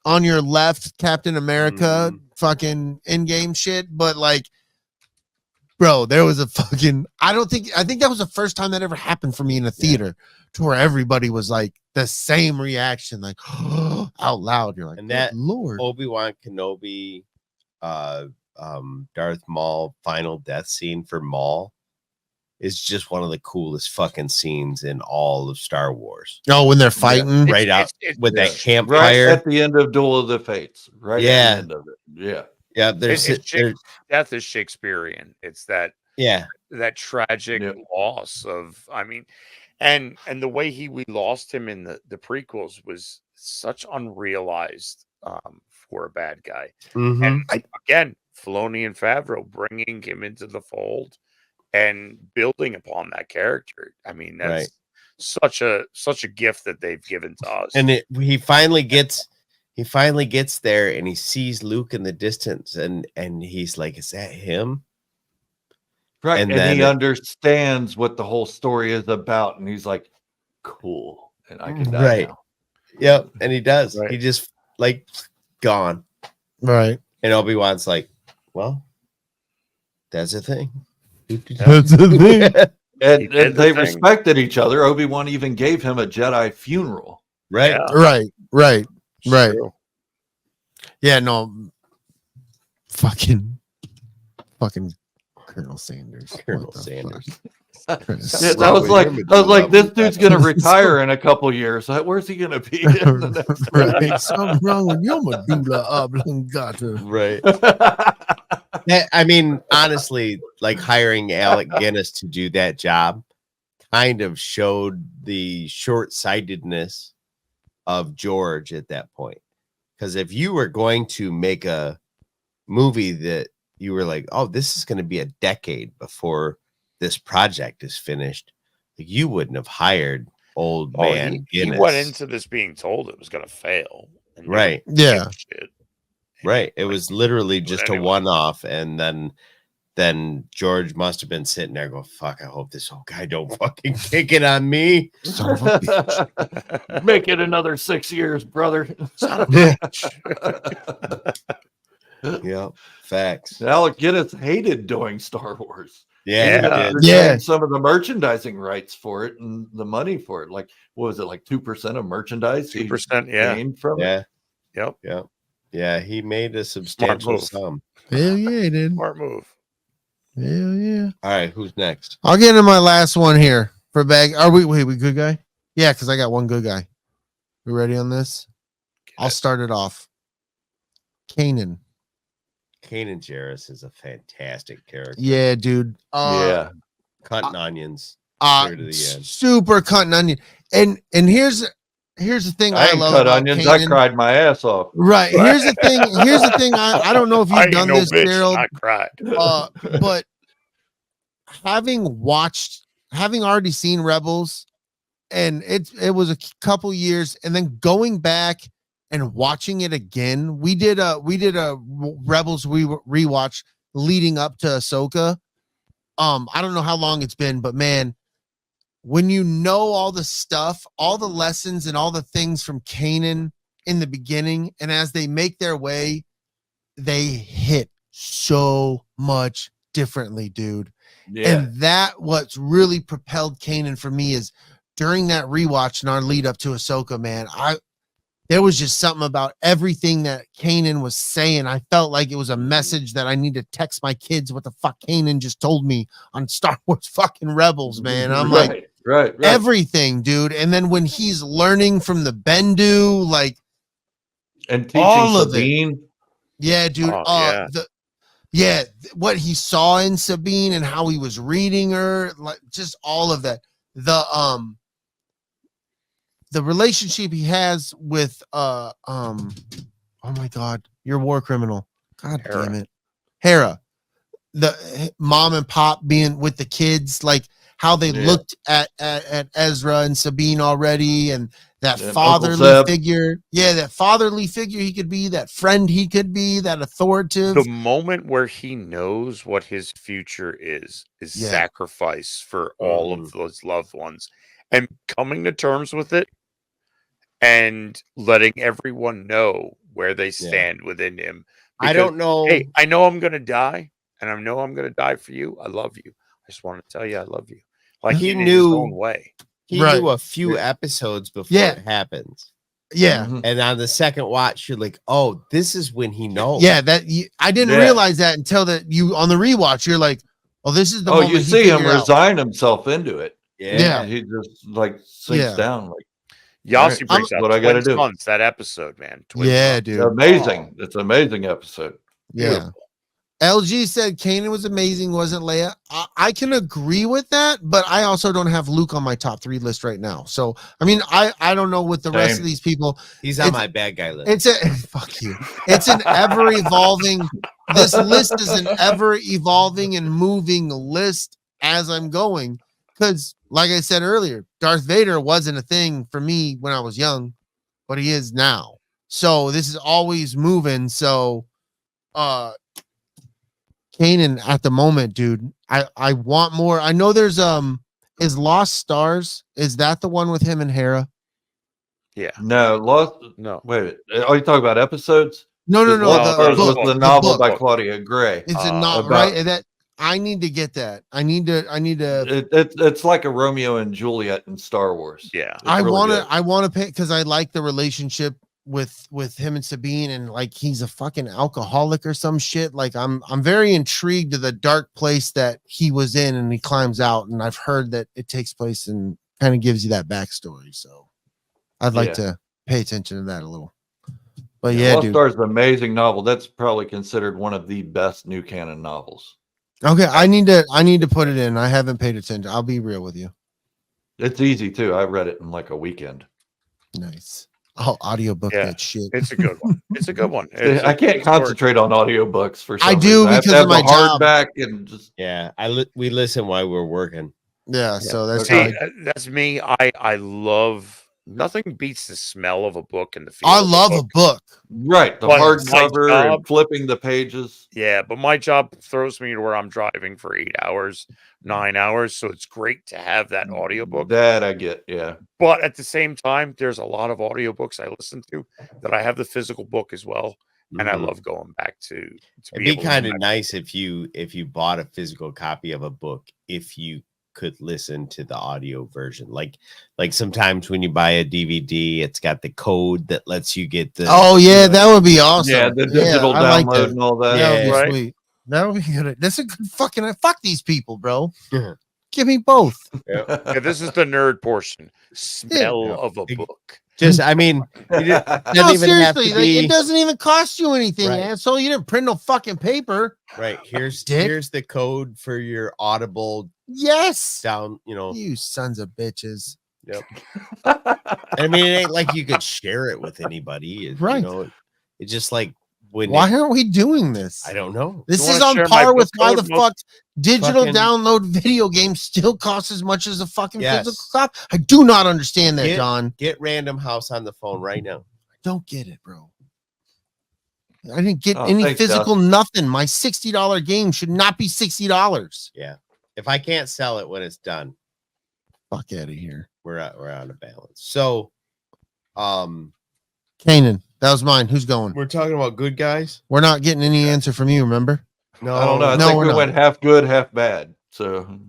On Your Left Captain America fucking in-game shit, but like bro, there was a fucking, I think that was the first time that ever happened for me in a theater to where everybody was like the same reaction, like out loud. You're like, And that Lord. Obi-Wan Kenobi, Darth Maul final death scene for Maul is just one of the coolest fucking scenes in all of Star Wars. Oh, when they're fighting Right out with that right campfire at the end of Duel of the Fates. Right at the end of it. Yeah. Yeah, there's death is Shakespearean. It's that that tragic loss of, I mean, and the way we lost him in the prequels was such unrealized for a bad guy. And again, Filoni and Favreau bringing him into the fold and building upon that character. I mean, that's such a gift that they've given to us. And he finally gets there and he sees Luke in the distance and he's like, is that him? Right. And he understands what the whole story is about. And he's like, cool. And I can die now. Yep. And he does. He just like gone. Right. And Obi-Wan's like, well, that's a thing. That's a thing. And they respected each other. Obi-Wan even gave him a Jedi funeral. Right. Yeah. Right. Yeah, no. Fucking Colonel Sanders. Colonel Sanders. I was like, this dude's gonna retire in a couple years. Where's he gonna be? Right. Something wrong with your medulla oblongata. Right. I mean, honestly, like hiring Alec Guinness to do that job kind of showed the short-sightedness of George at that point. Because if you were going to make a movie that you were like, oh, this is going to be a decade before this project is finished, like, you wouldn't have hired old man Guinness. He went into this being told it was going to fail. Right. Yeah. Right. It was literally just a one-off, and then George must have been sitting there going, fuck, I hope this old guy don't fucking kick it on me. Son of a bitch. Make it another 6 years, brother. Son of a bitch. Yeah, facts. Alec Guinness hated doing Star Wars. Yeah. Some of the merchandising rights for it and the money for it. Like, what was it, like 2% of merchandise? 2%, gained from it? Yep. Yeah, he made a substantial sum. Hell yeah, he did. Smart move. Hell yeah. All right, who's next? I'll get into my last one here for bag. Are we good guy? Yeah, because I got one good guy. We ready on this? I'll start it off. Kanan Jarrus is a fantastic character. Yeah, dude. Cutting onions. To the end. Super cutting onion. And here's the thing I love cut about onions. Kanan. I cried my ass off. Right. Here's the thing. I don't know if you've done this, Gerald. I cried. But having already seen Rebels, and it was a couple years, and then going back and watching it again, we did a Rebels rewatch leading up to Ahsoka. I don't know how long it's been, but man, when you know all the stuff, all the lessons and all the things from Kanan in the beginning, and as they make their way, they hit so much differently, dude. Yeah. And that what's really propelled Kanan for me is during that rewatch and our lead up to Ahsoka, man, there was just something about everything that Kanan was saying. I felt like it was a message that I need to text my kids what the fuck Kanan just told me on Star Wars fucking Rebels, man. I'm like, right. Everything, dude. And then when he's learning from the Bendu, like, and teaching all of Sabine. it. Yeah, dude. What he saw in Sabine and how he was reading her, like, just all of that. The relationship he has with oh my god, you're a war criminal. God Hera. Damn it. Hera. The mom and pop being with the kids, like how they looked at Ezra and Sabine already, and that fatherly figure. Yeah, that fatherly figure he could be, that friend he could be, that authoritative. The moment where he knows what his future is sacrifice for all of those loved ones, and coming to terms with it and letting everyone know where they stand within him. Because, I don't know. Hey, I know I'm going to die, and I know I'm going to die for you. I love you. I just want to tell you I love you. Like He in his knew- own way. He Right. knew a few episodes before Yeah. it happens. Yeah. Mhm. And on the second watch, you're like, oh, this is when he knows. Yeah, I didn't Yeah. realize that until that you on the rewatch. You're like, oh, this is the moment You he see him figured out. resign himself into it. Yeah. He just like sinks Yeah. down. Like Yossi Alright, brings out what I gotta twin do. sons, that episode, man. Twin Yeah, sons. dude. amazing. It's an amazing episode. Yeah. Beautiful. LG said Kanan was amazing, wasn't Leia? I can agree with that, but I also don't have Luke on my top 3 list right now. So, I mean, I don't know with the rest of Same. these people. He's on It's- my bad guy list. It's a fuck you. It's an ever evolving. This list is an ever evolving and moving list as I'm going. Because, like I said earlier, Darth Vader wasn't a thing for me when I was young, but he is now. So this is always moving. So, Kanan at the moment, dude. I want more. I know there's is Lost Stars. Is that the one with him and Hera? Yeah. No, Lost. No. Wait, are you talking about episodes? No. Lost The Stars was book. the The novel book. by Claudia Gray. Is it not about- right? That I need to get that. I need to. It's like a Romeo and Juliet in Star Wars. Yeah. It's I really want to. good. I want to pick because I like the relationship with him and Sabine, and like he's a fucking alcoholic or some shit. Like I'm very intrigued to the dark place that he was in, and he climbs out. And I've heard that it takes place and kind of gives you that backstory. So I'd like to pay attention to that a little. But yeah, Lost dude. Stars is an amazing novel. That's probably considered one of the best new canon novels. Okay, I need to put it in. I haven't paid attention. I'll be real with you. It's easy too. I read it in like a weekend. Nice. Oh, audiobook Yeah. that shit. It's a good one. It's a good one. It's I a can't good story. concentrate on audiobooks for some I do reason. I have because to of have my the job. hardback and just Yeah, we listen while we're working. Yeah, so that's Okay. how See, that's me. I love nothing beats the smell of a book and the feel. I of a love a book. book. right the But my hardcover job- and flipping the pages. Yeah, but my job throws me to where I'm driving for 8 hours, 9 hours. So it's great to have that audiobook. That I get. Yeah, But at the same time, there's a lot of audiobooks I listen to that I have the physical book as well. And I Mhm. love going back to It'd be able to kind of go back- nice if you bought a physical copy of a book, if you could listen to the audio version. Like sometimes when you buy a DVD, it's got the code that lets you get the Oh yeah, that would be awesome. yeah, the digital I like download that. and all that. That would be right. sweet. That would be good. That's a good fucking fuck these people, bro. Yeah. Give me both. Yeah, this is the nerd portion. Smell Yeah. of a book. just I mean it doesn't No, even have seriously, to like, be it doesn't even cost you anything, Right. man. So you didn't print no fucking paper. right. Here's Dick. here's the code for your Audible Yes. down, You sons of bitches. I mean, it ain't like you could share it with anybody. Right. It's just like when Why aren't we doing this? I don't know. This You is wanna on share my par with book why code, the fuck digital fucking- download video games still cost as much as a fucking Yes. physical copy. I do not understand that, Get- John. Get Random House on the phone right now. I don't get it, bro. I didn't get Oh, any thanks, physical nothing. My $60 game should not be $60. If I can't sell it when it's done, Fuck out of here. we're out of balance. So Kanan, that was mine. Who's going? we're talking about good guys. We're not getting any answer from you, remember? No, I don't know. I No, think we're we not. went half good, half bad. So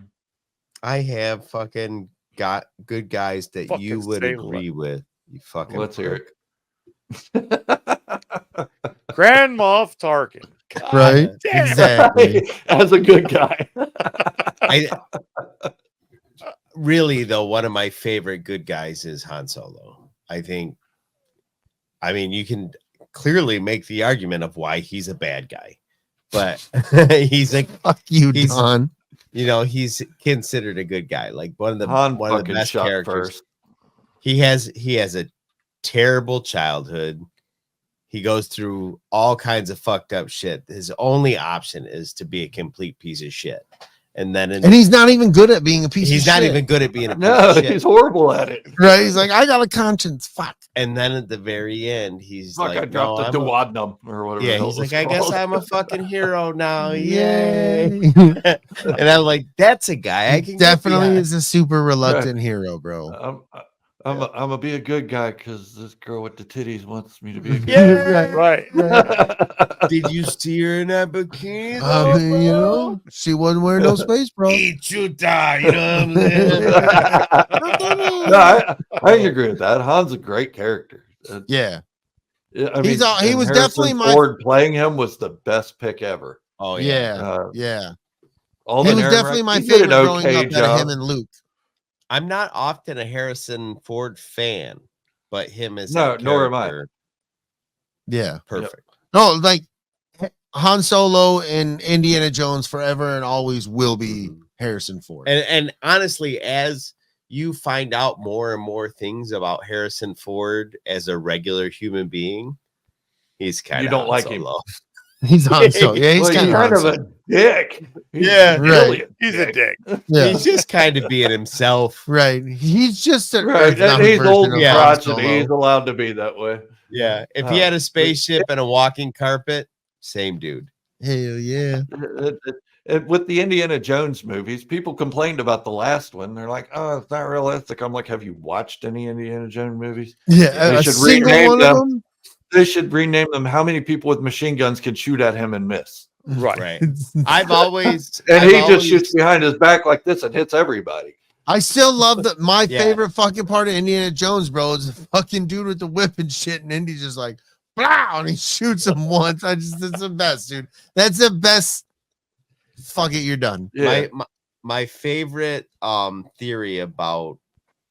I have fucking got good guys that Fucking you would say agree with. You fucking let's hear it. Grand Moff Tarkin. God Right? damn. Exactly. As a good guy. I really though, one of my favorite good guys is Han Solo. I mean, you can clearly make the argument of why he's a bad guy, but he's like, Fuck you, He's- Don. he's considered a good guy. Like one of the Han one of the fucking best shot characters. first. He has a terrible childhood. He goes through all kinds of fucked up shit. His only option is to be a complete piece of shit. And then And he's not even good at being a piece he's of not shit. even good at being a piece No, of shit. he's horrible at it. Right? He's like, I got a conscience. Fuck. And then at the very end, he's Fuck, like, I dropped no, the I'm a- duodenum or whatever. the yeah, hell he's it was like, I guess called. I'm a fucking hero now. Yay. Yay. And I'm like, that's a guy I can get Definitely behind. is a super reluctant hero, bro. I'm gonna be a good guy because this girl with the titties wants me to be a good Yeah, Right. guy. Did you see her in that bikini? I mean, you know, she wasn't wearing no space, bro. Ichuta, you know what I'm saying? No, I agree with that. Han's a great character. Yeah. I mean, He was Harrison definitely my Ford playing him was the best pick ever. Oh yeah. yeah. Yeah. All He was definitely my favorite growing up out of him and Luke. I'm not often a Harrison Ford fan, but him as No, a nor am I. character, Yeah. perfect. No, like Han Solo and Indiana Jones forever and always will be Harrison Ford. And honestly, as you find out more and more things about Harrison Ford as a regular human being, he's kind of You don't like him. He's Han Solo. Yeah, he's Well, kind of a dick. Yeah, right. He's a dick. Yeah. He's just kind of being himself. Right. He's just a Right. Earth-bound He's version old of and Han crotchety. Solo. He's allowed to be that way. Yeah. If he had a spaceship and a walking carpet, same dude. Hell yeah. With the Indiana Jones movies, people complained about the last one. They're like, "Oh, it's not realistic." I'm like, "Have you watched any Indiana Jones movies?" Yeah. They A should single rename one them. of them. They should rename them. How many people with machine guns can shoot at him and miss? Right. I've always And he just shoots behind his back like this and hits everybody. I still love that. My Yeah. favorite fucking part of Indiana Jones, bro, is the fucking dude with the whip and shit, and Indy's just like, blah, and he shoots him once. It's the best, dude. That's the best. Fuck it, you're done. Yeah. My favorite theory about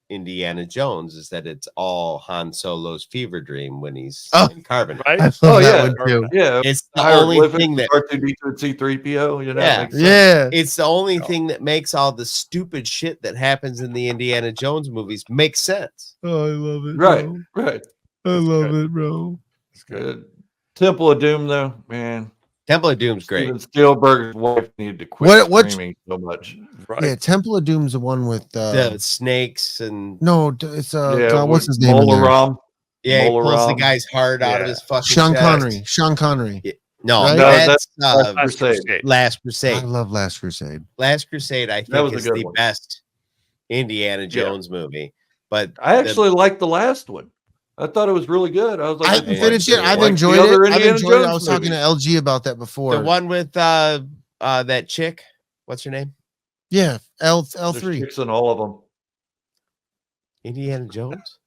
Indiana Jones is that it's all Han Solo's fever dream when he's in carbon. Right. I love Oh, that yeah. one too. Yeah. It's the only thing that R2D2 and C3PO, you know, Yeah. makes sense. Yeah. it's the only thing that makes all the stupid shit that happens in the Indiana Jones movies make sense. Oh, I love it. Right, bro. right. I love it, bro. It's good. Temple of Doom, though, man. Temple of Doom's great. Steven Spielberg's wife needed to quit What- screaming so much. Right. Yeah, Temple of Doom's the one with The snakes and no, it's Yeah, God, what's his name? Molaram. yeah, he pulls the Molaram. guy's heart out of Yeah. his fucking Sean chest. Connery. Sean Connery. No, Right? No, that's Last Last Crusade. Crusade. Last I Crusade. love Last Crusade. Last Crusade, I That think, was a is good the one. best Indiana Jones movie. But I actually liked the last one. I thought it was really good. I was like, I haven't Yeah. finished it. I've like the enjoyed other it. I've Indiana enjoyed it. I Jones was talking to movies. LG about that before. the one with that chick, what's her name? Yeah, There's L3. chicks in all of them. Indiana Jones?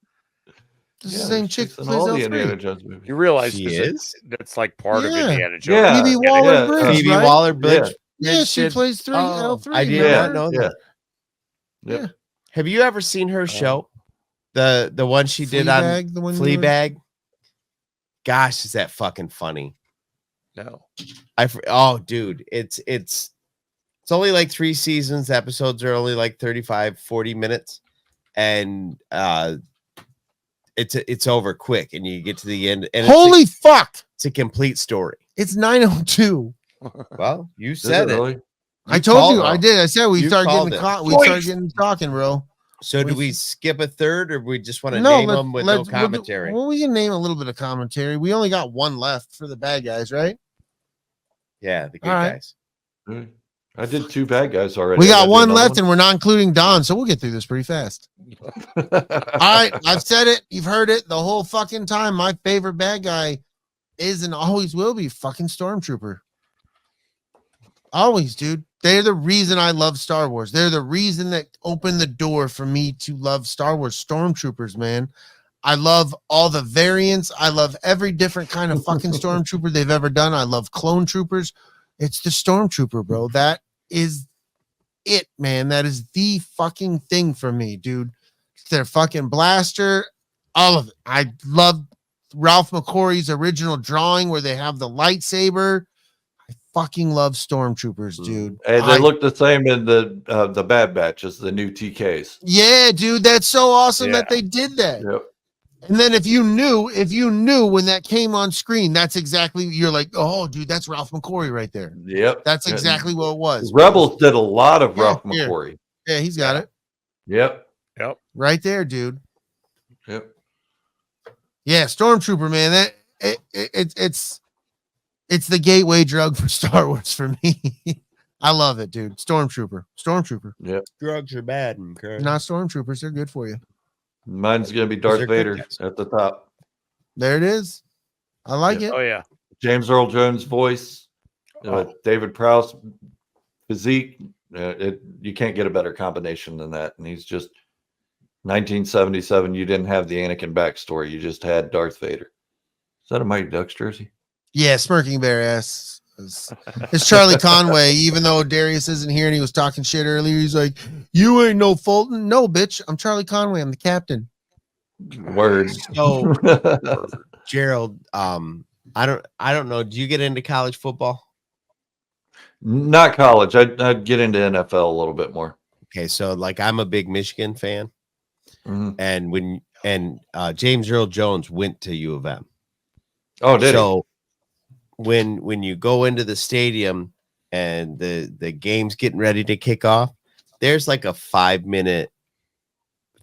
This is Yeah, the same there's chick chicks that in plays all the Indiana L3. Jones movies. You realize She this is? that's like part of Yeah. Indiana Jones. Yeah. Phoebe Yeah, Waller-Bridge, Phoebe right? Waller-Bridge. Yeah, she did- plays L3. I did Yeah. not know that. Yep. Yeah. Have you ever seen her show? The one she did on Fleabag, the one you were- Fleabag? Gosh, is that fucking funny? No. Oh, dude, it's only like 3 seasons. The episodes are only like 35-40 minutes, and it's over quick, and you get to the end, and Holy fuck! it's a complete story. It's 9:02. Well, you Is said it. really? I told you. called I it. did. I said we You started called getting it. we started getting talking, bro. So do we skip a third, or we just want to No, name them with no commentary? Well, we can name a little bit of commentary. We only got one left for the bad guys, right? Yeah, the good All right. guys. I did 2 bad guys already. We I got gotta do one another left, and we're not including Don, so we'll get through this pretty fast. one? All right, I've said it. You've heard it the whole fucking time. My favorite bad guy is and always will be fucking Stormtrooper. Always, dude. They're the reason I love Star Wars. They're the reason that opened the door for me to love Star Wars. Stormtroopers, man. I love all the variants. I love every different kind of fucking Stormtrooper they've ever done. I love clone troopers. It's the Stormtrooper, bro. That is it, man. That is the fucking thing for me, dude. It's their fucking blaster, all of it. I love Ralph McQuarrie's original drawing where they have the lightsaber. I fucking love Stormtroopers, dude. And they look the same in the Bad Batch as the new TKs. Yeah, dude, that's so awesome Yeah. that they did that. Yep. And then if you knew when that came on screen, that's exactly, you're like, oh, dude, that's Ralph McQuarrie right there. Yep. That's exactly what it was. Rebels did a lot of Yeah, Ralph here. McQuarrie. Yeah, he's got it Yep. Yep. right there, dude. Yep. Yeah, Stormtrooper, man. It's the gateway drug for Star Wars for me. I love it, dude. Stormtrooper. Drugs are bad. Okay. Not Stormtroopers. They're good for you. Mine's gonna be Those Darth are good Vader guys. at the top. There it is. I like it. Oh yeah. James Earl Jones voice, David Prowse physique. You can't get a better combination than that. And he's just 1977. You didn't have the Anakin backstory. You just had Darth Vader. Is that a Mighty Ducks jersey? Yeah, smirking bear ass. It's Charlie Conway. Even though Darius isn't here and he was talking shit earlier, he's like, "You ain't no Fulton." No, bitch. I'm Charlie Conway. I'm the captain. Words. So, Gerald, I don't know. Do you get into college football? Not college. I'd get into NFL a little bit more. Okay, so like I'm a big Michigan fan, Mhm. and James Earl Jones went to U of M. Oh, did So when you go into the stadium and the game's getting ready to kick off, there's like a 5-minute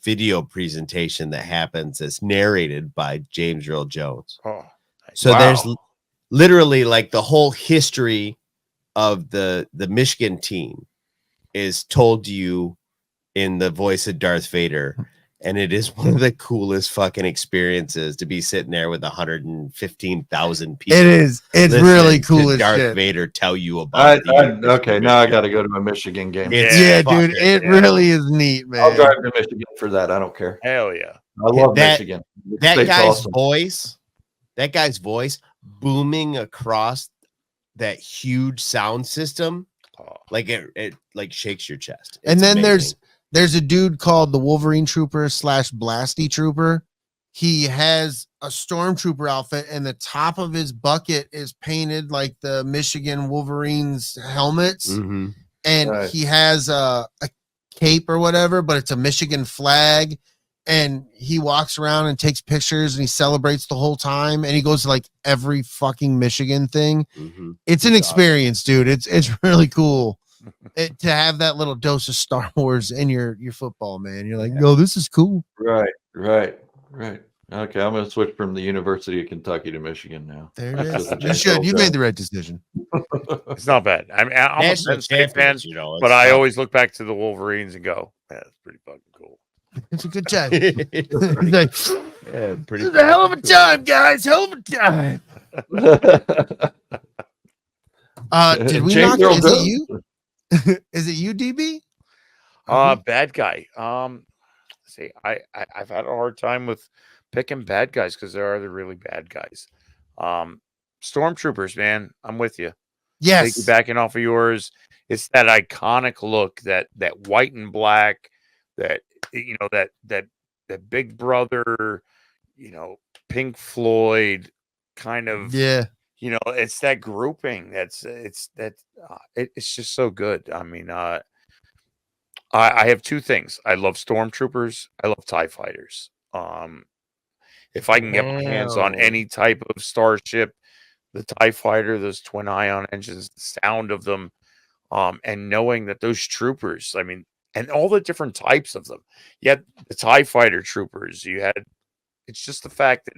video presentation that happens that's narrated by James Earl Jones. Oh, So wow. there's literally like the whole history of the Michigan team is told to you in the voice of Darth Vader. And it is one of the coolest fucking experiences to be sitting there with 115,000 people. It is. It's listening really to cool as Darth shit. Vader tell you about okay, now I got to go to a Michigan game. It's Yeah, dude. fucking- It really is neat, man. I'll drive to Michigan for that. I don't care. Hell yeah. I love That- Michigan. The that state's guy's awesome. voice, booming across that huge sound system, Oh, like it like shakes your chest. And It's then amazing. there's a dude called the Wolverine Trooper / Blasty Trooper. He has a stormtrooper outfit, and the top of his bucket is painted like the Michigan Wolverines helmets. Mhm. And Right. he has a cape or whatever, but it's a Michigan flag. And he walks around and takes pictures and he celebrates the whole time. And he goes to like every fucking Michigan thing. Mhm. It's an It's awesome. experience, dude. It's really cool to have that little dose of Star Wars in your football, man. You're like, no, this is cool. Right. Okay, I'm going to switch from the University of Kentucky to Michigan now. There it Just is. to You check should. those You out. made the right decision. it's not bad. I'm a National Penn State fan, champions, you know, but it's I tough. always look back to the Wolverines and go, "Yeah, that's pretty fucking cool." It's a good time. It's He's pretty- like, yeah, pretty this is a hell of a time, guys. Hell of a time. Did we James knock? Earl Is Jones. it you? Is it you, DB? Bad guy. See, I've had a hard time with picking bad guys because there are the really bad guys. Stormtroopers, man, I'm with you. Yes. Backing off of yours, it's that iconic look, that white and black, that that Big Brother, Pink Floyd kind of. Yeah. It's that grouping. It's just so good. I mean, I have two things. I love stormtroopers. I love TIE fighters. If I can get my hands on Wow. any type of starship, the TIE fighter, those twin ion engines, the sound of them, and knowing that those troopers, I mean, and all the different types of them. Yet the TIE fighter troopers, it's just the fact that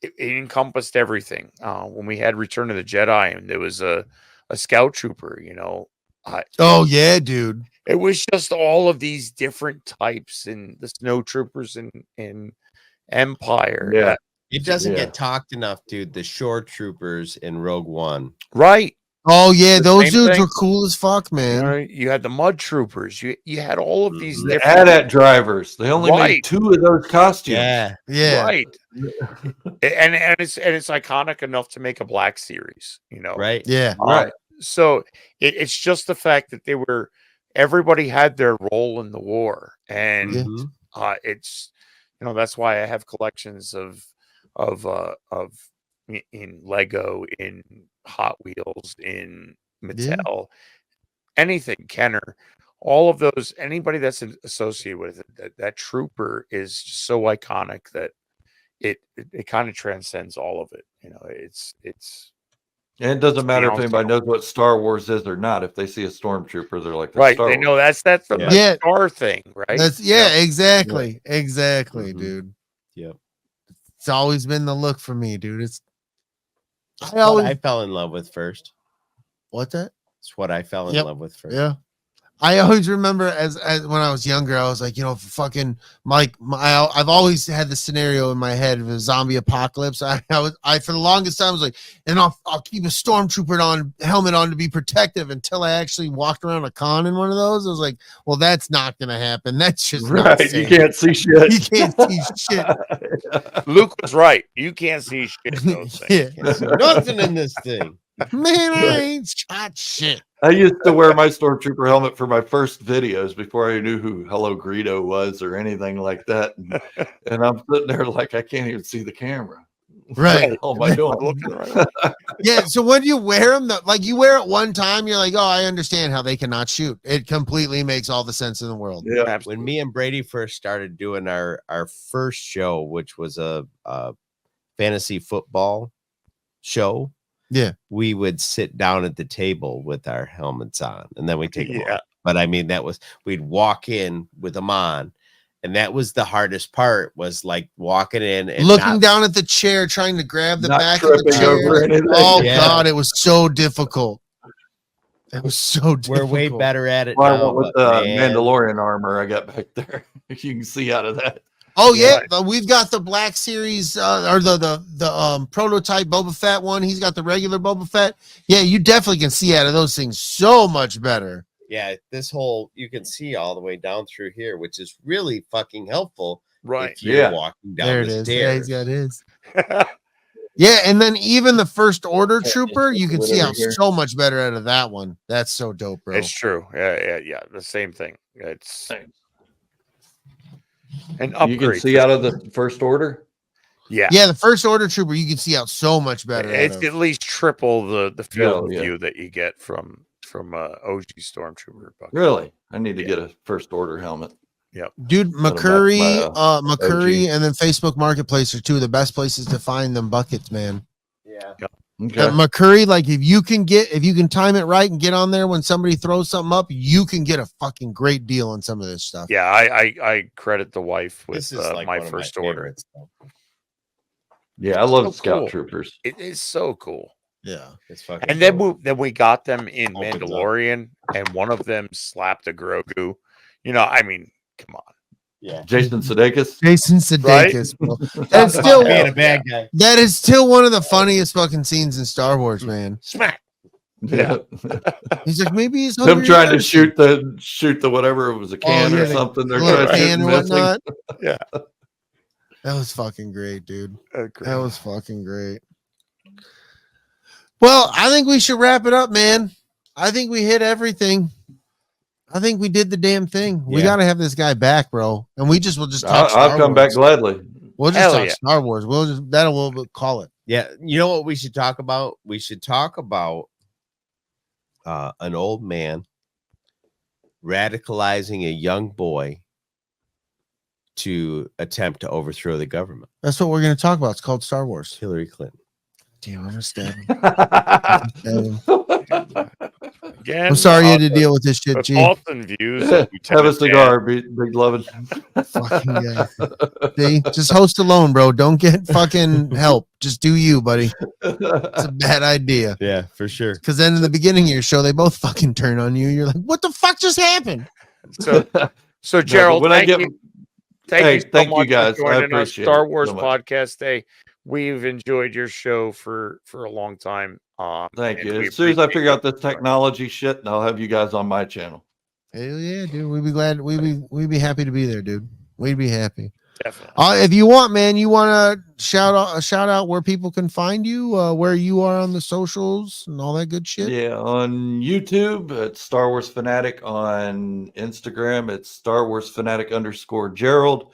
it encompassed everything. When we had Return of the Jedi, and there was a scout trooper, Oh yeah, dude. it was just all of these different types, and the snow troopers in Empire. Yeah. It doesn't Yeah. get talked enough, dude. The shore troopers in Rogue One. Right. Oh yeah, The those same dudes thing. were cool as fuck, man. Right. You had the mud troopers. You had all of these Mhm. The different. AT-AT drivers. They only made Right. 2 of those costumes. Yeah. Right. and it's iconic enough to make a black series. Right. Yeah. Right. So it's just the fact that everybody had their role in the war, and Yeah. Mhm. it's that's why I have collections of in Lego, in Hot Wheels, in Mattel, anything Kenner, all of those. Anybody that's associated with it, that trooper is just so iconic that it kind of transcends all of it. It's And it doesn't matter if beyond anybody Star knows what Star Wars is or not. If they see a stormtrooper, they're like, "That's right. Star They Wars." know that's the Yeah. Star thing, right? That's exactly. Exactly, Mhm. dude. Yep. It's always been the look for me, dude. It's What I fell in love with first. what's that? It's what I fell in Yep. love with first. Yeah. I always remember as when I was younger, I was like, fucking I've always had the scenario in my head of a zombie apocalypse. I for the longest time was like, and I'll keep a stormtrooper helmet on to be protective until I actually walked around a con in one of those. I was like, well, that's not gonna happen. That's just not safe. You can't see shit. You can't see shit. Luke was right. You can't see shit. In those things. Yeah. Can't see nothing in this thing. Man, I ain't shot shit. I used to wear my stormtrooper helmet for my first videos before I knew who Hello Greedo was or anything like that. And I'm sitting there like I can't even see the camera. Right. What the hell am I doing? Yeah. So when you wear them, like you wear it one time, you're like, oh, I understand how they cannot shoot. It completely makes all the sense in the world. Yeah. When me and Brady first started doing our first show, which was a fantasy football show. Yeah, we would sit down at the table with our helmets on, and then we take them off. But I mean, we'd walk in with them on, and that was the hardest part. Was like walking in and looking down at the chair, trying to grab the back of the chair. Oh God, it was so difficult. It was so difficult. We're way better at it now. Now, with the Mandalorian armor I got back there, you can see out of that. Oh yeah, we've got the Black Series or the prototype Boba Fett one. He's got the regular Boba Fett. Yeah, you definitely can see out of those things so much better. Yeah, you can see all the way down through here, which is really fucking helpful. Right. If you're walking down there it the is. stairs. Yeah, he's got his. Yeah, and then even the First Order Trooper, you can see out so much better out of that one. That's so dope, bro. It's true. Yeah. The same thing. It's an upgrade. You can see out of the First Order. Yeah. The First Order Trooper, you can see out so much better. It's at least triple the field of Yeah. view that you get from OG Stormtrooper. Really? I need to get a First Order helmet. Yep. Dude, McCurry, OG. and then Facebook Marketplace are two of the best places to find them buckets, man. Yeah. Okay. McCurry, like if you can time it right and get on there when somebody throws something up, you can get a fucking great deal on some of this stuff. Yeah, I credit the wife with This is like my one of First my Order. favorites, though. Yeah, I love So Scout cool. Troopers. It is so cool. Yeah. It's fucking And then cool. we got them in Opens up. Mandalorian, and one of them slapped a Grogu. I mean, come on. Yeah. Jason Sudeikis. Jason Sudeikis, bro. That's Talk still about being a bad guy. that is still one of the funniest fucking scenes in Star Wars, man. Smack. Yeah. He's like, maybe he's Them hungry trying to or shoot the whatever it was, a can yeah, or the something. They're little trying to shoot can or missing. whatnot. Yeah. That was fucking great, dude. Agreed. That was fucking great. Well, I think we should wrap it up, man. I think we hit everything. I think we did the damn thing. We Yeah. got to have this guy back, bro. And we'll just talk Star I'll come back Wars. gladly. We'll just Hell talk yeah. Star Wars. We'll call it. Yeah. You know what we should talk about? We should talk about an old man radicalizing a young boy to attempt to overthrow the government. That's what we're going to talk about. It's called Star Wars. Hillary Clinton. Damn, I'm gonna stab him. Again, I'm sorry you had to deal with this shit, the G. thoughts and views. of Have a Lieutenant cigar, big loving. Fucking guy. See, just host alone, bro. Don't get fucking help. Just do you, buddy. It's a bad idea. Yeah, for sure. Because then in the beginning of your show, they both fucking turn on you. You're like, what the fuck just happened? Dan. So Gerald, when I thank get- you. Thank Hey, you so thank you much guys. for I joining us. appreciate Star it Wars so much. Podcast Day. We've enjoyed your show for a long time. Thank and you. we As soon as I appreciate figure out your this technology shit, I'll have you guys on my channel. Hell yeah, dude. We'd be glad. We'd be happy to be there, dude. We'd be happy. Definitely. If you want, man, you want to shout out where people can find you, where you are on the socials and all that good shit. Yeah, on YouTube, it's Star Wars Fanatic. On Instagram, it's Star Wars Fanatic _Gerald.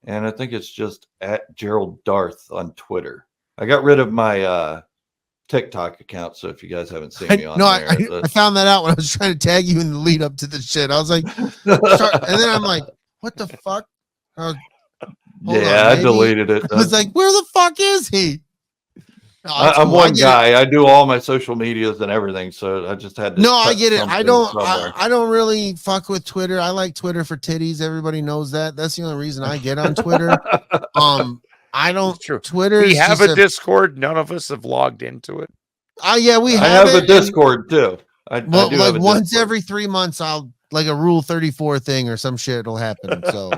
And I think it's just at Gerald Darth on Twitter. I got rid of my TikTok account, so if you guys haven't seen me on there, I found that out when I was trying to tag you in the lead up to the shit. I was like, and then I'm like, what the fuck? Hold on, I maybe- deleted it. I was like, where the fuck is he? No, it's I'm cool. one get it. guy. I do all my social medias and everything, so I just had to. No, I cut get it. something I don't. somewhere. I don't really fuck with Twitter. I like Twitter for titties. Everybody knows that. That's the only reason I get on Twitter. I don't. It's true. Twitter. We is have just a Discord. None of us have logged into it. Yeah, we I have have it, a Discord too. I Well, do like have a once Discord. every 3 months, I'll like a Rule 34 thing or some shit will happen. So,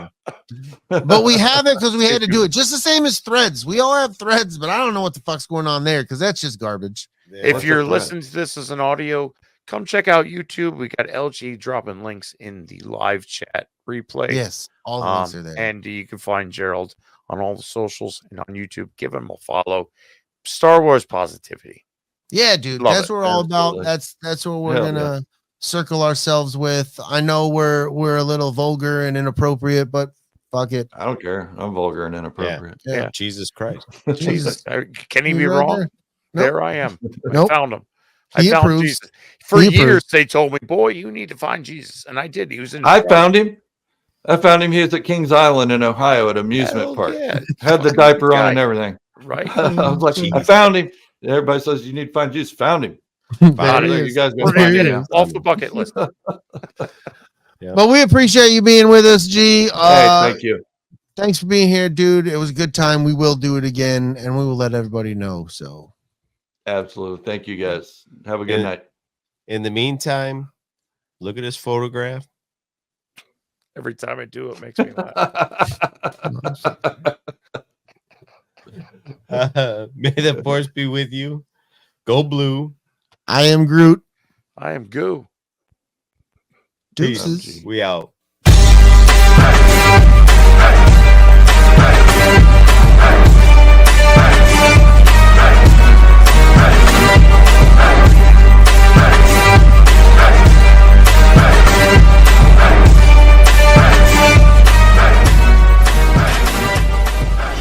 but we have it because we had to do it. Just the same as Threads. We all have Threads, but I don't know what the fuck's going on there because that's just garbage. If you're listening to this as an audio, come check out YouTube. We got LG dropping links in the live chat replay. Yes, all the links are there. And you can find Gerald on all the socials and on YouTube. Give him a follow. Star Wars positivity. Yeah, dude. Love That's it. what we're all Absolutely. about. That's what we're gonna circle ourselves with. I know we're a little vulgar and inappropriate, but fuck it. I don't care. I'm vulgar and inappropriate. Yeah. Jesus Christ. Jesus. Can he He's be right wrong? there. There I am. Nope. I found him. He I found approves. Jesus. For He years, approves. they told me, boy, you need to find Jesus. And I did. He was in. I found him. He was at Kings Island in Ohio at an amusement Hell park. yeah. Had the Fucking diaper on guy. and everything. Right. I was like, I found him. Everybody says you need to find Jesus. Found him. There he You is. guys We're go gonna find get him it now. off the bucket list. But we appreciate you being with us, G. Hey, thank you. Thanks for being here, dude. It was a good time. We will do it again, and we will let everybody know. So, Absolutely. Thank you guys. Have a good night. In the meantime, look at this photograph. Every time I do it, makes me laugh. May the force be with you. Go blue. I am Groot. I am goo. Deuces. We out.